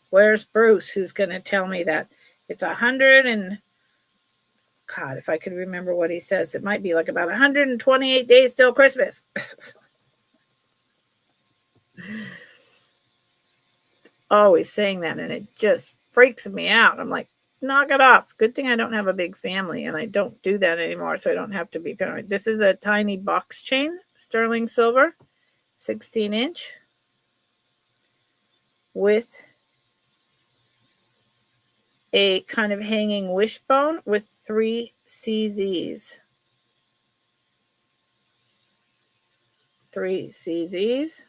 Where's Bruce, who's going to tell me that it's 100 and God, if I could remember what he says, it might be like about 128 days till Christmas. Always saying that, and it just freaks me out. I'm like, knock it off. Good thing I don't have a big family, and I don't do that anymore, so I don't have to be paranoid. This is a tiny box chain, sterling silver, 16 inch, with a kind of hanging wishbone with 3 CZs. 3 CZs.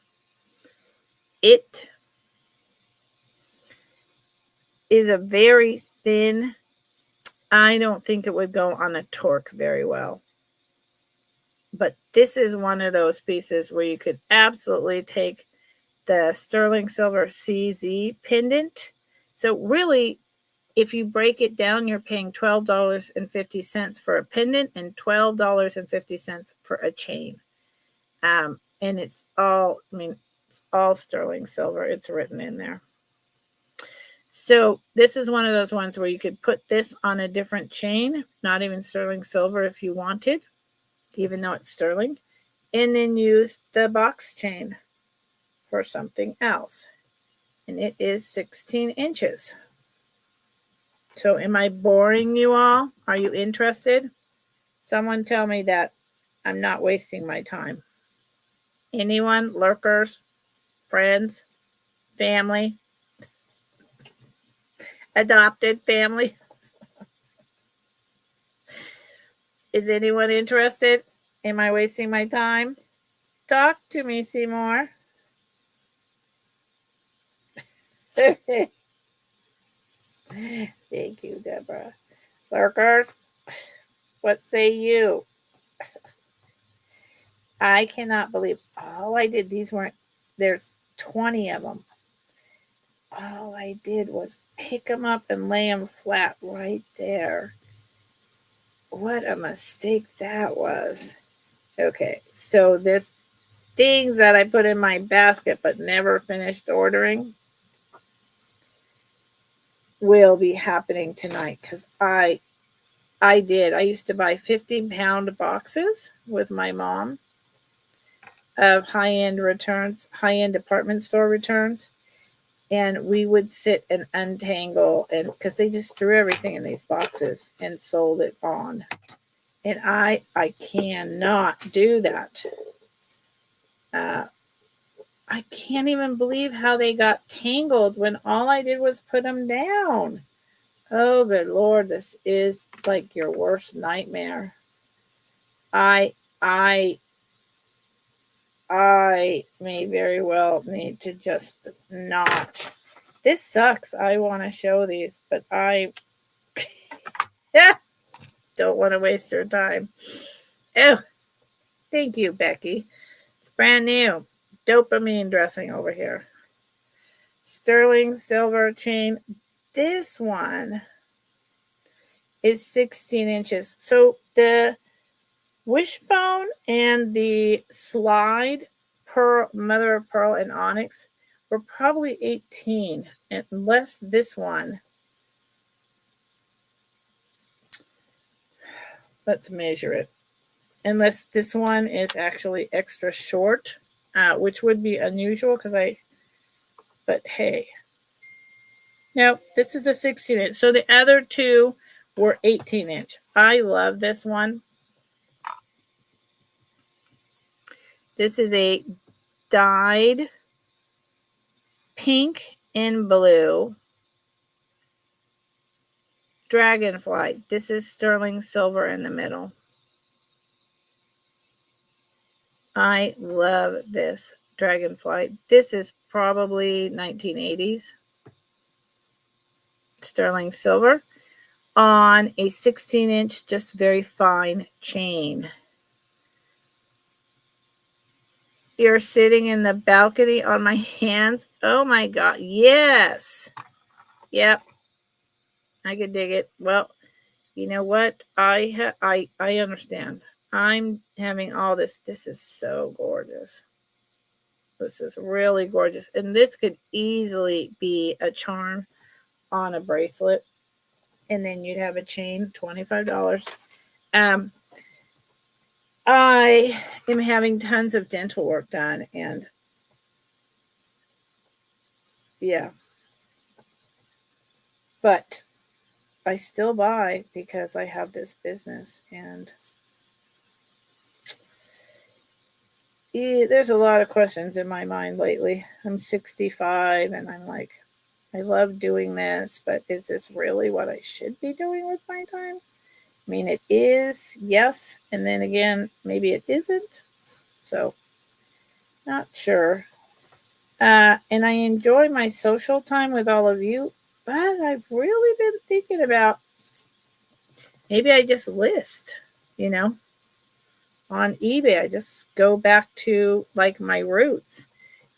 It is a very thin, I don't think it would go on a torque very well. But this is one of those pieces where you could absolutely take the sterling silver CZ pendant. So really, if you break it down, you're paying $12.50 for a pendant and $12.50 for a chain. And it's all, it's all sterling silver. It's written in there. So this is one of those ones where you could put this on a different chain, not even sterling silver if you wanted, even though it's sterling, and then use the box chain for something else. And it is 16 inches. So am I boring you all? Are you interested? Someone tell me that I'm not wasting my time. Anyone? Lurkers? Friends? Family? Adopted family? Is anyone interested? Am I wasting my time? Talk to me, Seymour. Thank you, Deborah. Lurkers, what say you? I cannot believe all I did. These weren't, there's 20 of them. All I did was pick them up and lay them flat right there. What a mistake that was. Okay, so there's things that I put in my basket but never finished ordering will be happening tonight because I used to buy 50-pound boxes with my mom of high-end returns, high-end department store returns. And we would sit and untangle, and because they just threw everything in these boxes and sold it on. And I cannot do that. I can't even believe how they got tangled when all I did was put them down. Oh, good Lord, this is like your worst nightmare. I may very well need to just not. This sucks. I want to show these, but I don't want to waste your time. Oh, thank you, Becky. It's brand new. Dopamine dressing over here. Sterling silver chain. This one is 16 inches. So the wishbone and the slide pearl, mother of pearl and onyx were probably 18, unless this one, let's measure it, unless this one is actually extra short, which would be unusual but hey, no, this is a 16 inch. So the other two were 18 inch. I love this one. This is a dyed pink and blue dragonfly. This is sterling silver in the middle. I love this dragonfly. This is probably 1980s sterling silver on a 16-inch, just very fine chain. You're sitting in the balcony on my hands. Oh my God. Yes. Yep. I could dig it. Well, you know what? I understand. I'm having all this. This is so gorgeous. This is really gorgeous. And this could easily be a charm on a bracelet. And then you'd have a chain, $25. I am having tons of dental work done, and yeah. But I still buy because I have this business, and there's a lot of questions in my mind lately. I'm 65 and I'm like, I love doing this, but is this really what I should be doing with my time? I mean, it is, yes. And then again, maybe it isn't. So, not sure. And I enjoy my social time with all of you, but I've really been thinking about maybe I just list, on eBay. I just go back to like my roots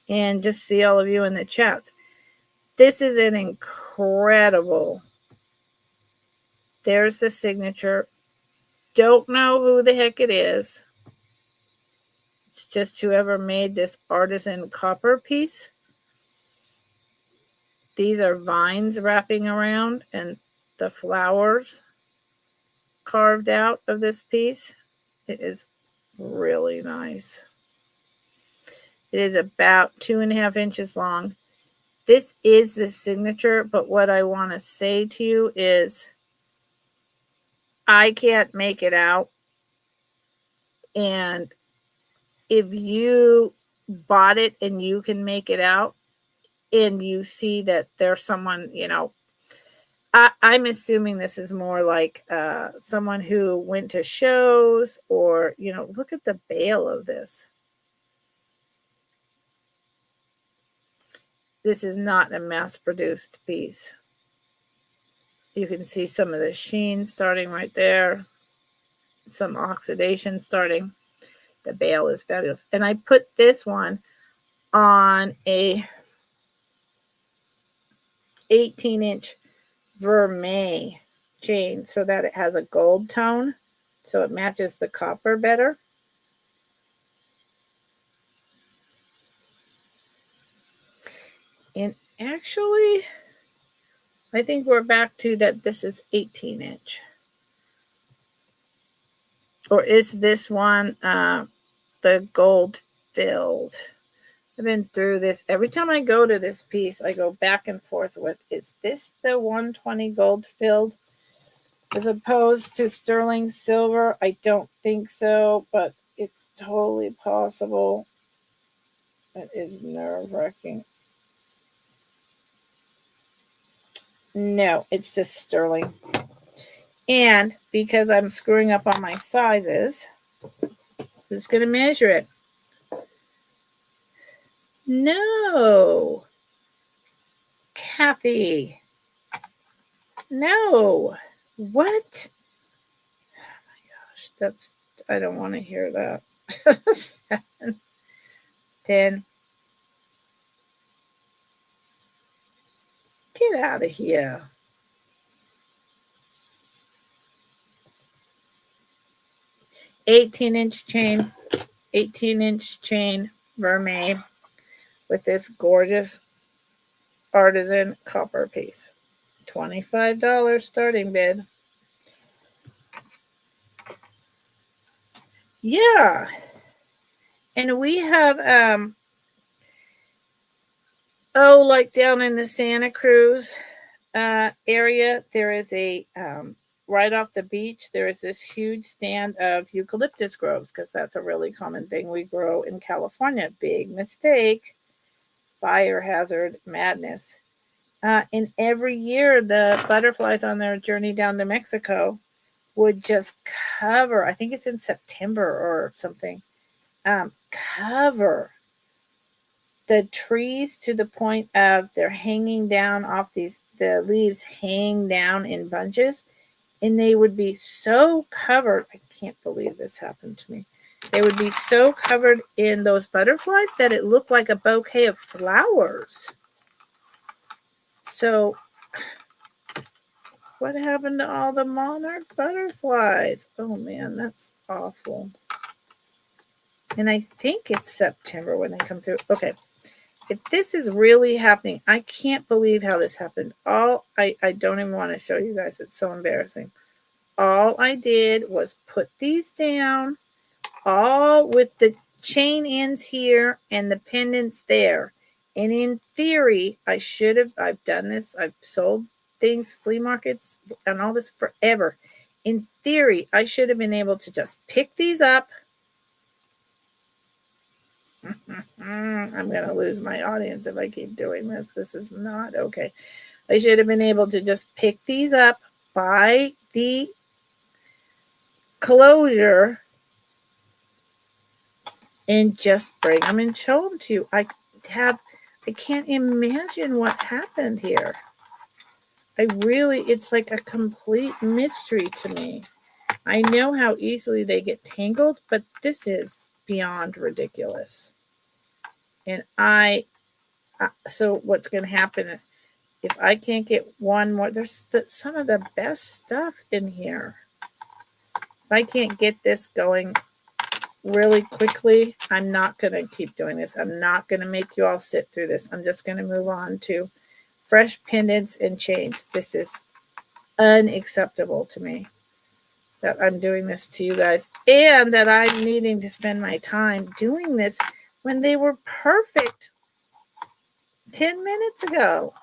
and just see all of you in the chats. This is an incredible. There's the signature. Don't know who the heck it is. It's just whoever made this artisan copper piece. These are vines wrapping around and the flowers carved out of this piece. It is really nice. It is about 2.5 inches long. This is the signature, but what I want to say to you is I can't make it out. And if you bought it and you can make it out and you see that there's someone, I'm assuming this is more like someone who went to shows or, look at the bail of this. This is not a mass-produced piece. You can see some of the sheen starting right there. Some oxidation starting. The bail is fabulous. And I put this one on a 18-inch vermeil chain so that it has a gold tone. So it matches the copper better. And actually, I think we're back to that this is 18-inch. Or is this one the gold filled? I've been through this. Every time I go to this piece, I go back and forth with, is this the 120 gold filled as opposed to sterling silver? I don't think so, but it's totally possible. That is nerve-wracking. No, it's just sterling. And because I'm screwing up on my sizes, who's going to measure it? No. Kathy. No. What? Oh my gosh, I don't want to hear that. 7, 10. Get out of here. $18-inch chain, 18-inch chain, vermeil with this gorgeous artisan copper piece. $25 starting bid. Yeah. And we have like down in the Santa Cruz area, there is a right off the beach, there is this huge stand of eucalyptus groves because that's a really common thing we grow in California. Big mistake, fire hazard, madness. And every year, the butterflies on their journey down to Mexico would just cover, I think it's in September or something, cover the trees to the point of they're hanging down off these, the leaves hang down in bunches, and they would be so covered. I can't believe this happened to me. They would be so covered in those butterflies that it looked like a bouquet of flowers. So what happened to all the monarch butterflies? Oh man, that's awful. And I think it's September when they come through. Okay. If this is really happening, I can't believe how this happened. I don't even want to show you guys. It's so embarrassing. All I did was put these down, all with the chain ends here and the pendants there. And in theory, I've done this. I've sold things, flea markets, and all this forever. In theory, I should have been able to just pick these up. I'm going to lose my audience if I keep doing this. This is not okay. I should have been able to just pick these up by the closure and just bring them and show them to you. I can't imagine what happened here. It's like a complete mystery to me. I know how easily they get tangled, but this is beyond ridiculous. And so what's going to happen if I can't get one more? There's some of the best stuff in here. If I can't get this going really quickly, I'm not going to keep doing this. I'm not going to make you all sit through this. I'm just going to move on to fresh pendants and chains. This is unacceptable to me that I'm doing this to you guys, and that I'm needing to spend my time doing this when they were perfect 10 minutes ago.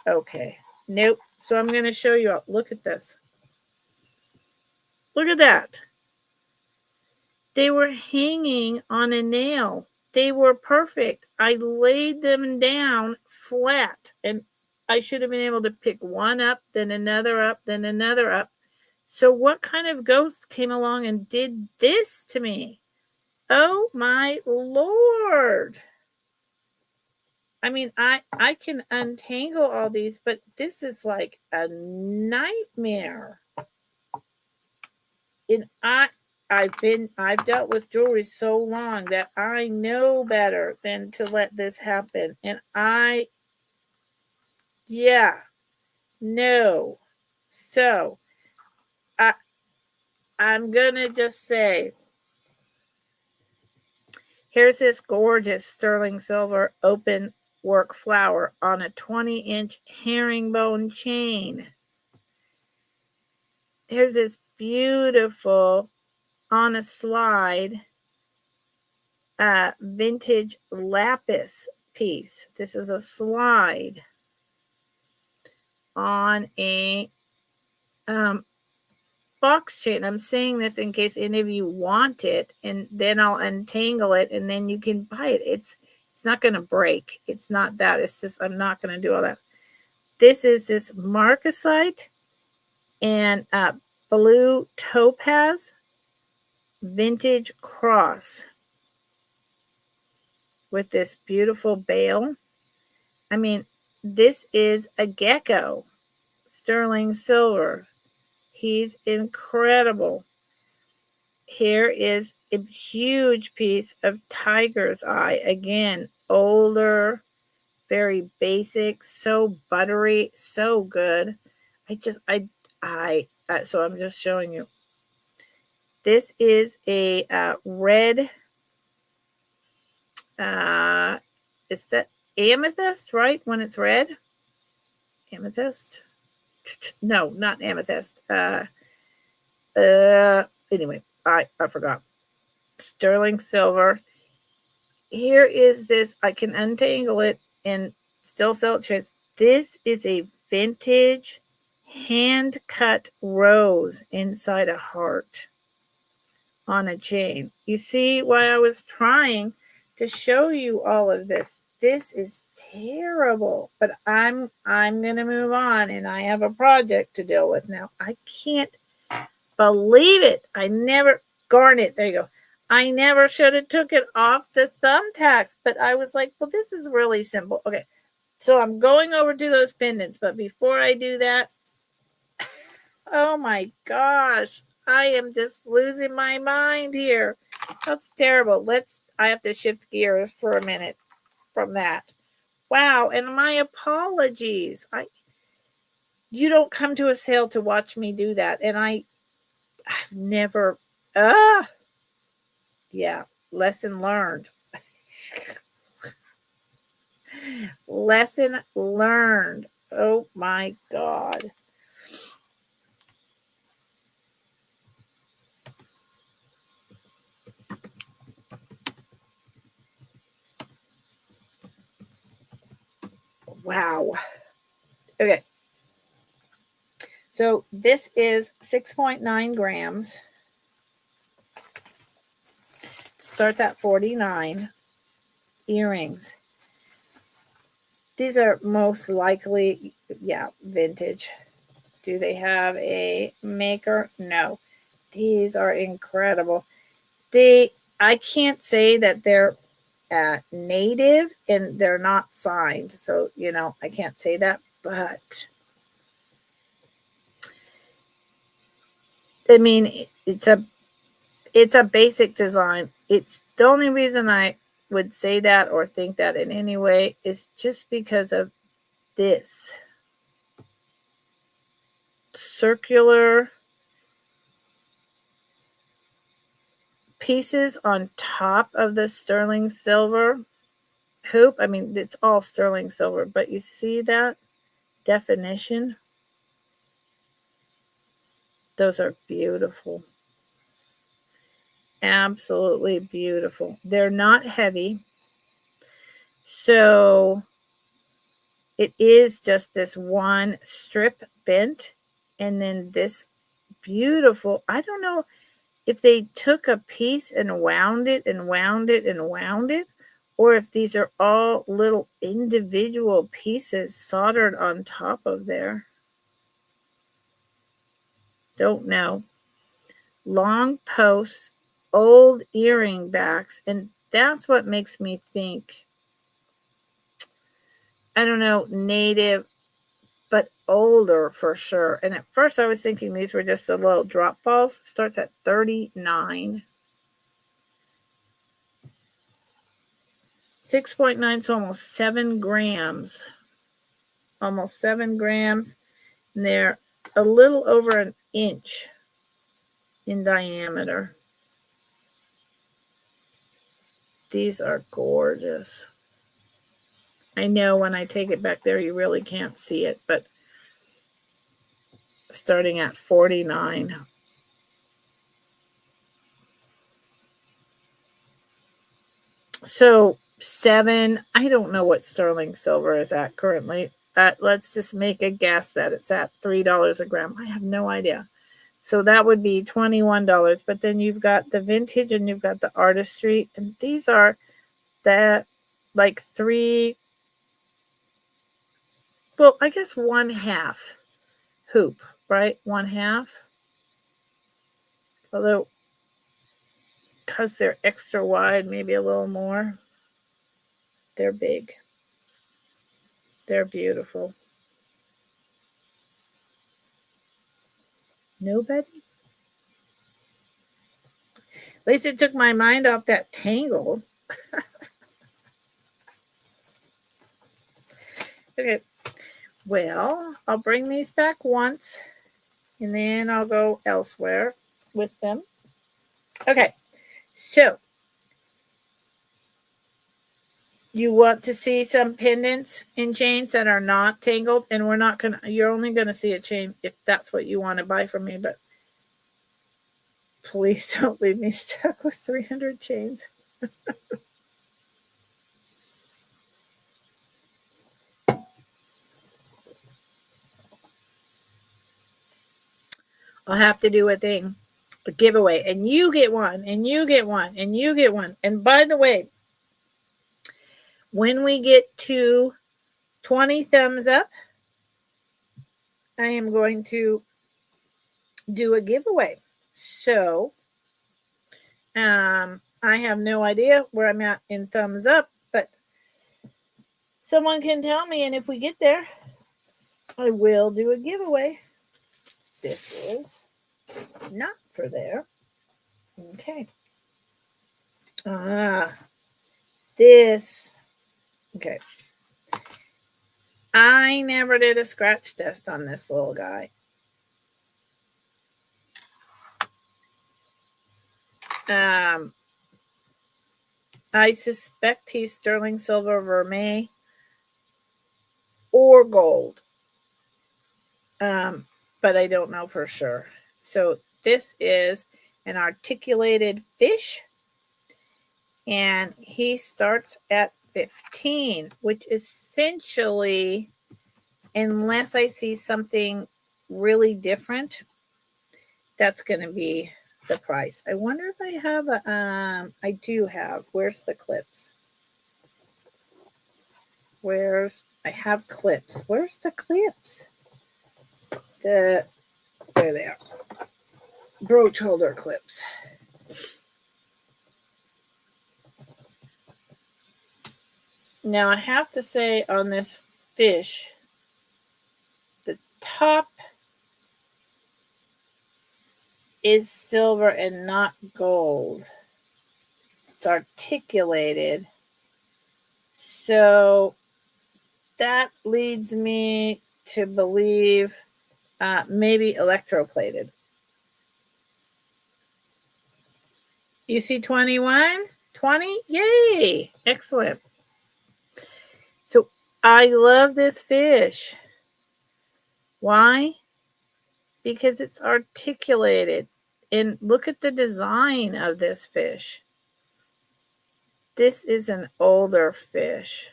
Okay. Nope. So I'm going to show you. Look at this. Look at that. They were hanging on a nail. They were perfect. I laid them down flat, and I should have been able to pick one up, then another up, then another up. So what kind of ghost came along and did this to me? Oh my Lord. I mean, I can untangle all these, but this is like a nightmare. And I've dealt with jewelry so long that I know better than to let this happen. And no. So I'm gonna just say, here's this gorgeous sterling silver open work flower on a 20-inch herringbone chain. Here's this beautiful, on a slide, vintage lapis piece. This is a slide on a box chain. I'm saying this in case any of you want it, and then I'll untangle it, and then you can buy it. It's not going to break. It's not that. It's just I'm not going to do all that. This is this marcasite and blue topaz vintage cross with this beautiful bail. I mean, this is a gecko, sterling silver. He's incredible. Here is a huge piece of tiger's eye. Again, older, very basic, so buttery, so good. So I'm just showing you. This is a red, is that amethyst, right? When it's red? Amethyst? No, not amethyst. Anyway, I forgot. Sterling silver. Here is this. I can untangle it and still sell it to us. This is a vintage hand cut rose inside a heart on a chain. You see why I was trying to show you all of this. This is terrible, but I'm going to move on, and I have a project to deal with now. I can't believe it. I never garnet. There you go. I never should have took it off the thumbtacks, but I was like, well, this is really simple. Okay. So I'm going over to those pendants, but before I do that, oh my gosh, I am just losing my mind here. That's terrible. I have to shift gears for a minute from that. Wow, and my apologies. You don't come to a sale to watch me do that, and I've never yeah, lesson learned. Lesson learned. Oh my God. Wow. Okay. So this is 6.9 grams. Starts at 49. Earrings. These are most likely, yeah, vintage. Do they have a maker? No. These are incredible. I can't say that they're native and they're not signed. So, I can't say that. But, I mean, it's a basic design. It's the only reason I would say that or think that in any way is just because of this circular pieces on top of the sterling silver hoop. I mean, it's all sterling silver, but you see that definition? Those are beautiful. Absolutely beautiful. They're not heavy. So it is just this one strip bent, and then this beautiful, I don't know if they took a piece and wound it and wound it and wound it, or if these are all little individual pieces soldered on top of there. Don't know. Long posts, old earring backs, and that's what makes me think, I don't know, native, but older for sure. And at first I was thinking these were just the little drop balls. Starts at 39. 6.9, so almost 7 grams. Almost 7 grams. And they're a little over an inch in diameter. These are gorgeous. I know when I take it back there, you really can't see it, but starting at 49. So 7, I don't know what sterling silver is at currently. Let's just make a guess that it's at $3 a gram. I have no idea. So that would be $21. But then you've got the vintage and you've got the artistry. And these are that like 3, well, I guess 1/2 hoop, right? 1/2. Although, because they're extra wide, maybe a little more. They're big. They're beautiful. Nobody? At least it took my mind off that tangle. Okay. Well, I'll bring these back once, and then I'll go elsewhere with them. Okay. So, you want to see some pendants and chains that are not tangled, and you're only going to see a chain if that's what you want to buy from me, but please don't leave me stuck with 300 chains. I'll have to do a giveaway, and you get one, and you get one, and you get one. And by the way, when we get to 20 thumbs up, I am going to do a giveaway. So I have no idea where I'm at in thumbs up, but someone can tell me, and if we get there, I will do a giveaway. This is not for there. Okay. This. Okay. I never did a scratch test on this little guy. I suspect he's sterling silver, vermeil, or gold. But I don't know for sure. So this is an articulated fish, and he starts at 15, which essentially, unless I see something really different, that's going to be the price. I wonder if I have I do have, where's the clips? I have clips. Where's the clips? There they are. Brooch holder clips. Now I have to say on this fish, the top is silver and not gold. It's articulated. So that leads me to believe maybe electroplated. You see 21? 20? Yay! Excellent. So I love this fish. Why? Because it's articulated. And look at the design of this fish. This is an older fish.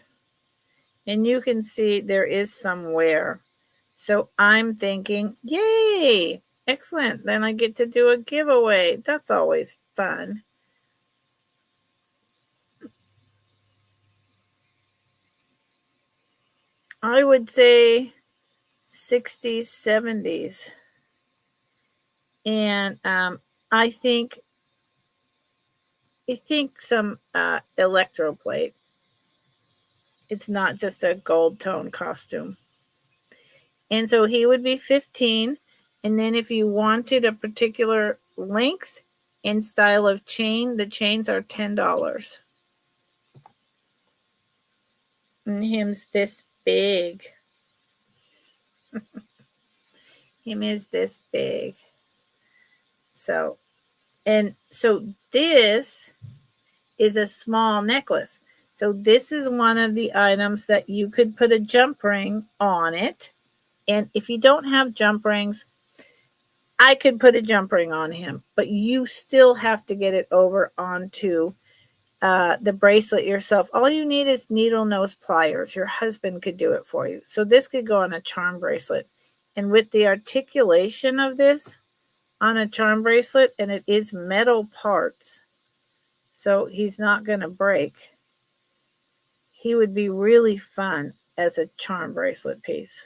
And you can see there is some wear. So I'm thinking, yay! Excellent. Then I get to do a giveaway. That's always fun. I would say 60s, 70s. And I think some electroplate. It's not just a gold tone costume. And so he would be 15. And then if you wanted a particular length and style of chain, the chains are $10. And him's this big. Him is this big. So this is a small necklace. So this is one of the items that you could put a jump ring on it. And if you don't have jump rings, I could put a jump ring on him, but you still have to get it over onto the bracelet yourself. All you need is needle nose pliers. Your husband could do it for you. So this could go on a charm bracelet. And with the articulation of this on a charm bracelet, and it is metal parts, so he's not going to break. He would be really fun as a charm bracelet piece.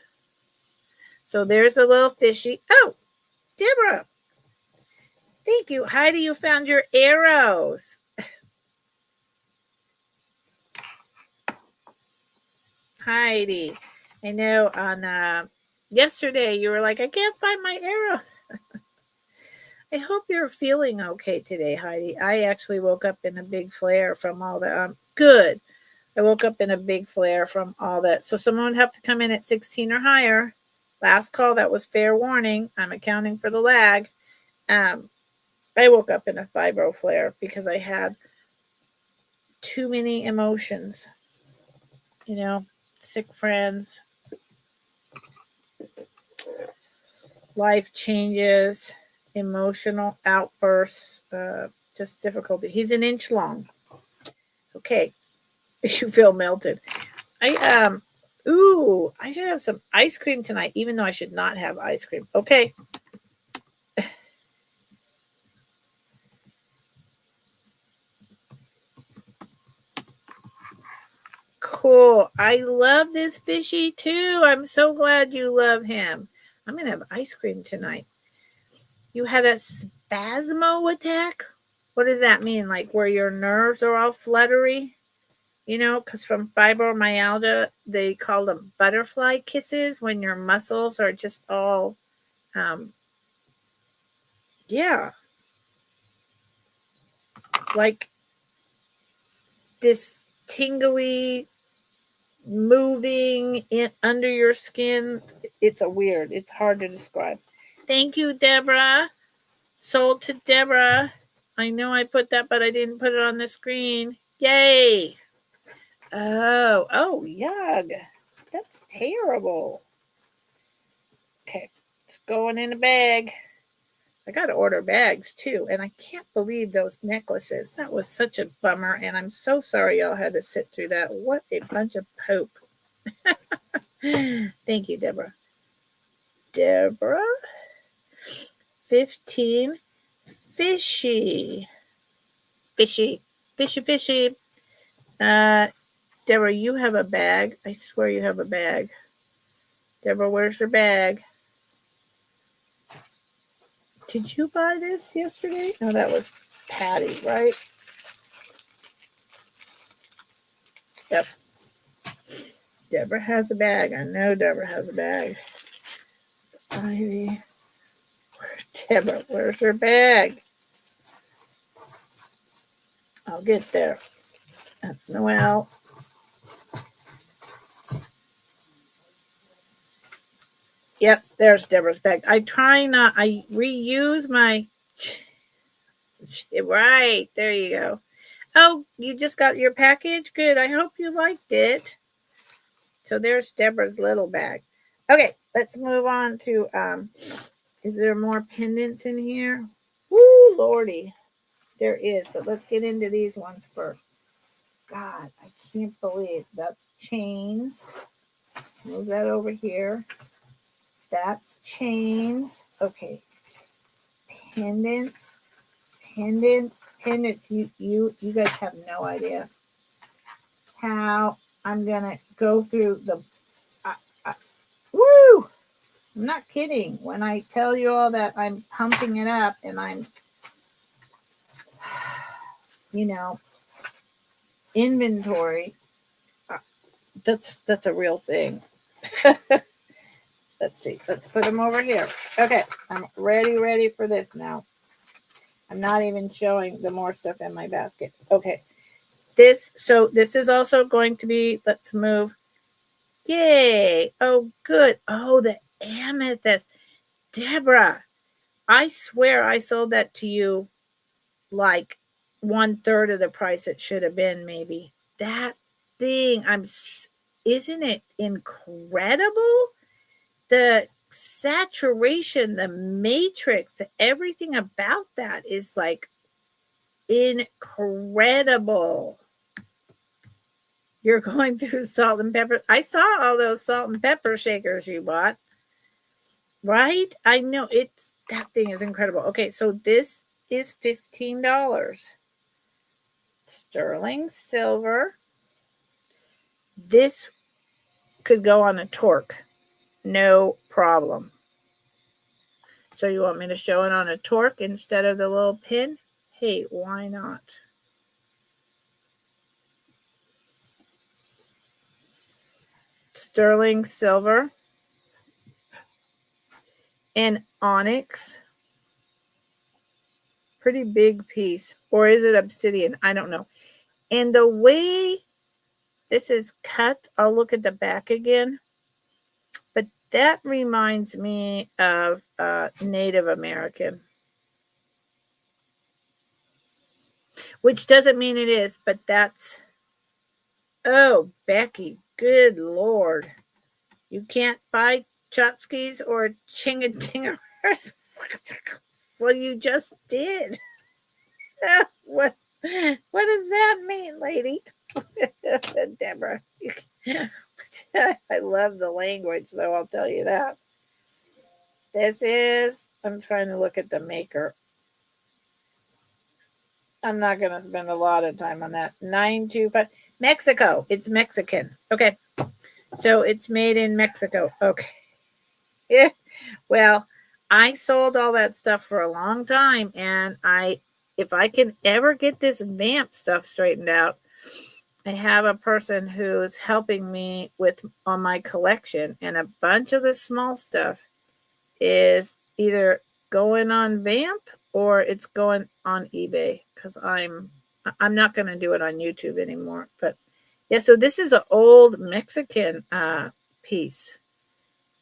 So there's a little fishy. Oh, Deborah. Thank you. Heidi, you found your arrows. Heidi, I know on yesterday you were like, I can't find my arrows. I hope you're feeling okay today, Heidi. I actually woke up in a big flare from all that. Good. I woke up in a big flare from all that. So someone would have to come in at 16 or higher. Last call, that was fair warning. I'm accounting for the lag. I woke up in a fibro flare because I had too many emotions. You know, sick friends, life changes, emotional outbursts, just difficulty. He's an inch long. Okay. You feel melted. I should have some ice cream tonight, even though I should not have ice cream. Okay. cool. I love this fishy too. I'm so glad you love him. I'm going to have ice cream tonight. You had a spasmo attack? What does that mean? Like where your nerves are all fluttery? You know, because from fibromyalgia, they call them butterfly kisses when your muscles are just all, yeah, like this tingly moving in under your skin. It's hard to describe. Thank you, Deborah. Sold to Deborah. I know I put that, but I didn't put it on the screen. Yay. Oh, yuck. That's terrible. Okay, it's going in a bag. I got to order bags too, and I can't believe those necklaces. That was such a bummer, and I'm so sorry y'all had to sit through that. What a bunch of poop. Thank you, Deborah. 15. Fishy. Deborah, you have a bag. I swear you have a bag. Deborah, where's your bag? Did you buy this yesterday? No, that was Patty, right? Yep. Deborah has a bag. I know Deborah has a bag. Ivy. Deborah, where's her bag? I'll get there. That's Noelle. Yep, there's Deborah's bag. I reuse my... Right, there you go. Oh, you just got your package? Good, I hope you liked it. So there's Deborah's little bag. Okay, let's move on to, is there more pendants in here? Woo, Lordy. There is, but let's get into these ones first. God, I can't believe that's chains. Move that over here. That's chains. Okay. Pendants. You guys have no idea how I'm gonna go through the. Woo! I'm not kidding when I tell you all that I'm pumping it up and I'm, inventory. That's a real thing. Let's see. Let's put them over here. Okay, I'm ready for this now. I'm not even showing the more stuff in my basket. Okay. This is also going to be, let's move. Yay. Oh, good. Oh, the amethyst. Deborah, I swear I sold that to you like 1/3 of the price it should have been, maybe. That thing, isn't it incredible? The saturation, the matrix, everything about that is like incredible. You're going through salt and pepper. I saw all those salt and pepper shakers you bought. Right? I know, that thing is incredible. Okay, so this is $15. Sterling silver. This could go on a torque. No problem. So you want me to show it on a torque instead of the little pin? Hey, why not? Sterling silver and onyx. Pretty big piece. Or is it obsidian? I don't know. And the way this is cut, I'll look at the back again. But that reminds me of Native American. Which doesn't mean it is, but that's... Oh, Becky, good Lord. You can't buy tchotchkes or chingatingers. Well, you just did. What does that mean, lady? Deborah. I love the language, though, I'll tell you that. I'm trying to look at the maker. I'm not going to spend a lot of time on that. 925 Mexico. It's Mexican. Okay. So it's made in Mexico. Okay. Yeah. Well, I sold all that stuff for a long time, and if I can ever get this vamp stuff straightened out, I have a person who's helping me with on my collection, and a bunch of the small stuff is either going on Vamp or it's going on eBay, because I'm not going to do it on YouTube anymore. But yeah, so this is an old Mexican piece.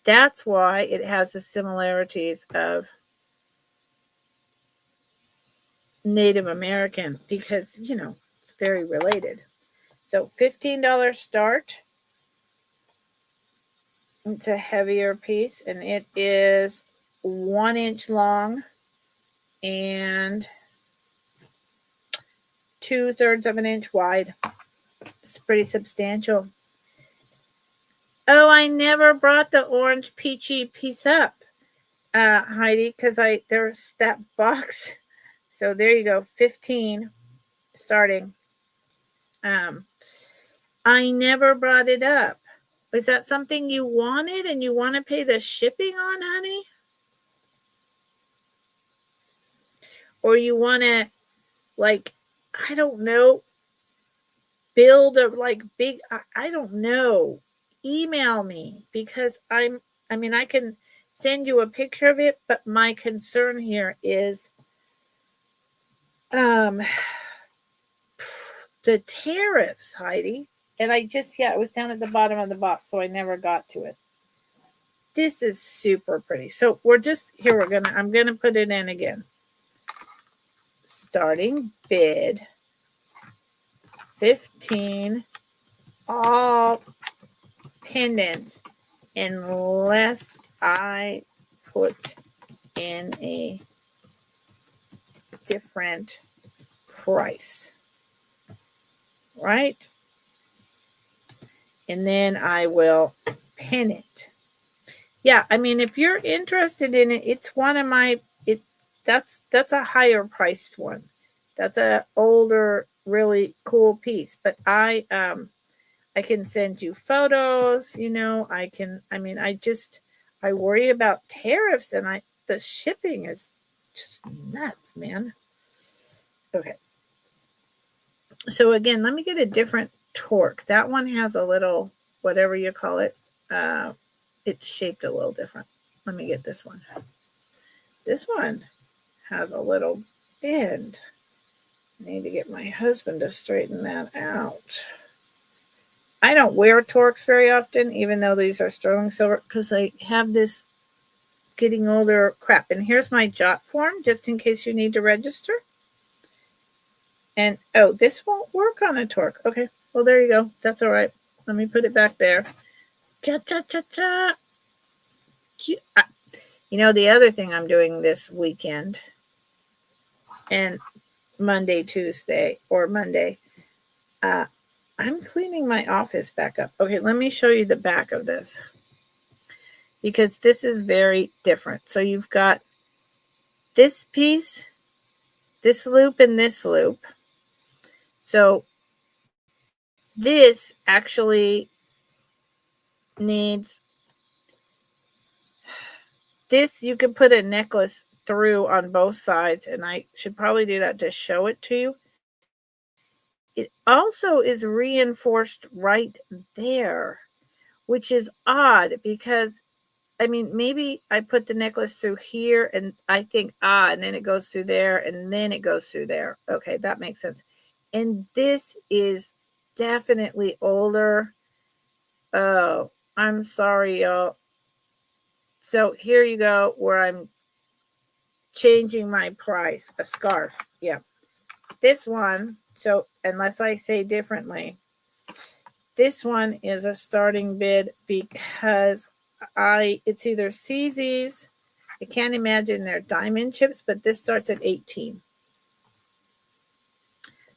That's why it has the similarities of Native American, because it's very related. So $15 start. It's a heavier piece, and it is 1 inch long and 2/3 of an inch wide. It's pretty substantial. Oh, I never brought the orange peachy piece up, Heidi, because there's that box. So there you go, 15 starting. I never brought it up. Is that something you wanted and you want to pay the shipping on, honey? Or you want to, like, I don't know, build a big, I don't know. Email me, because I can send you a picture of it, but my concern here is the tariffs, Heidi. And it was down at the bottom of the box, so I never got to it. This is super pretty. So I'm gonna put it in again. Starting bid 15, all pendants, unless I put in a different price, right? And then I will pin it. Yeah, I mean, if you're interested in it, it's one of my that's a higher priced one. That's a older, really cool piece. But I can send you photos, I worry about tariffs, and the shipping is just nuts, man. Okay. So again, let me get a different torque. That one has a little, whatever you call it, it's shaped a little different. Let me get this one. This one has a little bend. I need to get my husband to straighten that out. I don't wear torques very often, even though these are sterling silver, because I have this getting older crap. And here's my jot form, just in case you need to register. And, this won't work on a torque. Okay, well, there you go. That's all right. Let me put it back there. Cha-cha-cha-cha. The other thing I'm doing this weekend, and Monday, Tuesday, or Monday, I'm cleaning my office back up. Okay, let me show you the back of this, because this is very different. So you've got this piece, this loop, and this loop. So this actually needs this. You can put a necklace through on both sides, and I should probably do that to show it to you. It also is reinforced right there, which is odd, because maybe I put the necklace through here, and I think, and then it goes through there, and then it goes through there. Okay, that makes sense. And this is definitely older. Oh, I'm sorry, y'all. So here you go, where I'm changing my price. A scarf. Yeah. This one, so unless I say differently, this one is a starting bid, because it's either CZ's. I can't imagine they're diamond chips, but this starts at 18.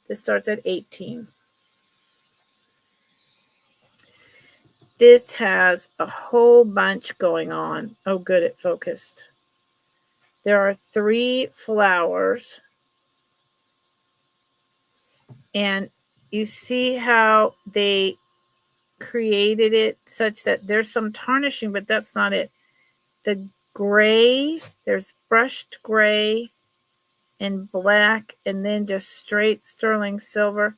This starts at 18. This has a whole bunch going on. Oh, good, it focused. There are 3 flowers. And you see how they created it such that there's some tarnishing, but that's not it. The gray, there's brushed gray and black, and then just straight sterling silver.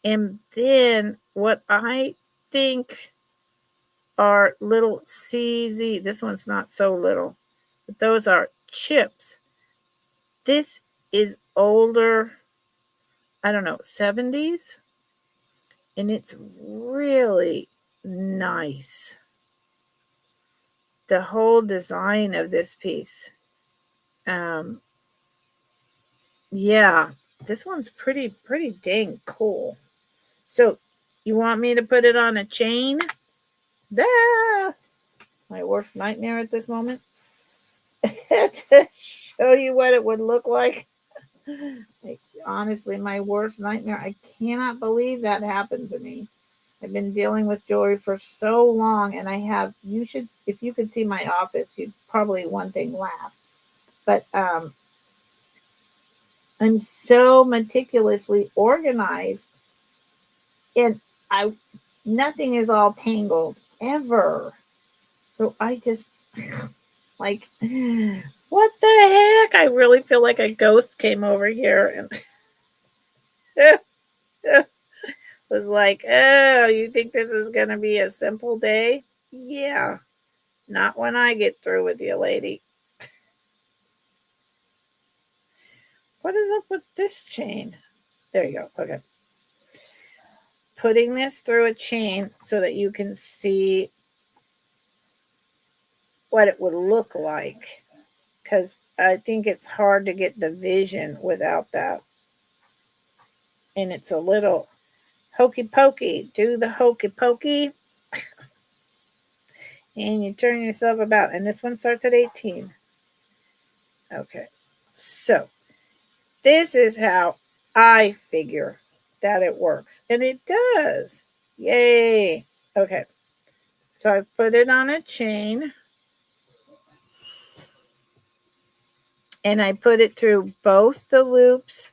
And then what I think are little CZ, this one's not so little, but those are chips. This is older, I don't know, 70s, and it's really nice. The whole design of this piece. Yeah, this one's pretty dang cool. So you want me to put it on a chain? Ah, my worst nightmare at this moment. To show you what it would look like. Like, honestly, my worst nightmare. I cannot believe that happened to me. I've been dealing with jewelry for so long, and I have, you should, if you could see my office, you'd probably one thing laugh. But I'm so meticulously organized, and nothing is all tangled ever. So I just like, what the heck? I really feel like a ghost came over here and was like, oh, you think this is going to be a simple day? Yeah, not when I get through with you, lady. What is up with this chain? There you go. Okay. Putting this through a chain so that you can see what it would look like, because I think it's hard to get the vision without that. And it's a little hokey pokey. Do the hokey pokey. And you turn yourself about. And this one starts at 18. Okay. So this is how I figure that it works. And it does. Yay. Okay. So I put it on a chain. And I put it through both the loops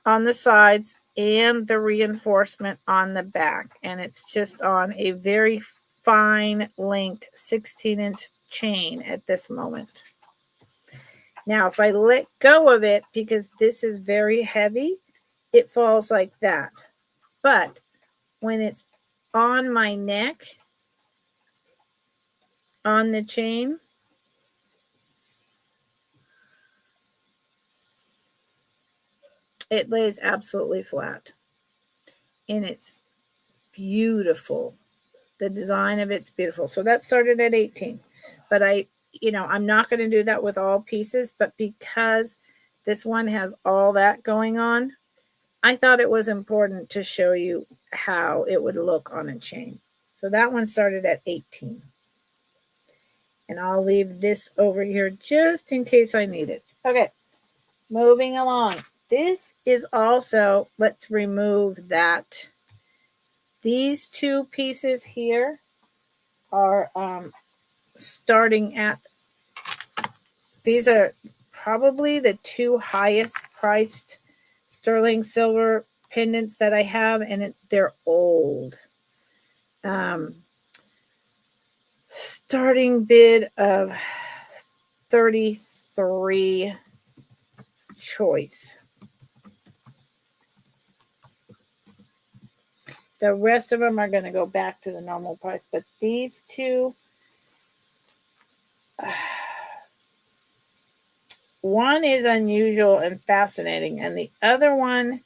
on the sides and the reinforcement on the back. And it's just on a very fine linked 16-inch chain at this moment. Now, if I let go of it, because this is very heavy, it falls like that. But when it's on my neck, on the chain, it lays absolutely flat. And it's beautiful. The design of it's beautiful. So that started at 18. But I'm not going to do that with all pieces, but because this one has all that going on, I thought it was important to show you how it would look on a chain. So that one started at 18. And I'll leave this over here just in case I need it. Okay, moving along. This is also, let's remove that. These two pieces here are starting at, these are probably the two highest priced sterling silver pendants that I have, and they're old. Starting bid of 33 choice. The rest of them are going to go back to the normal price, but these two, one is unusual and fascinating, and the other one,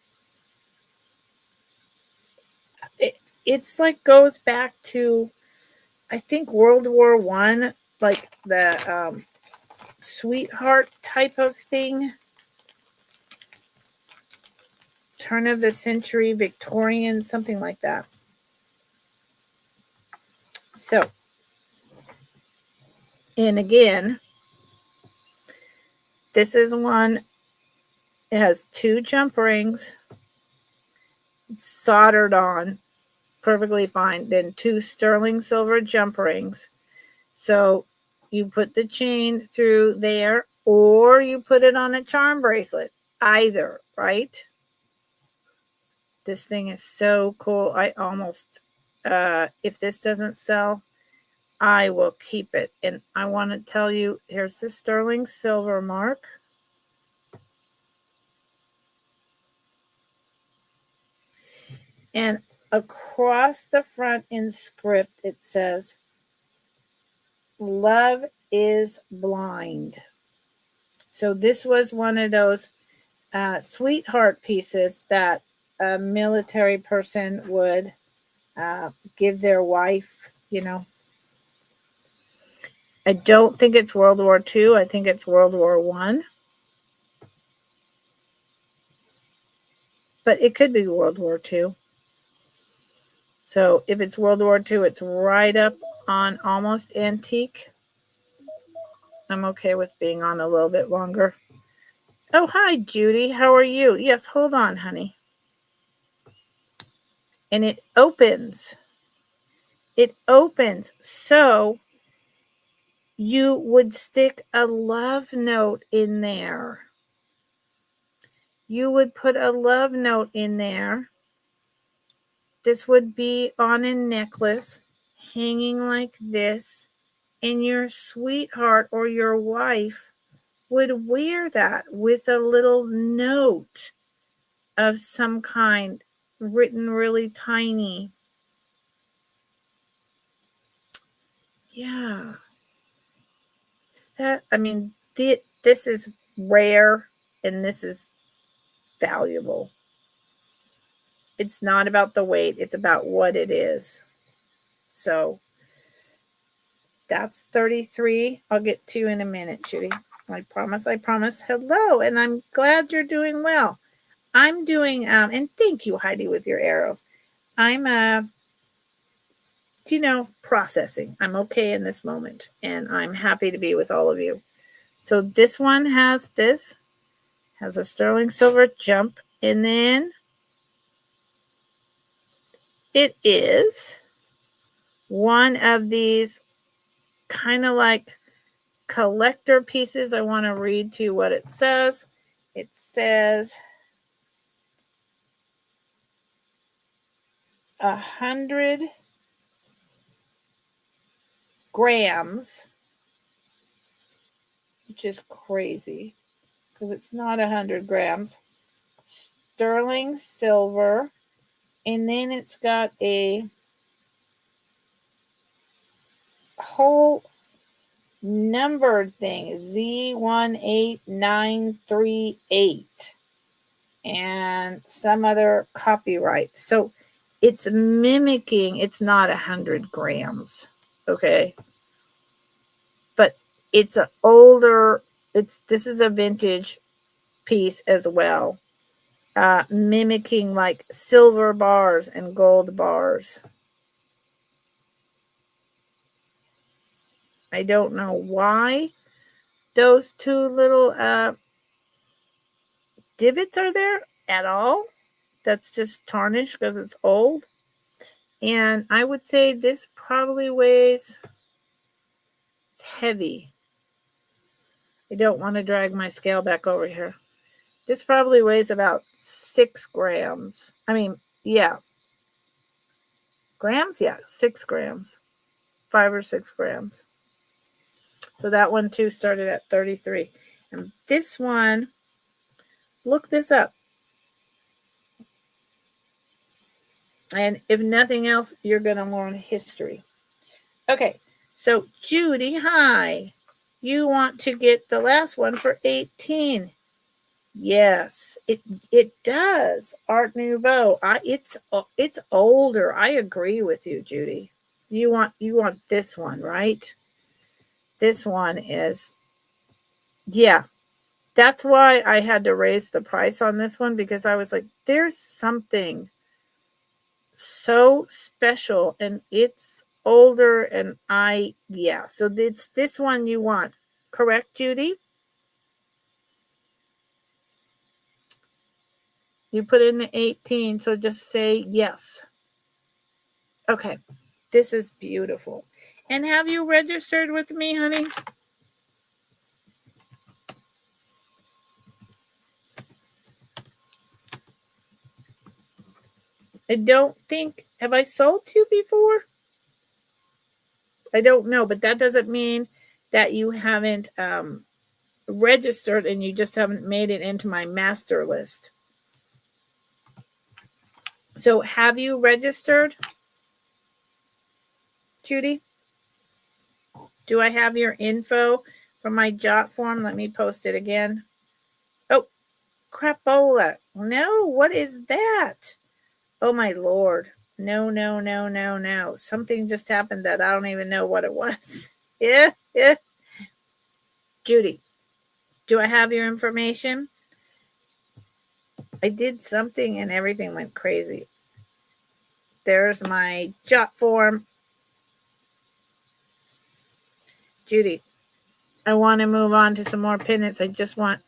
it's like goes back to, I think, World War I, like the sweetheart type of thing. Turn of the century, Victorian, something like that. So, and again, this is one, it has two jump rings. It's soldered on perfectly fine. Then two sterling silver jump rings. So you put the chain through there, or you put it on a charm bracelet. Either, right? This thing is so cool. I almost, if this doesn't sell, I will keep it. And I want to tell you, here's the sterling silver mark. And across the front in script, it says, "Love is blind." So this was one of those sweetheart pieces that a military person would give their wife, you know. I don't think it's World War II. I think it's World War I. But it could be World War II. So if it's World War II, it's right up on almost antique. I'm okay with being on a little bit longer. Oh, hi, Judy. How are you? Yes, hold on, honey. And it opens. It opens. So you would stick a love note in there. You would put a love note in there. This would be on a necklace, hanging like this, and your sweetheart or your wife would wear that with a little note of some kind written really tiny. Yeah. I mean, this is rare and this is valuable. It's not about the weight, it's about what it is. So that's 33. I'll get to you in a minute, Judy. I promise. Hello, and I'm glad you're doing well. I'm doing, and thank you, Heidi, with your arrows. I'm, processing. I'm okay in this moment, and I'm happy to be with all of you. So this one has a sterling silver jump, and then it is one of these kind of like collector pieces. I want to read to you what it says. It says 100 grams, which is crazy because it's not 100 grams. Sterling silver, and then it's got a whole numbered thing, Z18938, and some other copyright. So it's mimicking, it's not 100 grams, okay? But it's an older, this is a vintage piece as well, mimicking like silver bars and gold bars. I don't know why those two little divots are there at all. That's just tarnished because it's old. And I would say this probably weighs, it's heavy. I don't want to drag my scale back over here. This probably weighs about 6 grams. I mean, yeah. Grams? Yeah, 6 grams. 5 or 6 grams. So that one too started at 33. And this one, look this up. And if nothing else, you're going to learn history. Okay, so Judy, hi. You want to get the last one for 18. Yes, it does. Art Nouveau. It's older. I agree with you, Judy. You want this one, right? This one is, yeah. That's why I had to raise the price on this one, because I was like, there's something so special, and it's older, and so it's this one you want, correct, Judy? You put in the 18, so just say yes. Okay, this is beautiful. And have you registered with me, honey? I don't think, have I sold to before? I don't know, but that doesn't mean that you haven't registered and you just haven't made it into my master list. So have you registered, Judy? Do I have your info from my jot form? Let me post it again. Oh, crapola. No, what is that? Oh my Lord. No, no, no, no, no. Something just happened that I don't even know what it was. Yeah. Judy, do I have your information? I did something and everything went crazy. There's my jot form. Judy, I want to move on to some more pendants. I just want,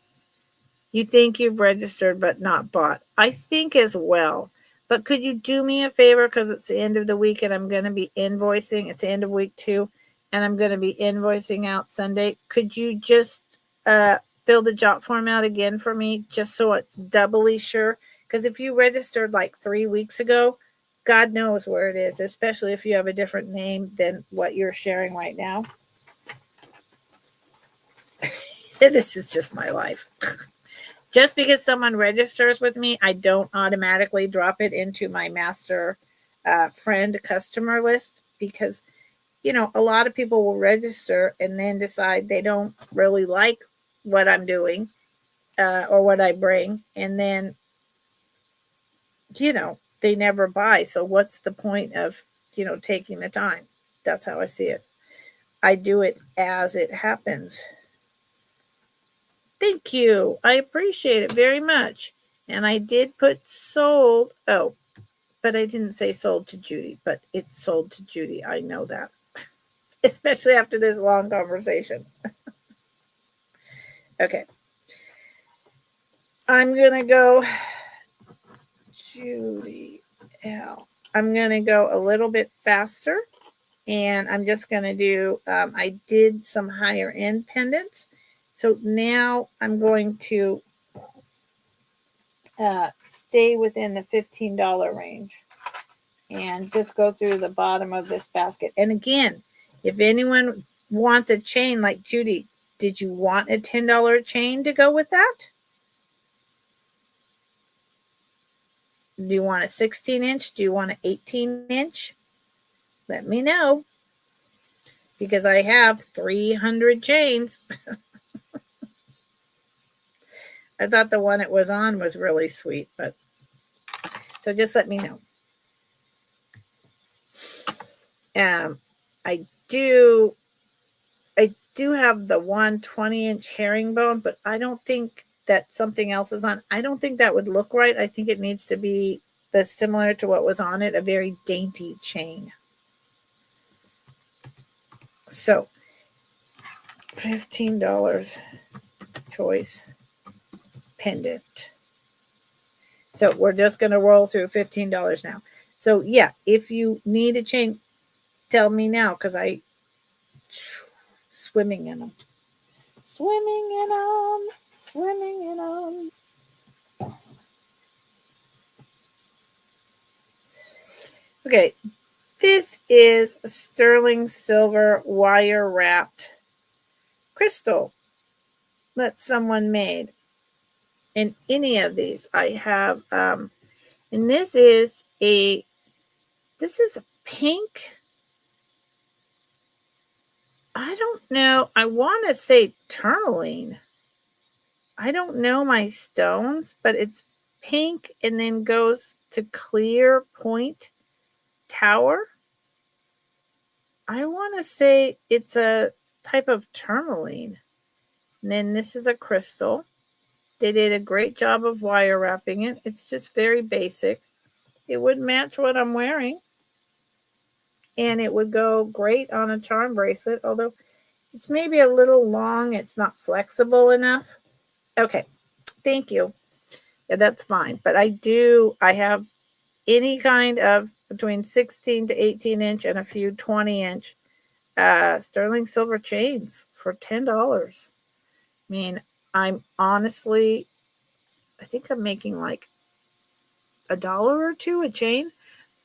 you think you've registered but not bought. I think as well. But could you do me a favor, because it's the end of the week and I'm going to be invoicing. It's the end of week 2 and I'm going to be invoicing out Sunday. Could you just fill the jot form out again for me, just so it's doubly sure? Because if you registered like 3 weeks ago, God knows where it is, especially if you have a different name than what you're sharing right now. This is just my life. Just because someone registers with me, I don't automatically drop it into my master friend customer list, because, you know, a lot of people will register and then decide they don't really like what I'm doing or what I bring. And then, you know, they never buy. So what's the point of, you know, taking the time? That's how I see it. I do it as it happens. Thank you. I appreciate it very much. And I did put sold. Oh, but I didn't say sold to Judy, but it's sold to Judy. I know that, especially after this long conversation. Okay. I'm going to go Judy L. I'm going to go a little bit faster, and I'm just going to do, I did some higher end pendants. So now I'm going to stay within the $15 range and just go through the bottom of this basket. And again, if anyone wants a chain like Judy, did you want a $10 chain to go with that? Do you want a 16-inch? Do you want an 18-inch? Let me know, because I have 300 chains. I thought the one it was on was really sweet, but so just let me know. I do have the 120-inch herringbone, but I don't think that something else is on. I don't think that would look right. I think it needs to be similar to what was on it, a very dainty chain. So $15 choice pendant. So we're just going to roll through $15 now. So yeah, if you need a chain, tell me now, because I swimming in them. Okay, this is sterling silver wire wrapped crystal that someone made. In any of these, I have, and this is a pink. I don't know. I want to say tourmaline. I don't know my stones, but it's pink and then goes to clear point tower. I want to say it's a type of tourmaline. And then this is a crystal. They did a great job of wire wrapping it. It's just very basic. It would match what I'm wearing. And it would go great on a charm bracelet, although it's maybe a little long. It's not flexible enough. Okay, thank you. Yeah, that's fine. But I have any kind of between 16 to 18 inch and a few 20-inch sterling silver chains for $10. I mean, I'm honestly, I think I'm making like $1 or $2 a chain.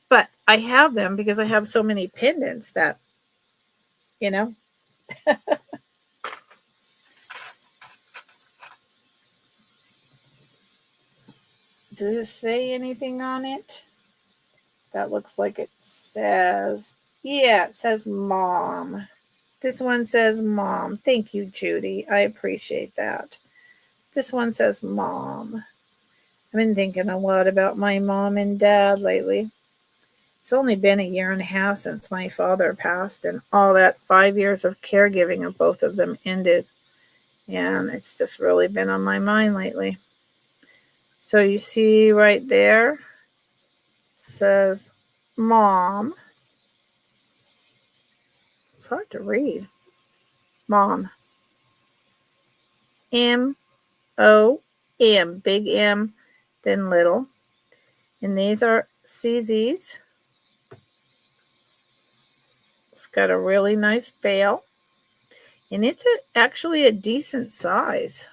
But I have them because I have so many pendants that, you know. Does it say anything on it? That looks like it says, yeah, it says mom. This one says mom. Thank you, Judy. I appreciate that. This one says mom. I've been thinking a lot about my mom and dad lately. It's only been 1.5 years since my father passed, and all that 5 years of caregiving of both of them ended. And it's just really been on my mind lately. So you see right there, it says mom. It's hard to read. Mom. M-O-M, big M, then little. And these are CZs. It's got a really nice bail. And it's actually a decent size.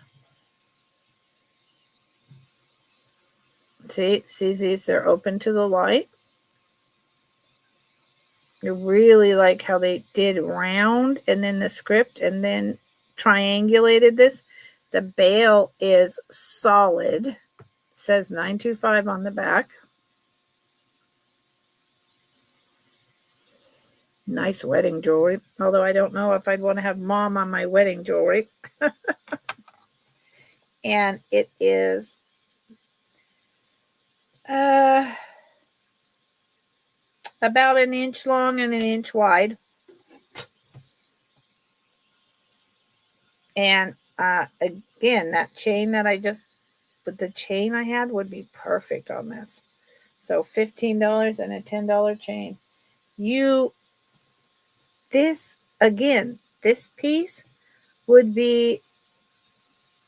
See, CZs, they're open to the light. I really like how they did round and then the script and then triangulated this. The bail is solid. It says 925 on the back. Nice wedding jewelry. Although I don't know if I'd want to have mom on my wedding jewelry. And it is about 1 inch long and 1 inch wide. And again, that chain that but the chain I had would be perfect on this. So $15 and a $10 chain. This piece would be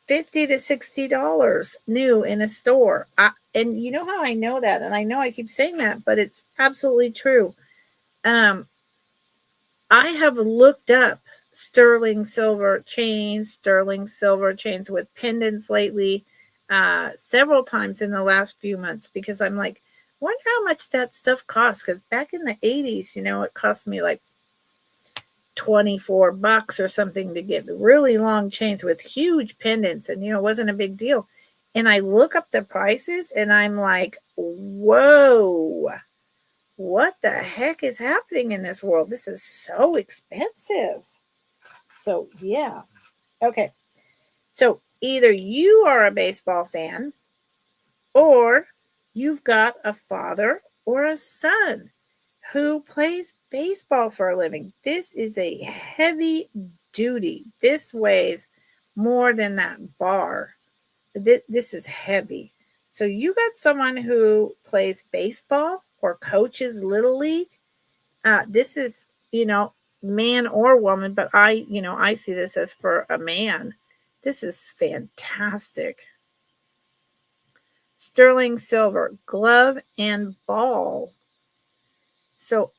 $50 to $60 new in a store. And you know how I know that? And I know I keep saying that, but it's absolutely true. I have looked up sterling silver chains with pendants lately, several times in the last few months, because I'm like, wonder how much that stuff costs. Because back in the 80s, it cost me like $24 or something to get really long chains with huge pendants, and it wasn't a big deal. And I look up the prices and I'm like, whoa, what the heck is happening in this world? This is so expensive. So yeah. Okay. So either you are a baseball fan or you've got a father or a son who plays baseball for a living. This is a heavy duty. This weighs more than that bar. This is heavy. So you got someone who plays baseball or coaches Little League. This is, man or woman, but I see this as for a man. This is fantastic. Sterling silver, glove and ball. So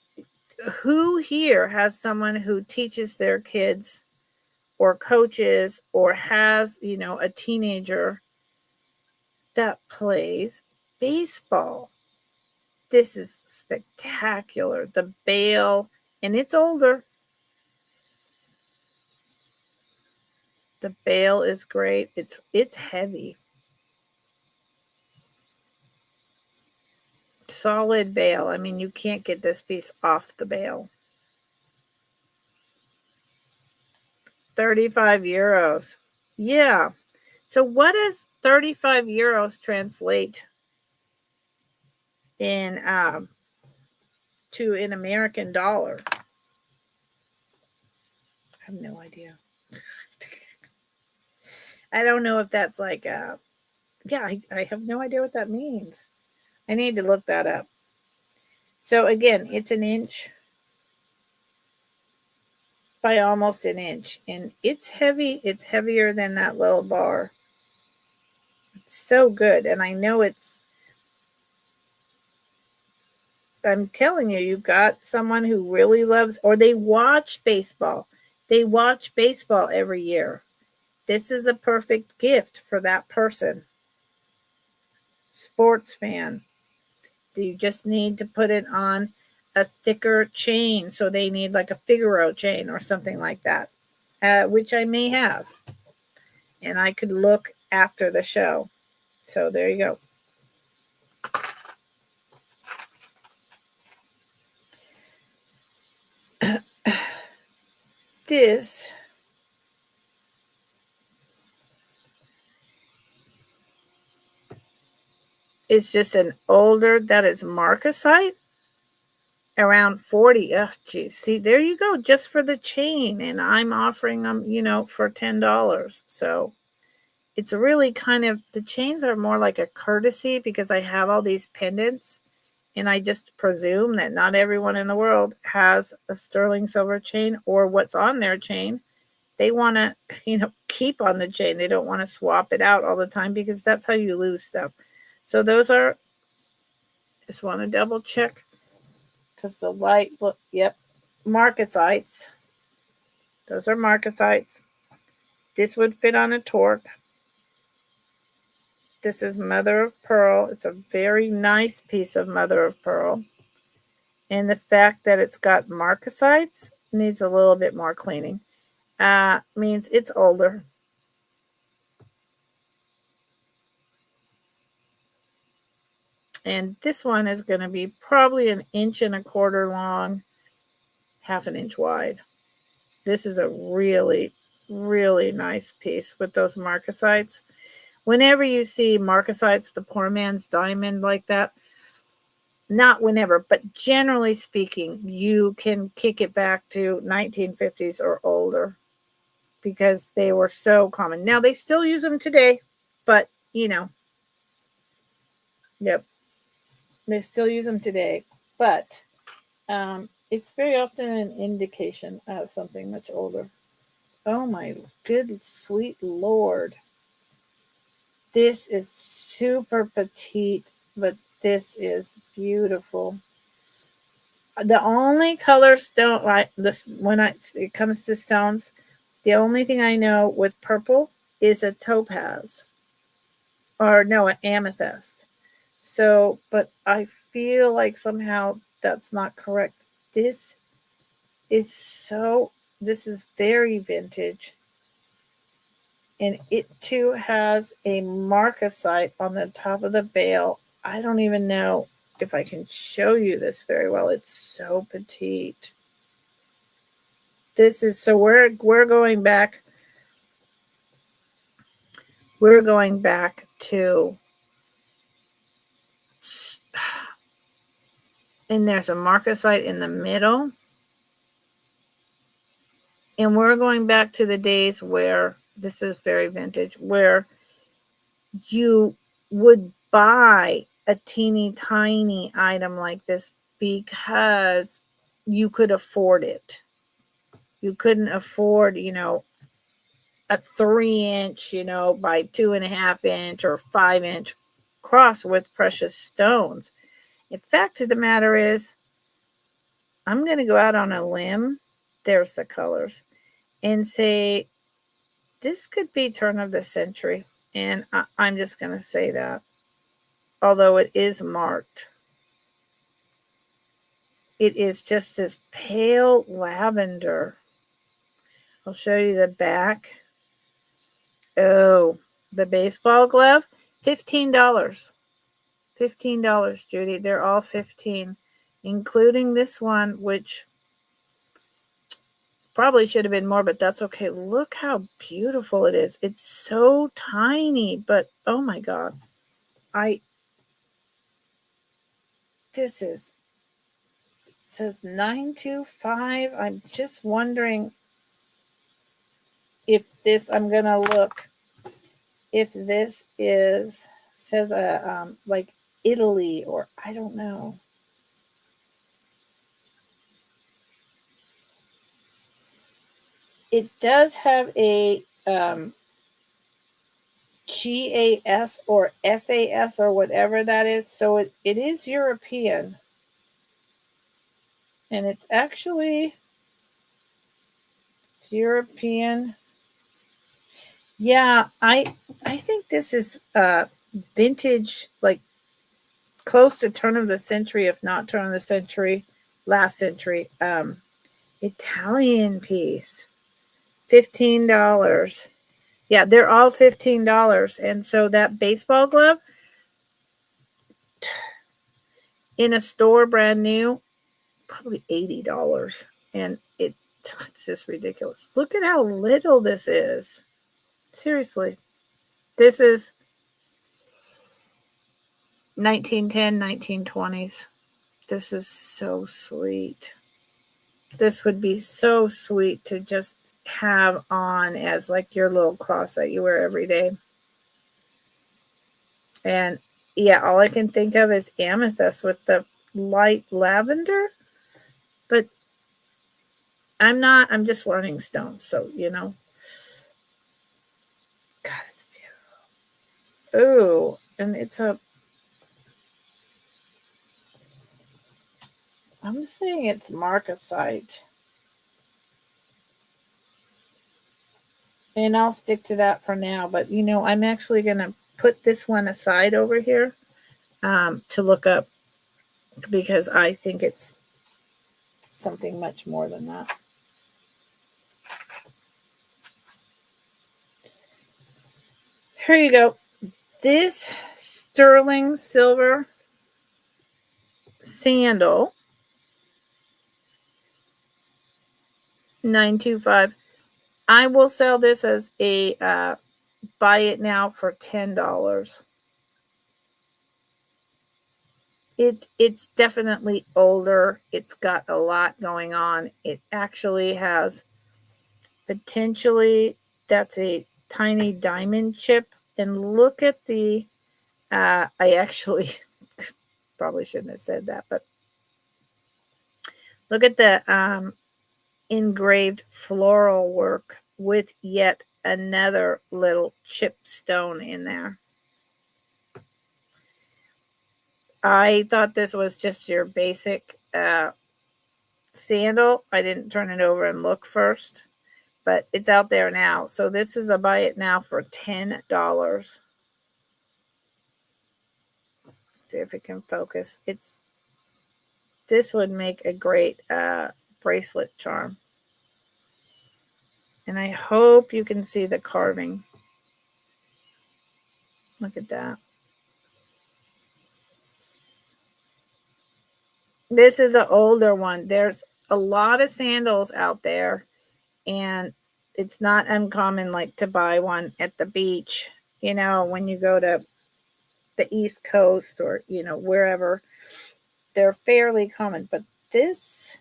who here has someone who teaches their kids or coaches or has, a teenager that plays baseball? This is spectacular. The bail, and it's older. The bail is great. It's heavy. Solid bail. I mean, you can't get this piece off the bail. 35 euros. Yeah. So what does 35 euros translate in to an American dollar? I have no idea. I don't know if that's like I have no idea what that means. I need to look that up. So again, it's 1 inch by almost 1 inch, and it's heavy. It's heavier than that little bar. It's so good, and I know I'm telling you, you got someone who really loves, or they watch baseball. They watch baseball every year. This is a perfect gift for that person. Sports fan. You just need to put it on a thicker chain. So they need like a Figaro chain or something like that, which I may have. And I could look after the show. So there you go. This is just an older, that is marcasite, around 40. Oh, geez. See, there you go, just for the chain. And I'm offering them, for $10. So it's really kind of, the chains are more like a courtesy because I have all these pendants. And I just presume that not everyone in the world has a sterling silver chain or what's on their chain. They want to, keep on the chain. They don't want to swap it out all the time because that's how you lose stuff. So those are, just want to double check because the light, look, yep, marcasites. Those are marcasites. This would fit on a torque. This is mother of pearl. It's a very nice piece of mother of pearl. And the fact that it's got marcasites needs a little bit more cleaning. Means it's older. And this one is going to be probably 1.25 inches long, 1/2 inch wide. This is a really, really nice piece with those marcasites. Whenever you see marcasites, the poor man's diamond like that, not whenever, but generally speaking, you can kick it back to 1950s or older because they were so common. Now, they still use them today, but, yep, they still use them today. But it's very often an indication of something much older. Oh, my good, sweet Lord. This is super petite, but this is beautiful. The only color stone, like this, when it comes to stones, the only thing I know with purple is a topaz, or no, an amethyst. So, but I feel like somehow that's not correct. This this is very vintage. And it too has a marcasite on the top of the bail. I don't even know if I can show you this very well. It's so petite. This is, so we're going back. We're going back to, and there's a marcasite in the middle. And we're going back to the days where, this is very vintage, where you would buy a teeny tiny item like this because you could afford it. You couldn't afford, a 3-inch, by 2.5-inch or 5-inch cross with precious stones. The fact of the matter is, I'm going to go out on a limb. There's the colors. And say, this could be turn of the century. And I'm just going to say that. Although it is marked. It is just this pale lavender. I'll show you the back. Oh, the baseball glove, $15. $15, Judy. They're all 15, including this one, which probably should have been more, but that's okay. Look how beautiful it is. It's so tiny, but oh my God. This is, it says 925. I'm just wondering if this, I'm going to look, if this is, says like Italy, or I don't know. It does have a GAS or FAS or whatever that is. So it is European. And it's actually, it's European. Yeah, I think this is vintage, like close to turn of the century, if not turn of the century, last century. Italian piece, $15. Yeah, they're all $15. And so that baseball glove in a store brand new, probably $80. And it's just ridiculous. Look at how little this is. Seriously. This is 1910, 1920s. This is so sweet. This would be so sweet to just have on as like your little cross that you wear every day. And yeah, all I can think of is amethyst with the light lavender. But I'm just learning stones. So, God, it's beautiful. Ooh, and I'm saying it's marcasite. And I'll stick to that for now. But, I'm actually going to put this one aside over here to look up, because I think it's something much more than that. Here you go. This sterling silver sandal, $9.25. I will sell this as a buy it now for $10. It's definitely older. It's got a lot going on. It actually has potentially, that's a tiny diamond chip. And look at the I actually probably shouldn't have said that, but look at the engraved floral work with yet another little chipped stone in there. I thought this was just your basic sandal. I didn't turn it over and look first, but it's out there now. So this is a buy it now for $10. See if it can focus. This would make a great bracelet charm. And I hope you can see the carving. Look at that. This is an older one. There's a lot of sandals out there, and it's not uncommon like to buy one at the beach, when you go to the East Coast or, wherever. They're fairly common. But this,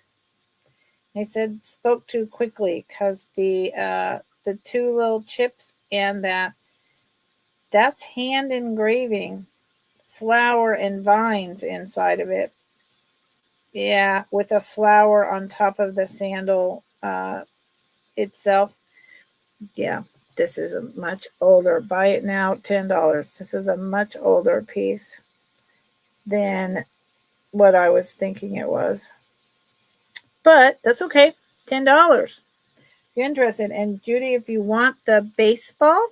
I said, spoke too quickly because the two little chips and that's hand engraving, flower and vines inside of it. Yeah, with a flower on top of the sandal itself. Yeah, this is a much older. Buy it now, $10. This is a much older piece than what I was thinking it was. But that's okay. $10. You're interested. And Judy, if you want the baseball,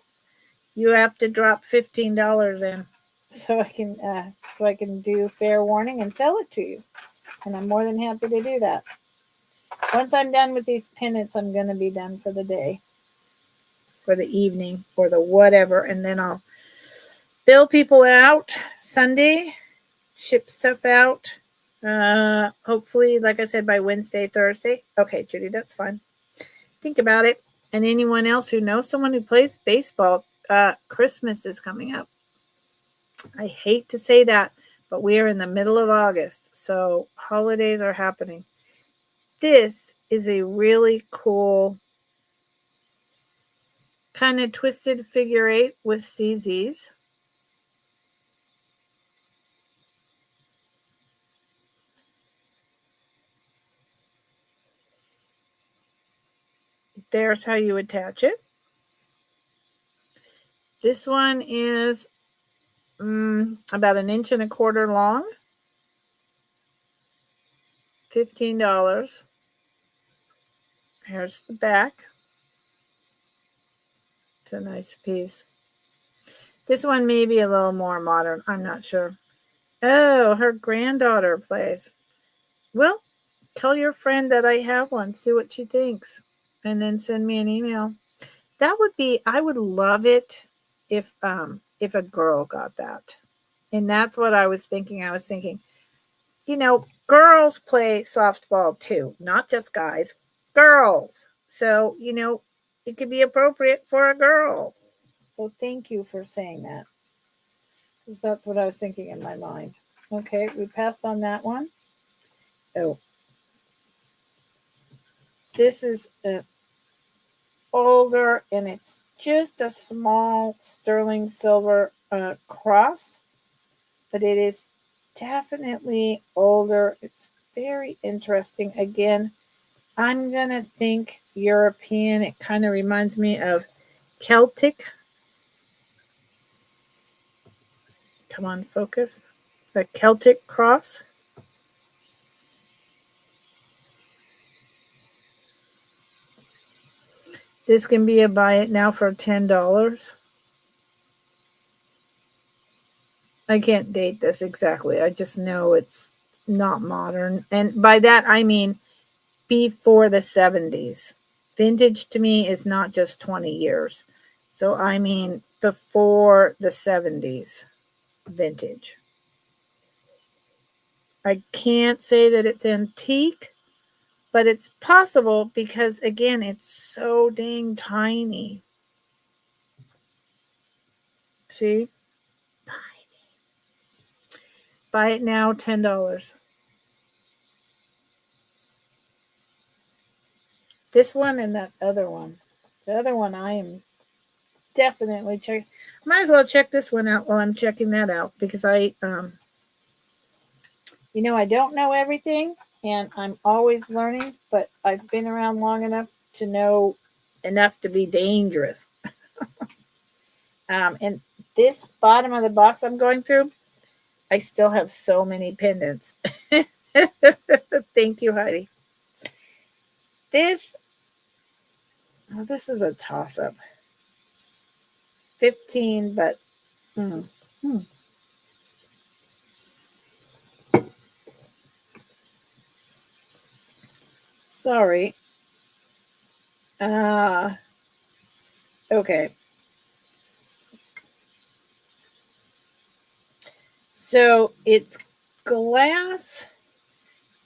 you have to drop $15 in so I can do fair warning and sell it to you. And I'm more than happy to do that. Once I'm done with these pendants, I'm going to be done for the day, or the evening, or the whatever. And then I'll bill people out Sunday, ship stuff out. Hopefully, like I said, by Wednesday, Thursday. Okay, Judy, that's fine. Think about it. And anyone else who knows someone who plays baseball, Christmas is coming up. I hate to say that, but we are in the middle of August, so holidays are happening. This is a really cool kind of twisted figure eight with CZs. There's how you attach it. This one is about 1.25 inches long. $15. Here's the back. It's a nice piece. This one may be a little more modern. I'm not sure. Oh, her granddaughter plays. Well, tell your friend that I have one. See what she thinks, and then send me an email. That would be. I would love it if a girl got that, and that's what I was thinking. I was thinking, girls play softball too, not just guys. Girls. So it could be appropriate for a girl. So thank you for saying that, because that's what I was thinking in my mind. Okay, we passed on that one. Oh, this is older, and it's just a small sterling silver cross, but it is definitely older. It's very interesting. Again, I'm going to think European. It kind of reminds me of Celtic. Come on, focus. The Celtic cross. This can be a buy it now for $10. I can't date this exactly. I just know it's not modern. And by that, I mean before the 70s. Vintage to me is not just 20 years. So I mean before the 70s vintage. I can't say that it's antique, but it's possible because, again, it's so dang tiny. See? Buy it now, $10. This one and that other one. The other one I am definitely checking. Might as well check this one out while I'm checking that out, because I don't know everything, and I'm always learning, but I've been around long enough to know enough to be dangerous. And this bottom of the box I'm going through, I still have so many pendants. Thank you, Heidi. This is a toss-up. 15, but sorry. Okay. So it's glass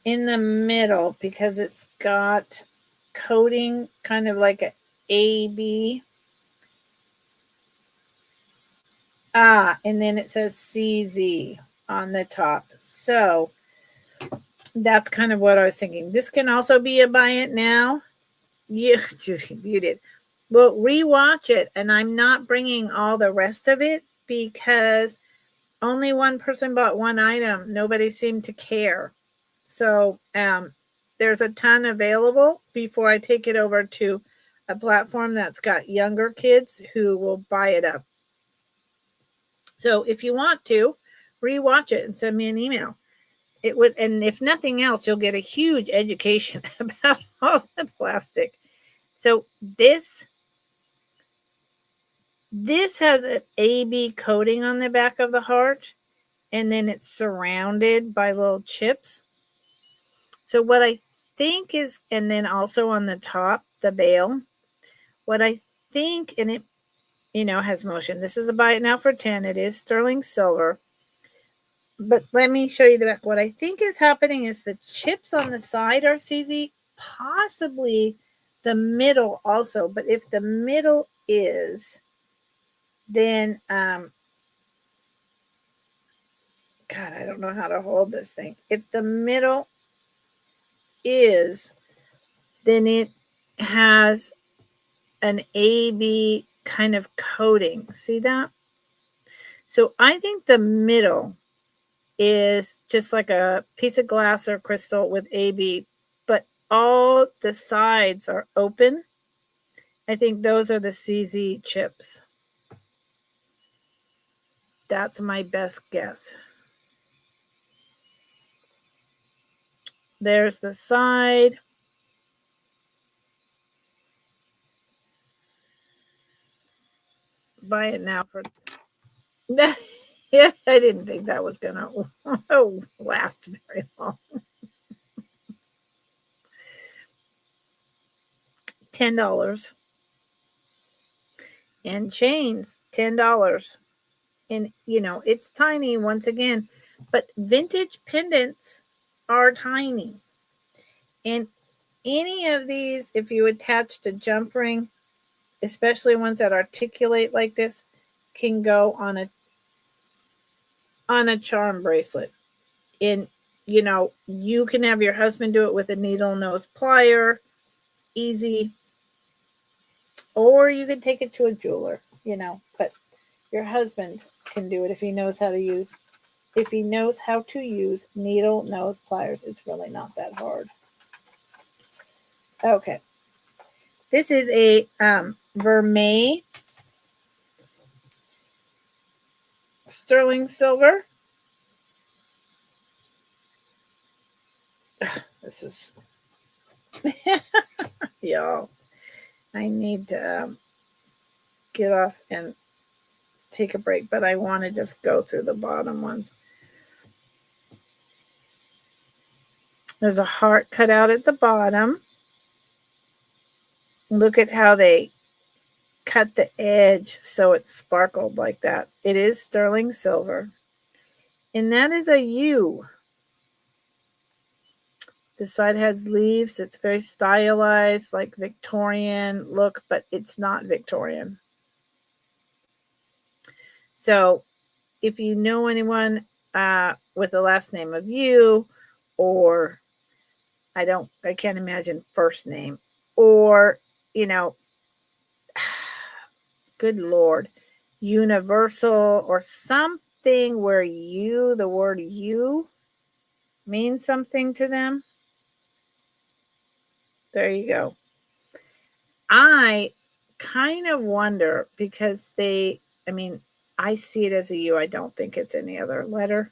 in the middle because it's got coating, kind of like a AB. And then it says CZ on the top. So that's kind of what I was thinking. This can also be a buy it now. Yeah, Judy, you did. Well, rewatch it, and I'm not bringing all the rest of it because only one person bought one item. Nobody seemed to care. So there's a ton available before I take it over to a platform that's got younger kids who will buy it up. So if you want to, rewatch it and send me an email. It would, and if nothing else, you'll get a huge education about all the plastic. So this has an AB coating on the back of the heart, and then it's surrounded by little chips. So what I think is, and then also on the top, the bail, what I think, and it, has motion. This is a buy it now for 10. It is sterling silver. But let me show you the back. What I think is happening is the chips on the side are CZ, possibly the middle also. But if the middle is, then God, I don't know how to hold this thing. If the middle is, then it has an AB kind of coating. See that? So I think the middle is just like a piece of glass or crystal with AB, but all the sides are open. I think those are the CZ chips. That's my best guess. There's the side. Buy it now for Yeah, I didn't think that was going to last very long. $10. And chains, $10. And, it's tiny once again. But vintage pendants are tiny. And any of these, if you attach a jump ring, especially ones that articulate like this, can go on a charm bracelet. And you can have your husband do it with a needle nose plier, easy, or you can take it to a jeweler, but your husband can do it if he knows how to use needle nose pliers. It's really not that hard. Okay, this is a vermeil sterling silver. This is y'all. I need to get off and take a break, but I want to just go through the bottom ones. There's a heart cut out at the bottom. Look at how they cut the edge so it sparkled like that. It is sterling silver. And that is a U. The side has leaves. It's very stylized, like Victorian look, but it's not Victorian. So if you know anyone with the last name of U, or I can't imagine first name, or, good Lord, universal or something where the word you means something to them. There you go. I kind of wonder because I see it as a U. I don't think it's any other letter.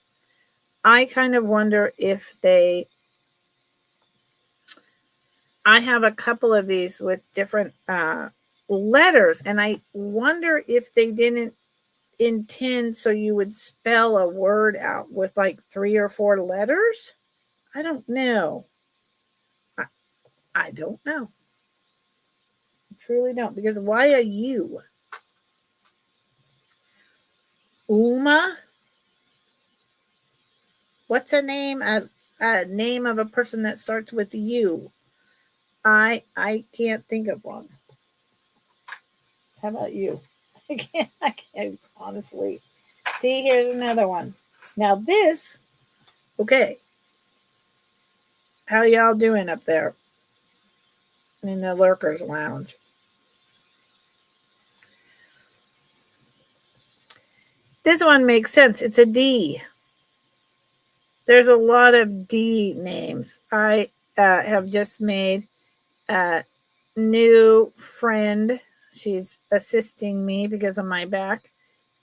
I kind of wonder if I have a couple of these with different letters, and I wonder if they didn't intend so you would spell a word out with like 3 or 4 letters. I don't know. I don't know. I truly don't, because why a U? Uma? What's a name? A name of a person that starts with U. I can't think of one. How about you? I can't honestly. See, here's another one. Now this, okay. How y'all doing up there in the lurkers lounge? This one makes sense. It's a D. There's a lot of D names. I have just made a new friend. She's assisting me because of my back,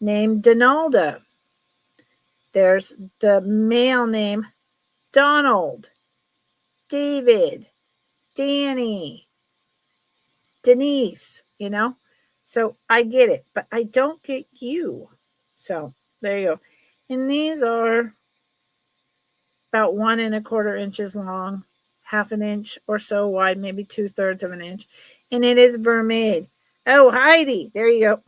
named Donalda. There's the male name, Donald, David, Danny, Denise, So I get it, but I don't get you. So there you go. And these are about 1 1/4 inches long, 1/2 inch or so wide, maybe 2/3 of an inch. And it is vermeil. Oh, Heidi, there you go.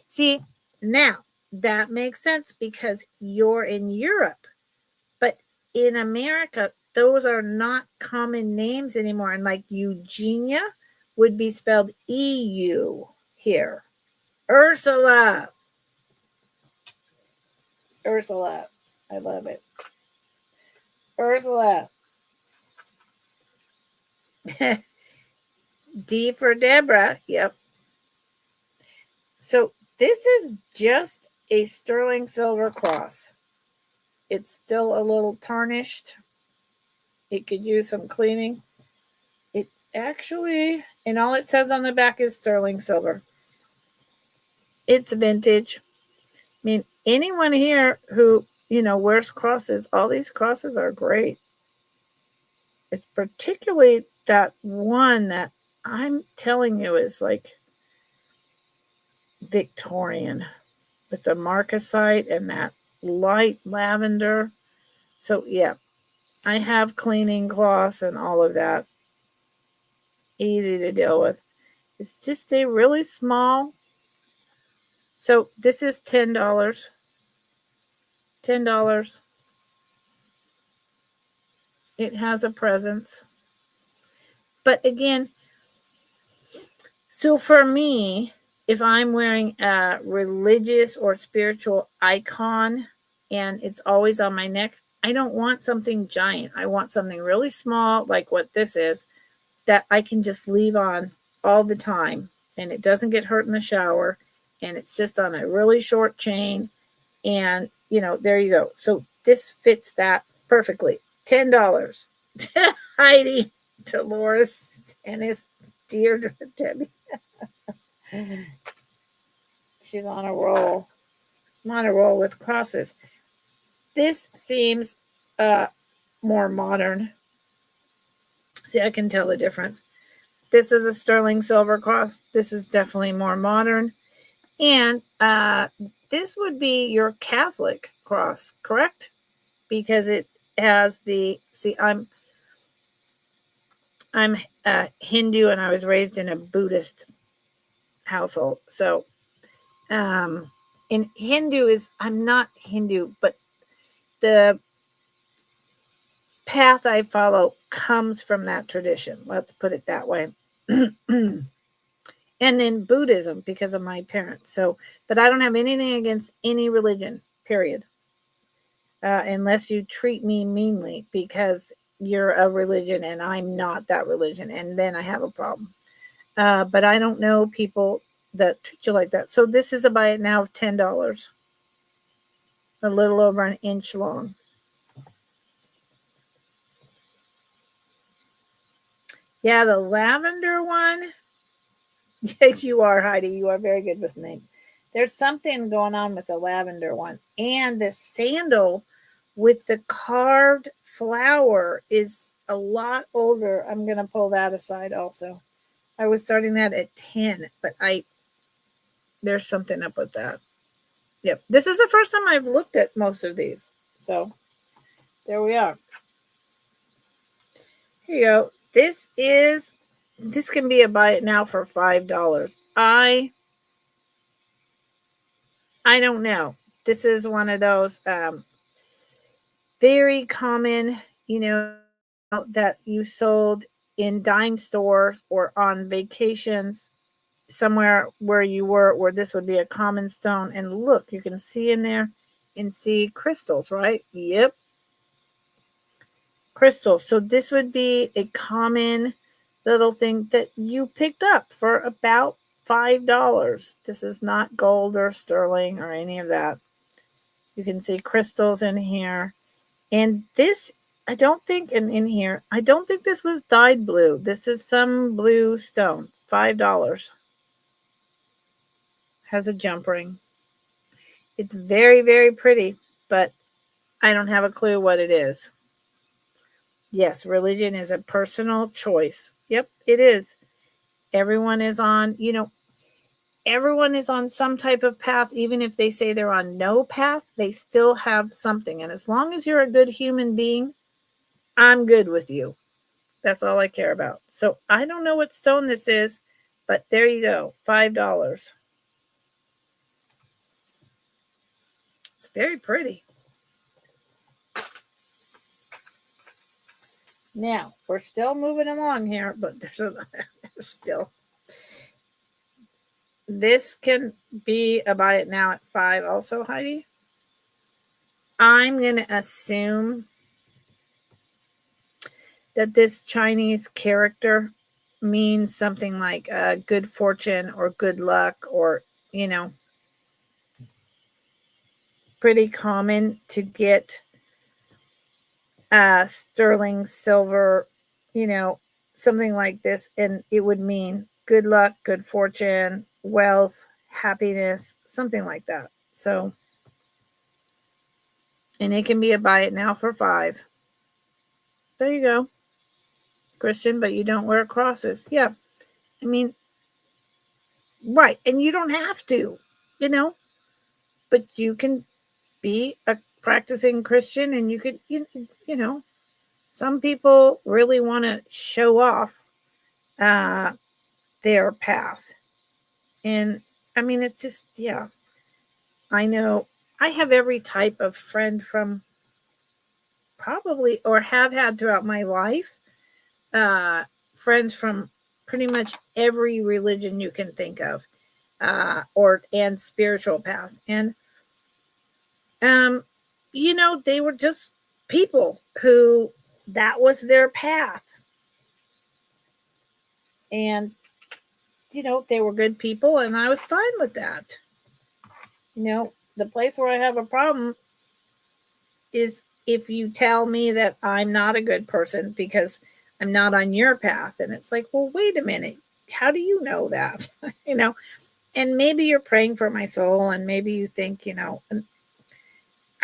See, now that makes sense because you're in Europe. But in America, those are not common names anymore. And like Eugenia would be spelled EU here. Ursula. I love it. Ursula. D for Deborah. Yep. So this is just a sterling silver cross. It's still a little tarnished. It could use some cleaning. It actually, and all it says on the back is sterling silver. It's vintage. I mean, anyone here who, wears crosses, all these crosses are great. It's particularly that one that I'm telling you is like Victorian. with the marcasite and that light lavender. So yeah, I have cleaning cloths and all of that. Easy to deal with. It's just a really small. So this is $10. $10. It has a presence. But again, so for me, if I'm wearing a religious or spiritual icon and it's always on my neck, I don't want something giant. I want something really small, like what this is, that I can just leave on all the time and it doesn't get hurt in the shower and it's just on a really short chain. And, there you go. So this fits that perfectly. $10. Heidi, Dolores, Dennis, Deirdre, Debbie. She's on a roll. I'm on a roll with crosses. This seems more modern. See, I can tell the difference. This is a sterling silver cross. This is definitely more modern. And this would be your Catholic cross, correct? Because it has I'm Hindu and I was raised in a Buddhist household. So in Hindu I'm not Hindu, but the path I follow comes from that tradition. Let's put it that way. And then Buddhism because of my parents. So, but I don't have anything against any religion, period. Unless you treat me meanly because you're a religion and I'm not that religion. And then I have a problem. But I don't know people that treat you like that. So this is a buy it now of $10. A little over an inch long. Yeah, the lavender one. Yes, you are, Heidi. You are very good with names. There's something going on with the lavender one. And the sandal with the carved flower is a lot older. I'm going to pull that aside also. I was starting that at 10, but there's something up with that. Yep. This is the first time I've looked at most of these. So there we are. Here you go. This can be a buy it now for $5. I don't know. This is one of those very common, that you sold in dime stores or on vacations somewhere where this would be a common stone. And look, you can see in there and see crystals, right? Yep. Crystals. So this would be a common little thing that you picked up for about $5. This is not gold or sterling or any of that. You can see crystals in here. And this, I don't think in here, I don't think this was dyed blue. This is some blue stone. $5. Has a jump ring. It's very, very pretty, but I don't have a clue what it is. Yes, religion is a personal choice. Yep, it is. Everyone is on some type of path. Even if they say they're on no path, they still have something. And as long as you're a good human being, I'm good with you. That's all I care about. So I don't know what stone this is, but there you go. $5. It's very pretty. Now, we're still moving along here, but there's still. This can be a buy it now at $5 also, Heidi. I'm going to assume that this Chinese character means something like good fortune or good luck or, pretty common to get sterling silver, something like this. And it would mean good luck, good fortune, wealth, happiness, something like that. So, and it can be a buy it now for $5. There you go. Christian, but you don't wear crosses. Yeah. I mean, right. And you don't have to, but but you can be a practicing Christian, and you could, some people really want to show off their path. And I mean, it's just, yeah, I know I have every type of friend from probably, or have had throughout my life, friends from pretty much every religion you can think of, and spiritual path. And, um, they were just people who that was their path. And, they were good people, and I was fine with that. The place where I have a problem is if you tell me that I'm not a good person because I'm not on your path. And it's like, well, wait a minute. How do you know that? And maybe you're praying for my soul, and maybe you think,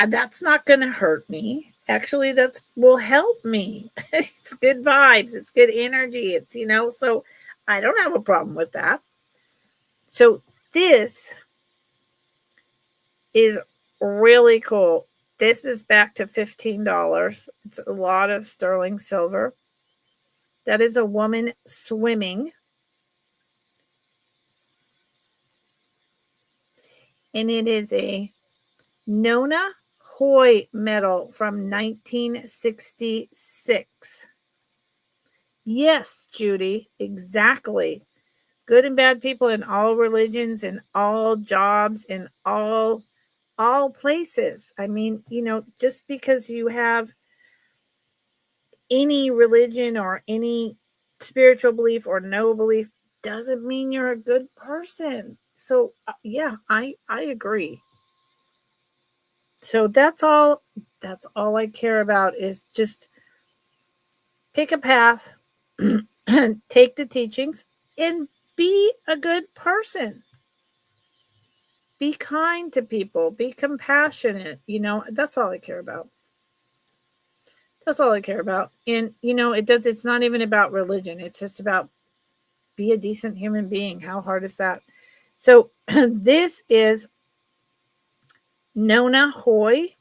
that's not going to hurt me. Actually, that will help me. It's good vibes. It's good energy. It's, so I don't have a problem with that. So this is really cool. This is back to $15. It's a lot of sterling silver. That is a woman swimming. And it is a Nona Hoy medal from 1966. Yes, Judy, exactly. Good and bad people in all religions, in all jobs, in all places. I mean, just because you have any religion or any spiritual belief or no belief doesn't mean you're a good person. So yeah, I agree. So that's all I care about, is just pick a path and take the teachings and be a good person. Be kind to people, be compassionate, that's all I care about. That's all I care about. And it's not even about religion. It's just about be a decent human being. How hard is that? So this is Nona Hoy.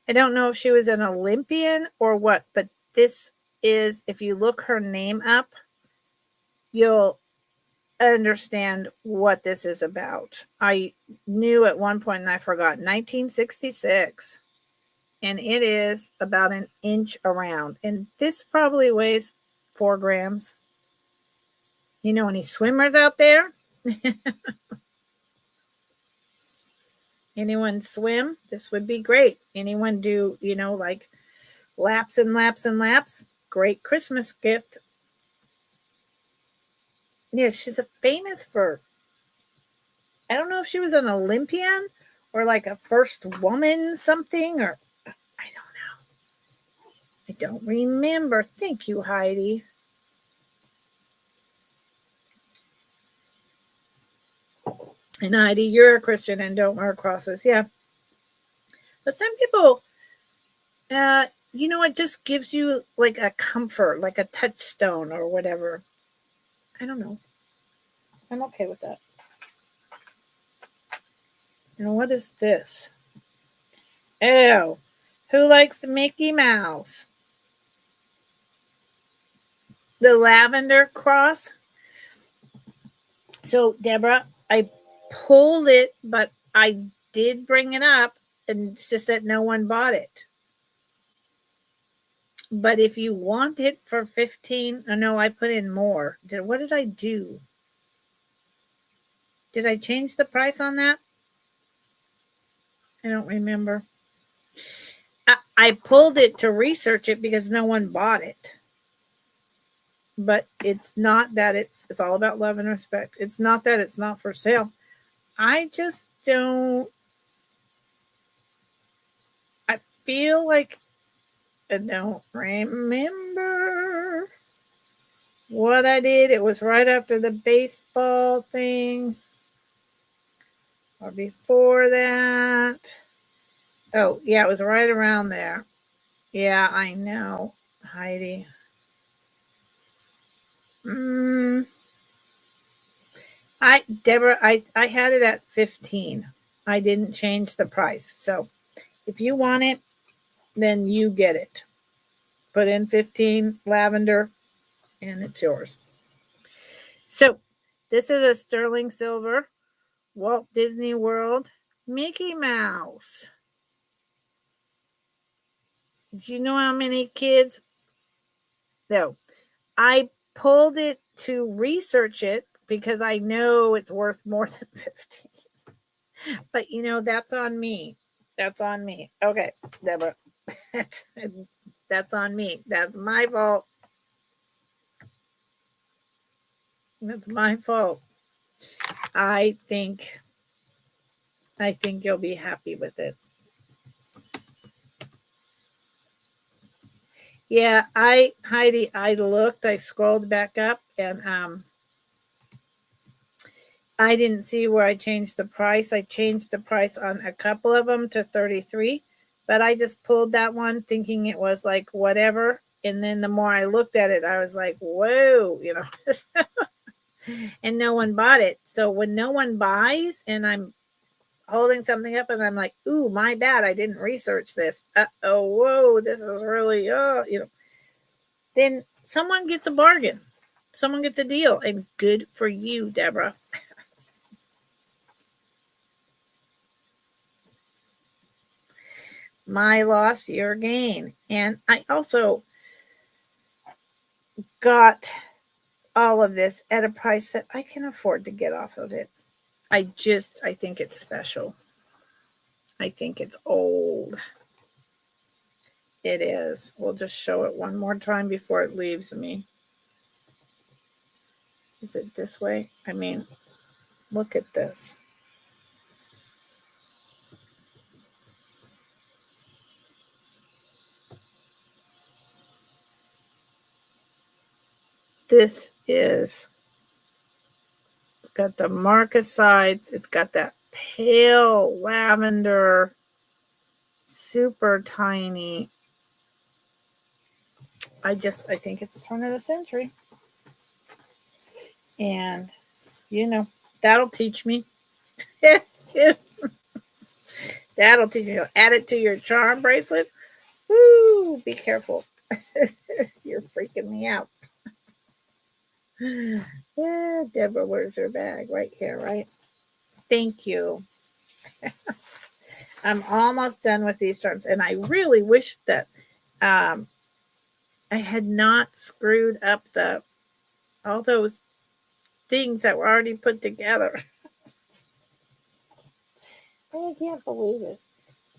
I don't know if she was an Olympian or what, but this is, if you look her name up, you'll understand what this is about. I knew at one point and I forgot. 1966. And it is about an inch around. And this probably weighs 4 grams. Any swimmers out there? Anyone swim? This would be great. Anyone do, like laps and laps and laps? Great Christmas gift. Yeah, she's famous for, I don't know if she was an Olympian or like a first woman something, or I don't know. I don't remember. Thank you, Heidi. And Heidi, you're a Christian and don't wear crosses. Yeah. But some people, it just gives you like a comfort, like a touchstone or whatever. I don't know. I'm okay with that. What is this? Oh, who likes Mickey Mouse? The lavender cross. So, Deborah, I pulled it, but I did bring it up, and it's just that no one bought it. But if you want it for 15, oh no, I put in more. What did I do? Did I change the price on that? I don't remember. I pulled it to research it because no one bought it. But it's not that it's all about love and respect. It's not that it's not for sale. I just don't. I feel like I don't remember what I did. It was right after the baseball thing or before that. Oh, yeah, it was right around there. Yeah, I know, Heidi. Deborah, I had it at 15. I didn't change the price. So if you want it, then you get it. Put in 15 lavender and it's yours. So this is a sterling silver Walt Disney World Mickey Mouse. Do you know how many kids? No. I pulled it to research it because I know it's worth more than 15. But that's on me. That's on me. Okay, Deborah. That's on me. That's my fault. That's my fault. I think you'll be happy with it. Yeah, Heidi, I looked, I scrolled back up and I didn't see where I changed the price. I changed the price on a couple of them to 33, but I just pulled that one thinking it was like whatever. And then the more I looked at it, I was like, whoa, and no one bought it. So when no one buys and I'm holding something up and I'm like, ooh, my bad, I didn't research this. Oh, whoa, this is really, then someone gets a bargain. Someone gets a deal. And good for you, Deborah. My loss, your gain. And I also got all of this at a price that I can afford to get off of it. I think it's special. I think it's old. It is. We'll just show it one more time before it leaves me. Is it this way? I mean, look at this. This is, it's got the marca sides. It's got that pale lavender, super tiny. I think it's turn of the century. And, that'll teach me. That'll teach you. Add it to your charm bracelet. Woo! Be careful. You're freaking me out. Yeah, Deborah, where's your bag? Right here, right? Thank you. I'm almost done with these charms, and I really wish that I had not screwed up all those things that were already put together. I can't believe it.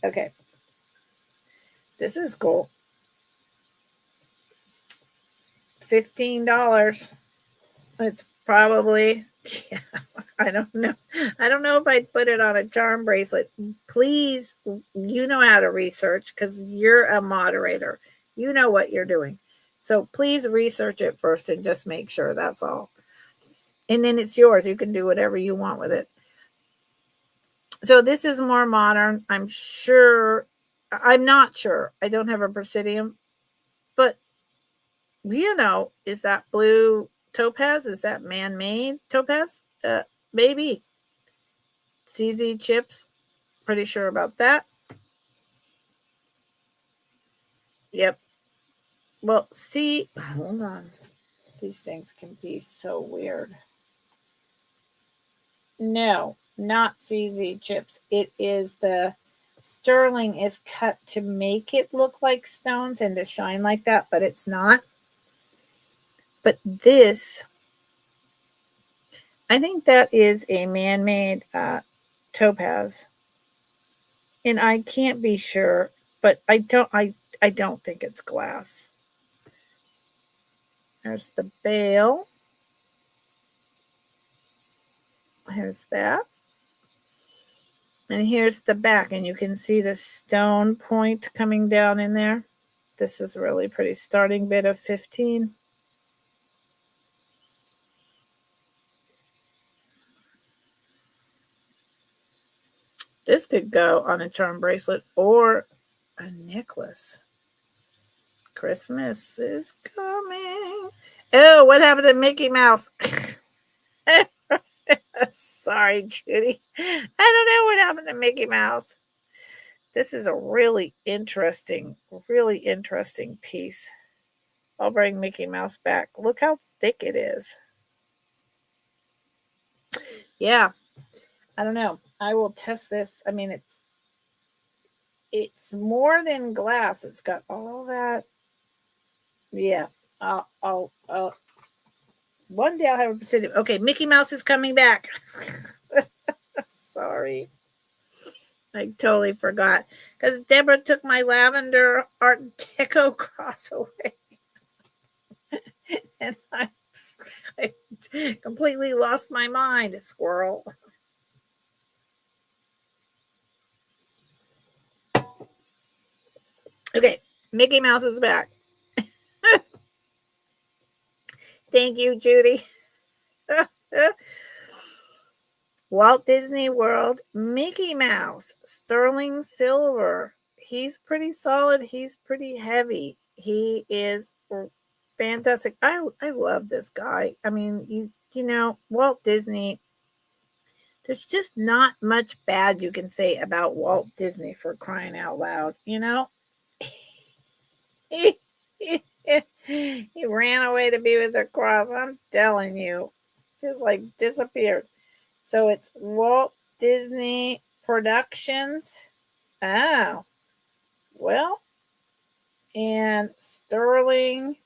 Okay. This is cool. $15. It's probably, yeah, I don't know. I don't know if I'd put it on a charm bracelet. Please, you know how to research because you're a moderator. You know what you're doing. So please research it first and just make sure, that's all. And then it's yours. You can do whatever you want with it. So this is more modern. I'm not sure. I don't have a Presidium. But, is that blue topaz? Is that man-made topaz? Maybe. CZ chips. Pretty sure about that. Yep. Well, see, hold on. These things can be so weird. No, not CZ chips. It is the sterling is cut to make it look like stones and to shine like that, but it's not. But this, I think that is a man-made topaz. And I can't be sure, but I don't think it's glass. There's the bail. Here's that. And here's the back, and you can see the stone point coming down in there. This is really pretty. Starting bid of 15. This could go on a charm bracelet or a necklace. Christmas is coming. Oh, what happened to Mickey Mouse? Sorry, Judy. I don't know what happened to Mickey Mouse. This is a really interesting piece. I'll bring Mickey Mouse back. Look how thick it is. Yeah, I don't know. I will test this. I mean, it's more than glass. It's got all that. Yeah. I'll one day I'll have a percentage. Okay, Mickey Mouse is coming back. Sorry. I totally forgot. Because Deborah took my lavender Art Deco cross away. And I completely lost my mind, squirrel. Okay, Mickey Mouse is back. Thank you, Judy. Walt Disney World, Mickey Mouse, sterling silver. He's pretty solid. He's pretty heavy. He is fantastic. I love this guy. I mean, you know, Walt Disney. There's just not much bad you can say about Walt Disney, for crying out loud, you know? He ran away to be with the cross. I'm telling you. Just like disappeared. So it's Walt Disney Productions. Oh, well, and sterling.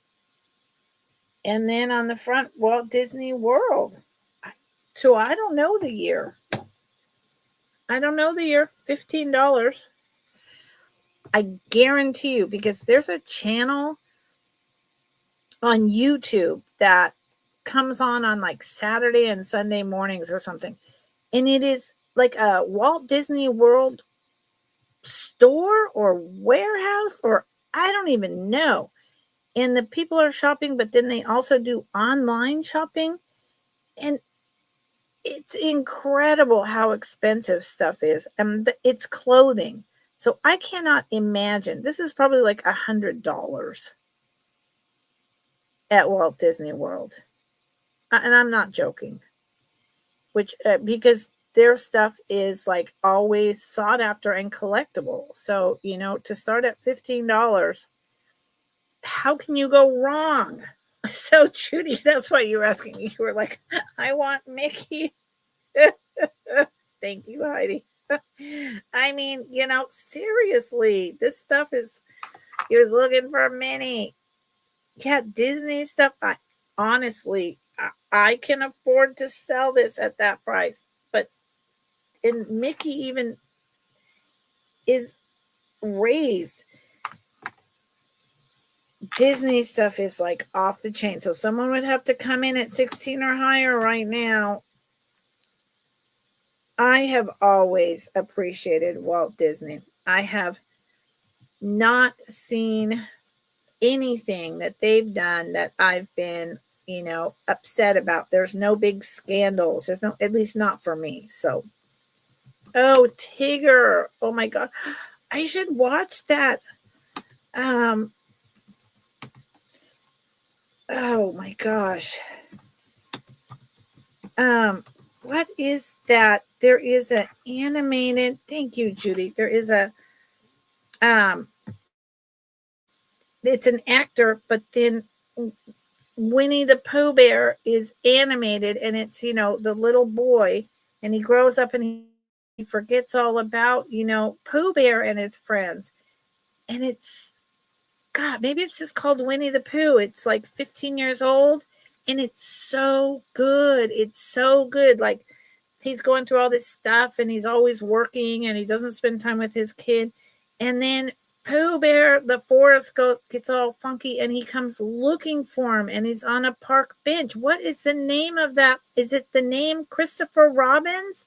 And then on the front, Walt Disney World. So I don't know the year. I don't know the year. $15. I guarantee you, because there's a channel on YouTube that comes on like Saturday and Sunday mornings or something. And it is like a Walt Disney World store or warehouse, or I don't even know. And the people are shopping, but then they also do online shopping. And it's incredible how expensive stuff is. And it's clothing. So I cannot imagine. This is probably like $100 at Walt Disney World. And I'm not joking. Which, because their stuff is like always sought after and collectible. So, you know, to start at $15, how can you go wrong? So, Judy, that's why you were asking me. You were like, I want Mickey. Thank you, Heidi. I mean, you know, seriously, this stuff is, he was looking for Minnie. Yeah, Disney stuff. Honestly, I can afford to sell this at that price. But, and Mickey even is raised. Disney stuff is like off the chain. So someone would have to come in at 16 or higher right now. I have always appreciated Walt Disney. I have not seen anything that they've done that I've been, you know, upset about. There's no big scandals. There's no, at least not for me. So, oh, Tigger. Oh my God. I should watch that. Oh my gosh. What is that? There is an animated, thank you, Judy. There is a it's an actor, but then Winnie the Pooh Bear is animated, and it's, you know, the little boy, and he grows up and he forgets all about, you know, Pooh Bear and his friends. And it's, God, maybe it's just called Winnie the Pooh. It's like 15 years old, and it's so good. It's so good. Like, he's going through all this stuff, and he's always working, and he doesn't spend time with his kid. And then Pooh Bear, the forest gets all funky, and he comes looking for him, and he's on a park bench. What is the name of that? Is it the name Christopher Robbins?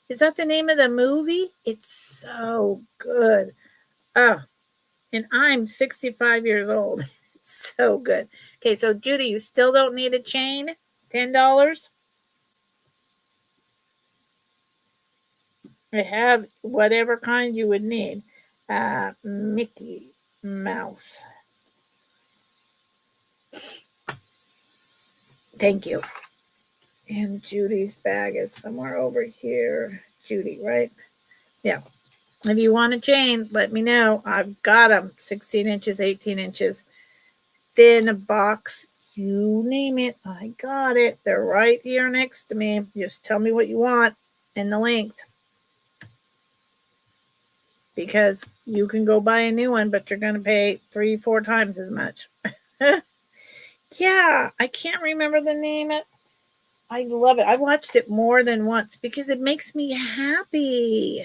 Is that the name of the movie? It's so good. Oh, and I'm 65 years old. It's so good. Okay, so Judy, you still don't need a chain? $10? I have whatever kind you would need. Mickey Mouse. Thank you. And Judy's bag is somewhere over here. Judy, right? Yeah. If you want a chain, let me know. I've got them. 16 inches, 18 inches. Thin box. You name it. I got it. They're right here next to me. Just tell me what you want and the length. Because you can go buy a new one, but you're going to pay 3-4 times as much. Yeah, I can't remember the name. I love it. I watched it more than once because it makes me happy.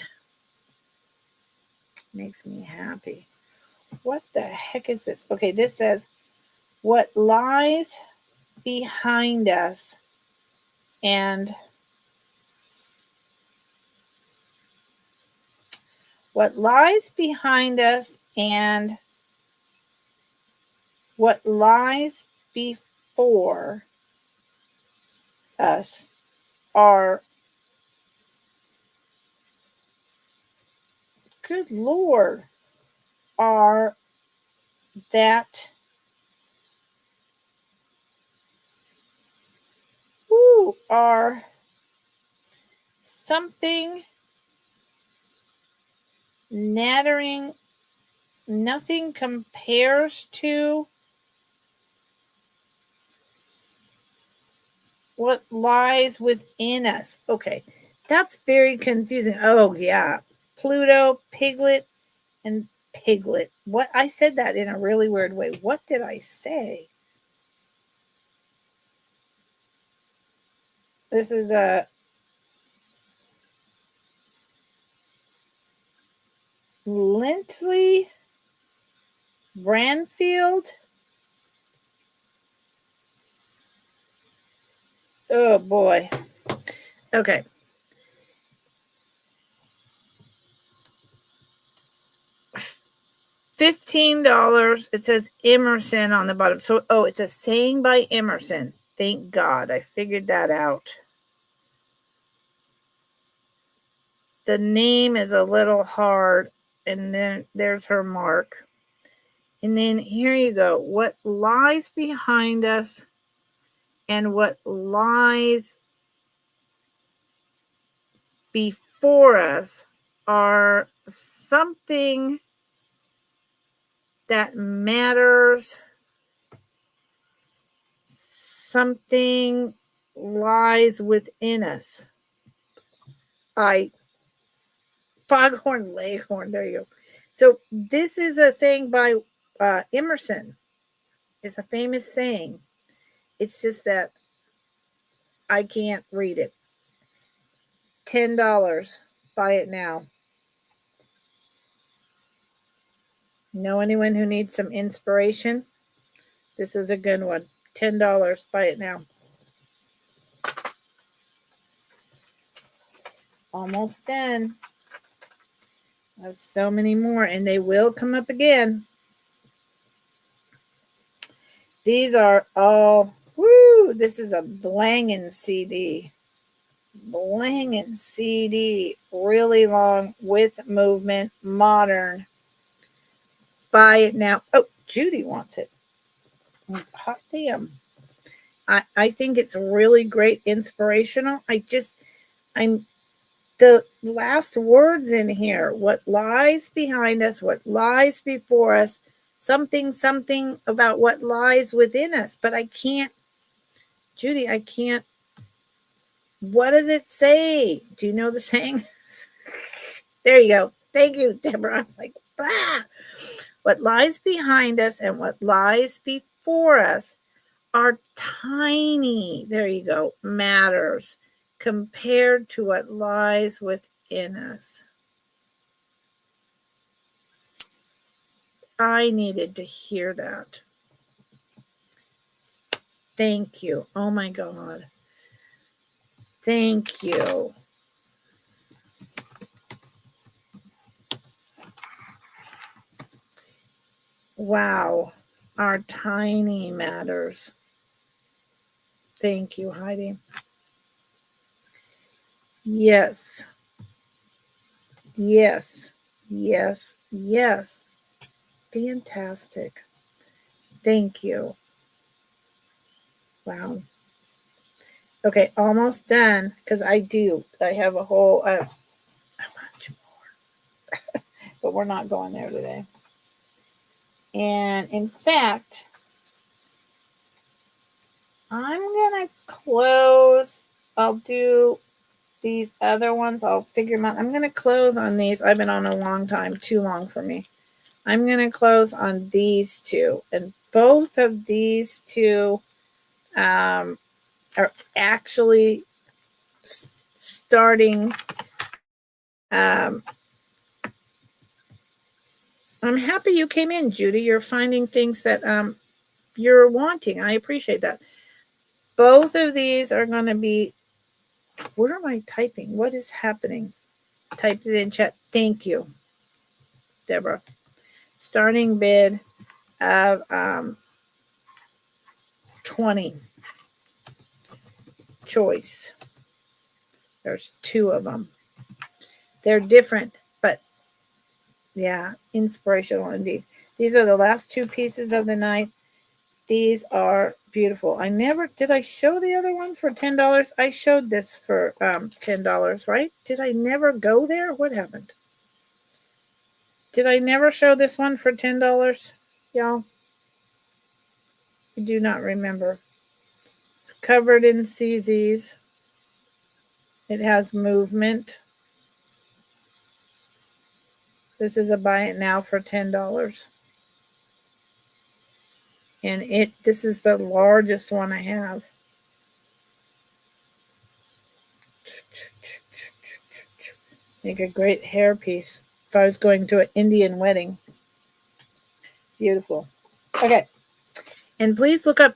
Makes me happy. What the heck is this? Okay, this says, what lies behind us and what lies behind us and what lies before us are, good Lord, are that, are something nattering, nothing compares to what lies within us. Okay, that's very confusing. Oh, yeah. Pluto, Piglet, and Piglet. What? I said that in a really weird way. What did I say? This is a Lintley Branfield. Oh, boy. Okay. $15. It says Emerson on the bottom. So, it's a saying by Emerson. Thank God. I figured that out. The name is a little hard. And then there's her mark. And then here you go. What lies behind us and what lies before us are something that matters. Something lies within us. Foghorn Leghorn. There you go. So this is a saying by Emerson. It's a famous saying. It's just that I can't read it. $10. Buy it now. Know anyone who needs some inspiration? This is a good one. $10. Buy it now. Almost done. I have so many more, and they will come up again. These are all, this is a blangin' CD. Blangin' CD. Really long, with movement, modern. Buy it now. Oh, Judy wants it. Hot damn. I think it's really great, inspirational. I'm the last words in here. What lies behind us, what lies before us, something about what lies within us. But I can't, Judy, I can't. What does it say? Do you know the saying? There you go. Thank you, Deborah. I'm like, bah. What lies behind us and what lies before us are tiny, there you go, matters compared to what lies within us. I needed to hear that. Thank you. Oh my God. Thank you. Wow. Our tiny matters. Thank you, Heidi. Yes. Yes. Yes. Yes. Fantastic. Thank you. Wow. Okay, almost done, because I have a whole a bunch more, but we're not going there today. And in fact, I'm gonna close. I'll do these other ones. I'll figure them out. I'm gonna close on these. I've been on a long time, too long for me. I'm gonna close on these two, and both of these two are actually starting. I'm happy you came in, Judy. You're finding things that you're wanting. I appreciate that. Both of these are going to be. Where am I typing? What is happening? Typed it in chat. Thank you, Deborah. Starting bid of 20. Choice. There's two of them. They're different, but yeah, inspirational indeed. These are the last two pieces of the night. These are beautiful. Did I show the other one for $10? I showed this for $10, right? Did I never go there? What happened? Did I never show this one for $10, y'all? I do not remember. It's covered in CZs. It has movement. This is a buy it now for $10. And this is the largest one I have. Make a great hairpiece if I was going to an Indian wedding. Beautiful. Okay. And please look up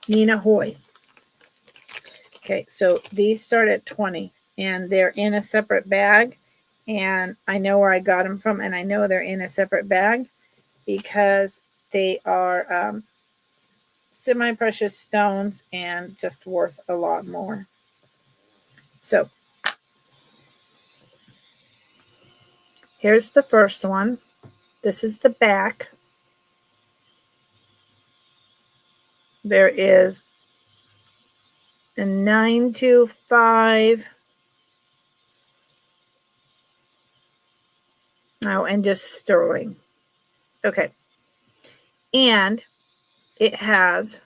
Nina Hoy. Okay, so these start at 20 and they're in a separate bag. And I know where I got them from, and I know they're in a separate bag because they are semi-precious stones and just worth a lot more. So here's the first one. This is the back. There is a 925. Oh, and just sterling. Okay. And it has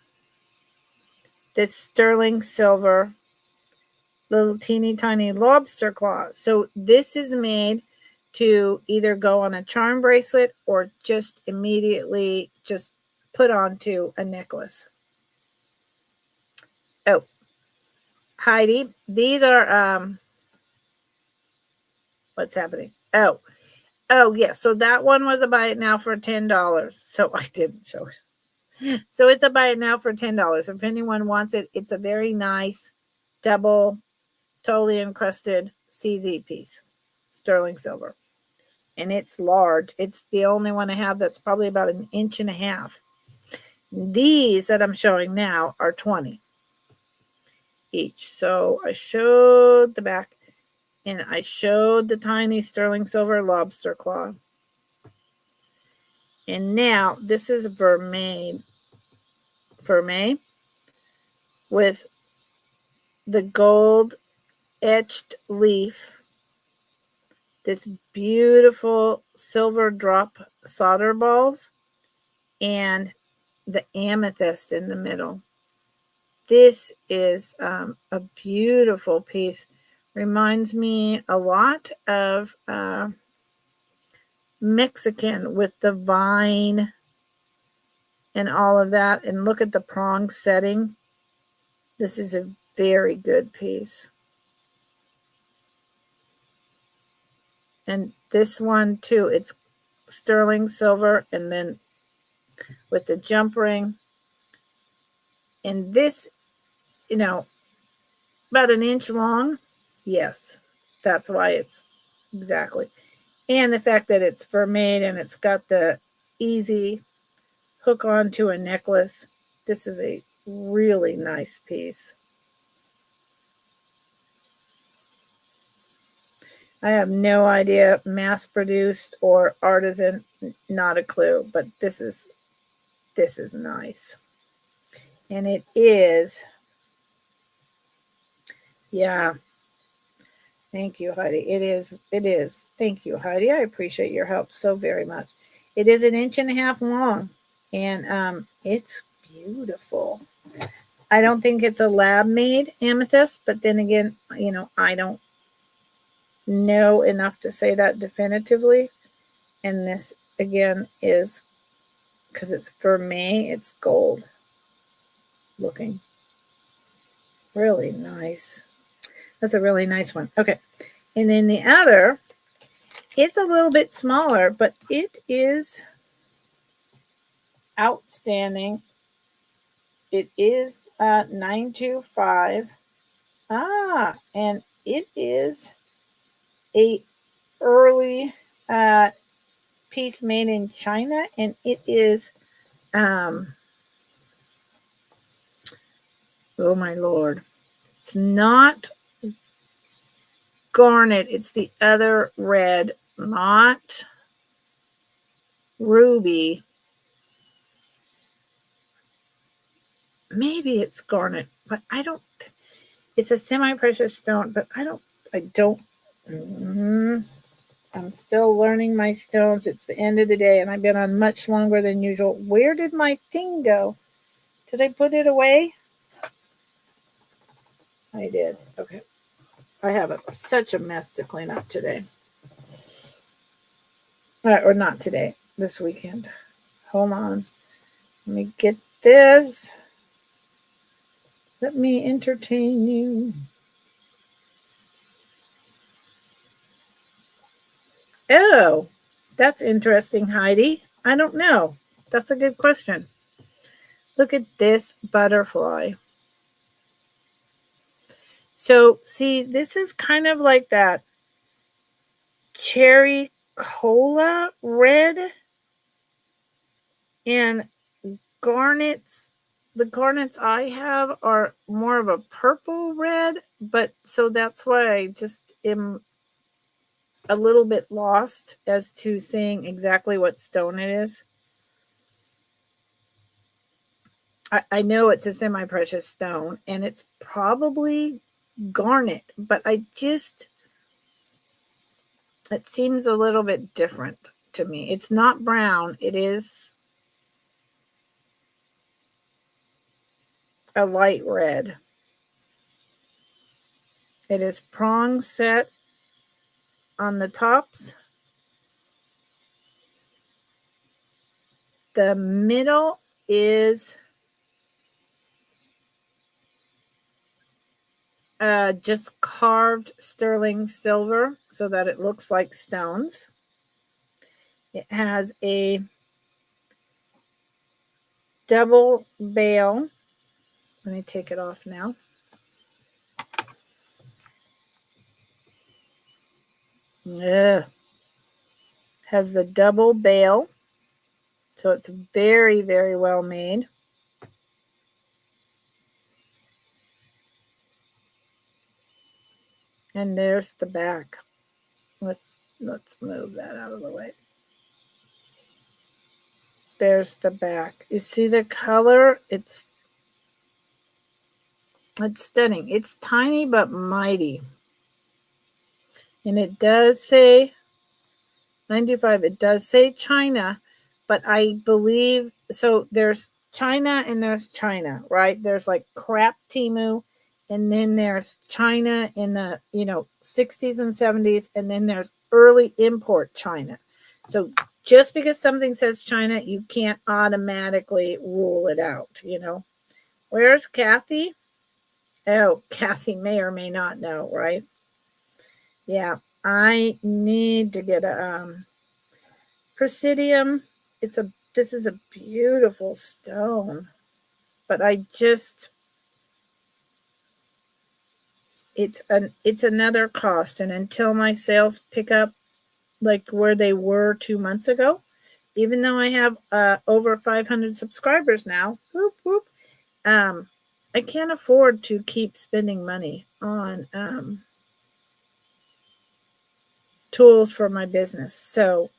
this sterling silver little teeny tiny lobster claw. So this is made to either go on a charm bracelet or just immediately just put onto a necklace. Oh, Heidi, these are what's happening? Oh, yes. So that one was a buy it now for $10. So I didn't show it. So it's a buy it now for $10. If anyone wants it, it's a very nice double, totally encrusted CZ piece, sterling silver. And it's large. It's the only one I have that's probably about 1.5 inches. These that I'm showing now are 20 each. So I showed the back and I showed the tiny sterling silver lobster claw. And now this is vermeil with the gold etched leaf, this beautiful silver drop solder balls, and the amethyst in the middle. This is a beautiful piece. Reminds me a lot of Mexican with the vine and all of that. And look at the prong setting. This is a very good piece. And this one too, it's sterling silver and then with the jump ring. And this, about 1 inch long. Yes, that's why it's exactly. And the fact that it's vermeil and it's got the easy hook onto a necklace. This is a really nice piece. I have no idea, mass produced or artisan, not a clue, but this is nice. And it is, yeah. Thank you, Heidi. It is. Thank you, Heidi. I appreciate your help so very much. It is 1.5 inches long, and it's beautiful. I don't think it's a lab made amethyst, but then again, I don't know enough to say that definitively. And this again is, because it's for me, it's gold looking. Really nice. That's a really nice one. Okay. And then the other, it's a little bit smaller, but it is outstanding. It is 925. And it is a early piece made in China, and it is oh my lord, it's not garnet, it's the other red, not ruby. Maybe it's garnet, but I don't. It's a semi-precious stone, but I don't. I'm still learning my stones. It's the end of the day, and I've been on much longer than usual. Where did my thing go? Did I put it away? I did. Okay. I have such a mess to clean up today. Or not today, this weekend. Hold on. Let me get this. Let me entertain you. Oh, that's interesting, Heidi. I don't know. That's a good question. Look at this butterfly. So, see, this is kind of like that cherry cola red, and garnets. The garnets I have are more of a purple red, but so that's why I just am a little bit lost as to saying exactly what stone it is. I know it's a semi-precious stone, and it's probably garnet, but it seems a little bit different to me. It's not brown. It is a light red. It is prong set on the tops. The middle is just carved sterling silver so that it looks like stones. It has a double bail. Let me take it off now. Yeah. Has the double bail. So it's very, very well made. And there's the back. Let's move that out of the way. There's the back. You see the color? It's stunning. It's tiny but mighty. And it does say 95. It does say China, but I believe so. There's China and there's China, right? There's like crap Timu, and then there's China in the 60s and 70s, and then there's early import China. So just because something says China, you can't automatically rule it out. Where's Kathy? Oh, Kathy may or may not know, right? Yeah, I need to get a Presidium. This is a beautiful stone, but it's another cost, and until my sales pick up like where they were 2 months ago, even though I have over 500 subscribers now, whoop whoop, I can't afford to keep spending money on tools for my business. So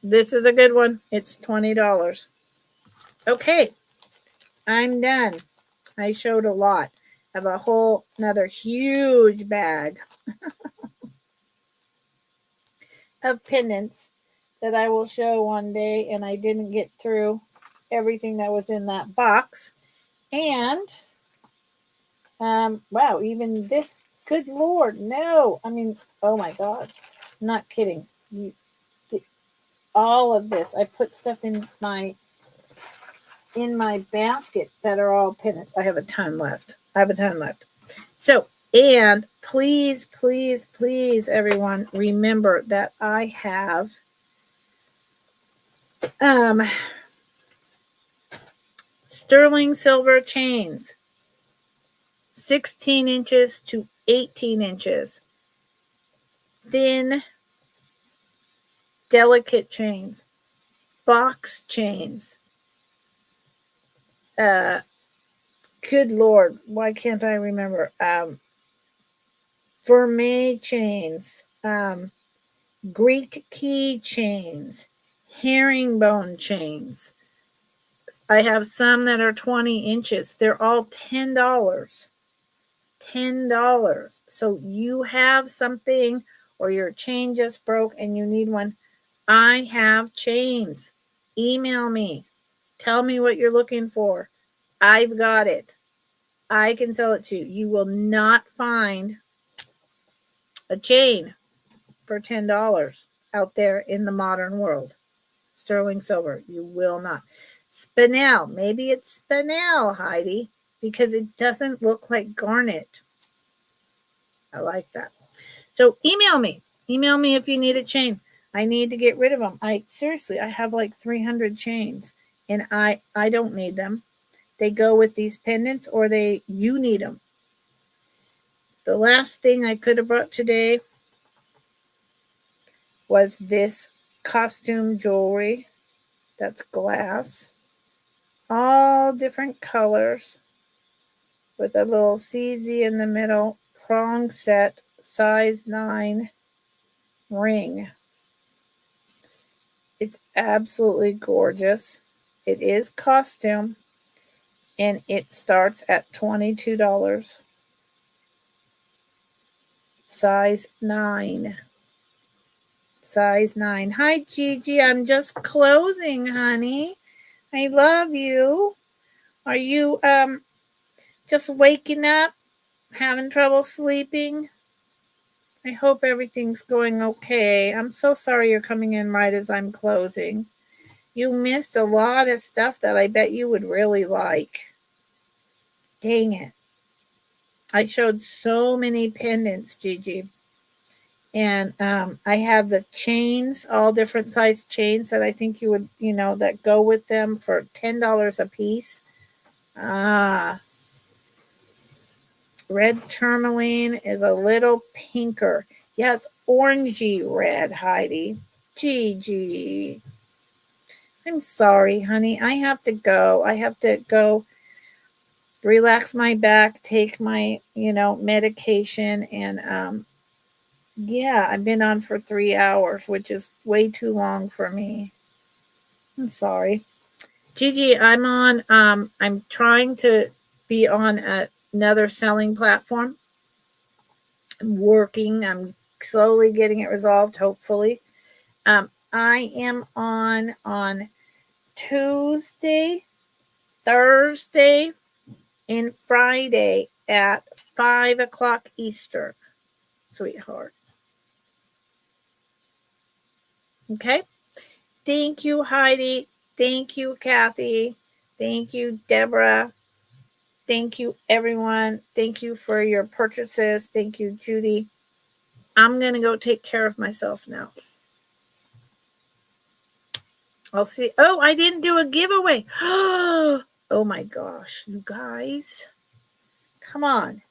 this is a good one. It's $20. Okay. I'm done. I showed a lot. I have a whole another huge bag of pendants that I will show one day, and I didn't get through everything that was in that box. And wow, even this, good Lord, no. I mean, oh my God, I'm not kidding. All of this, I put stuff in my basket that are all pendants. I have a ton left. So, and please, please, please, everyone, remember that I have sterling silver chains, 16 inches to 18 inches, thin, delicate chains, box chains. Good Lord, why can't I remember? Vermeil chains, Greek key chains, herringbone chains. I have some that are 20 inches. They're all $10. $10. So you have something or your chain just broke and you need one. I have chains. Email me. Tell me what you're looking for. I've got it. I can sell it to you. You will not find a chain for $10 out there in the modern world. Sterling silver. You will not. Spinel. Maybe it's spinel, Heidi, because it doesn't look like garnet. I like that. So email me. Email me if you need a chain. I need to get rid of them. I have like 300 chains and I don't need them. They go with these pendants or you need them. The last thing I could have brought today was this costume jewelry. That's glass. All different colors with a little CZ in the middle, prong set, size 9 ring. It's absolutely gorgeous. It is costume and it starts at $22. Size 9. Size 9. Hi, Gigi. I'm just closing, honey. I love you. Are you just waking up? Having trouble sleeping? I hope everything's going okay. I'm so sorry you're coming in right as I'm closing. You missed a lot of stuff that I bet you would really like. Dang it. I showed so many pendants, Gigi. And I have the chains, all different size chains that I think you would, that go with them for $10 a piece. Red tourmaline is a little pinker. Yeah, it's orangey red, Heidi. Gigi. I'm sorry, honey. I have to go. Relax my back, take my, medication. And yeah, I've been on for 3 hours, which is way too long for me. I'm sorry. Gigi, I'm trying to be on another selling platform. I'm working. I'm slowly getting it resolved, hopefully. I am on Tuesday, Thursday, and Friday at 5 o'clock Eastern, sweetheart. Okay? Thank you, Heidi. Thank you, Kathy. Thank you, Deborah. Thank you, everyone. Thank you for your purchases. Thank you, Judy. I'm going to go take care of myself now. I'll see. Oh, I didn't do a giveaway. Oh my gosh, you guys. Come on.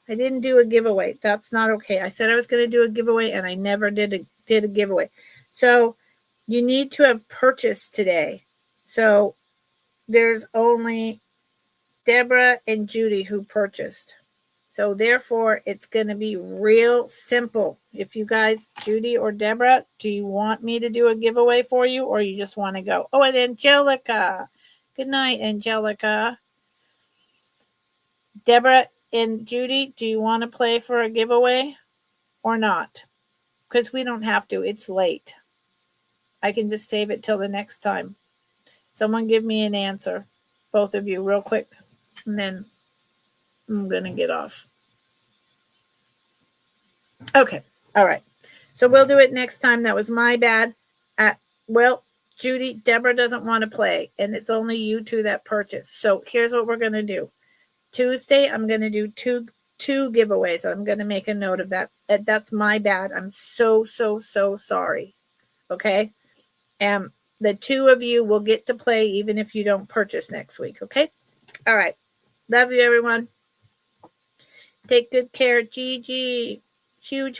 I didn't do a giveaway. That's not okay. I said I was going to do a giveaway and I never did a giveaway. So you need to have purchased today. So there's only Deborah and Judy who purchased. So therefore, it's going to be real simple. If you guys, Judy or Deborah, do you want me to do a giveaway for you or you just want to go? Oh, and Angelica. Good night, Angelica. Deborah and Judy, do you want to play for a giveaway or not? Because we don't have to. It's late. I can just save it till the next time. Someone give me an answer. Both of you real quick. And then I'm going to get off. Okay. All right. So we'll do it next time. That was my bad. Well, Judy, Deborah doesn't want to play. And it's only you two that purchase. So here's what we're going to do. Tuesday, I'm going to do two giveaways. I'm going to make a note of that. That's my bad. I'm so sorry. Okay. The two of you will get to play even if you don't purchase next week. Okay. All right. Love you, everyone. Take good care. Gigi. Huge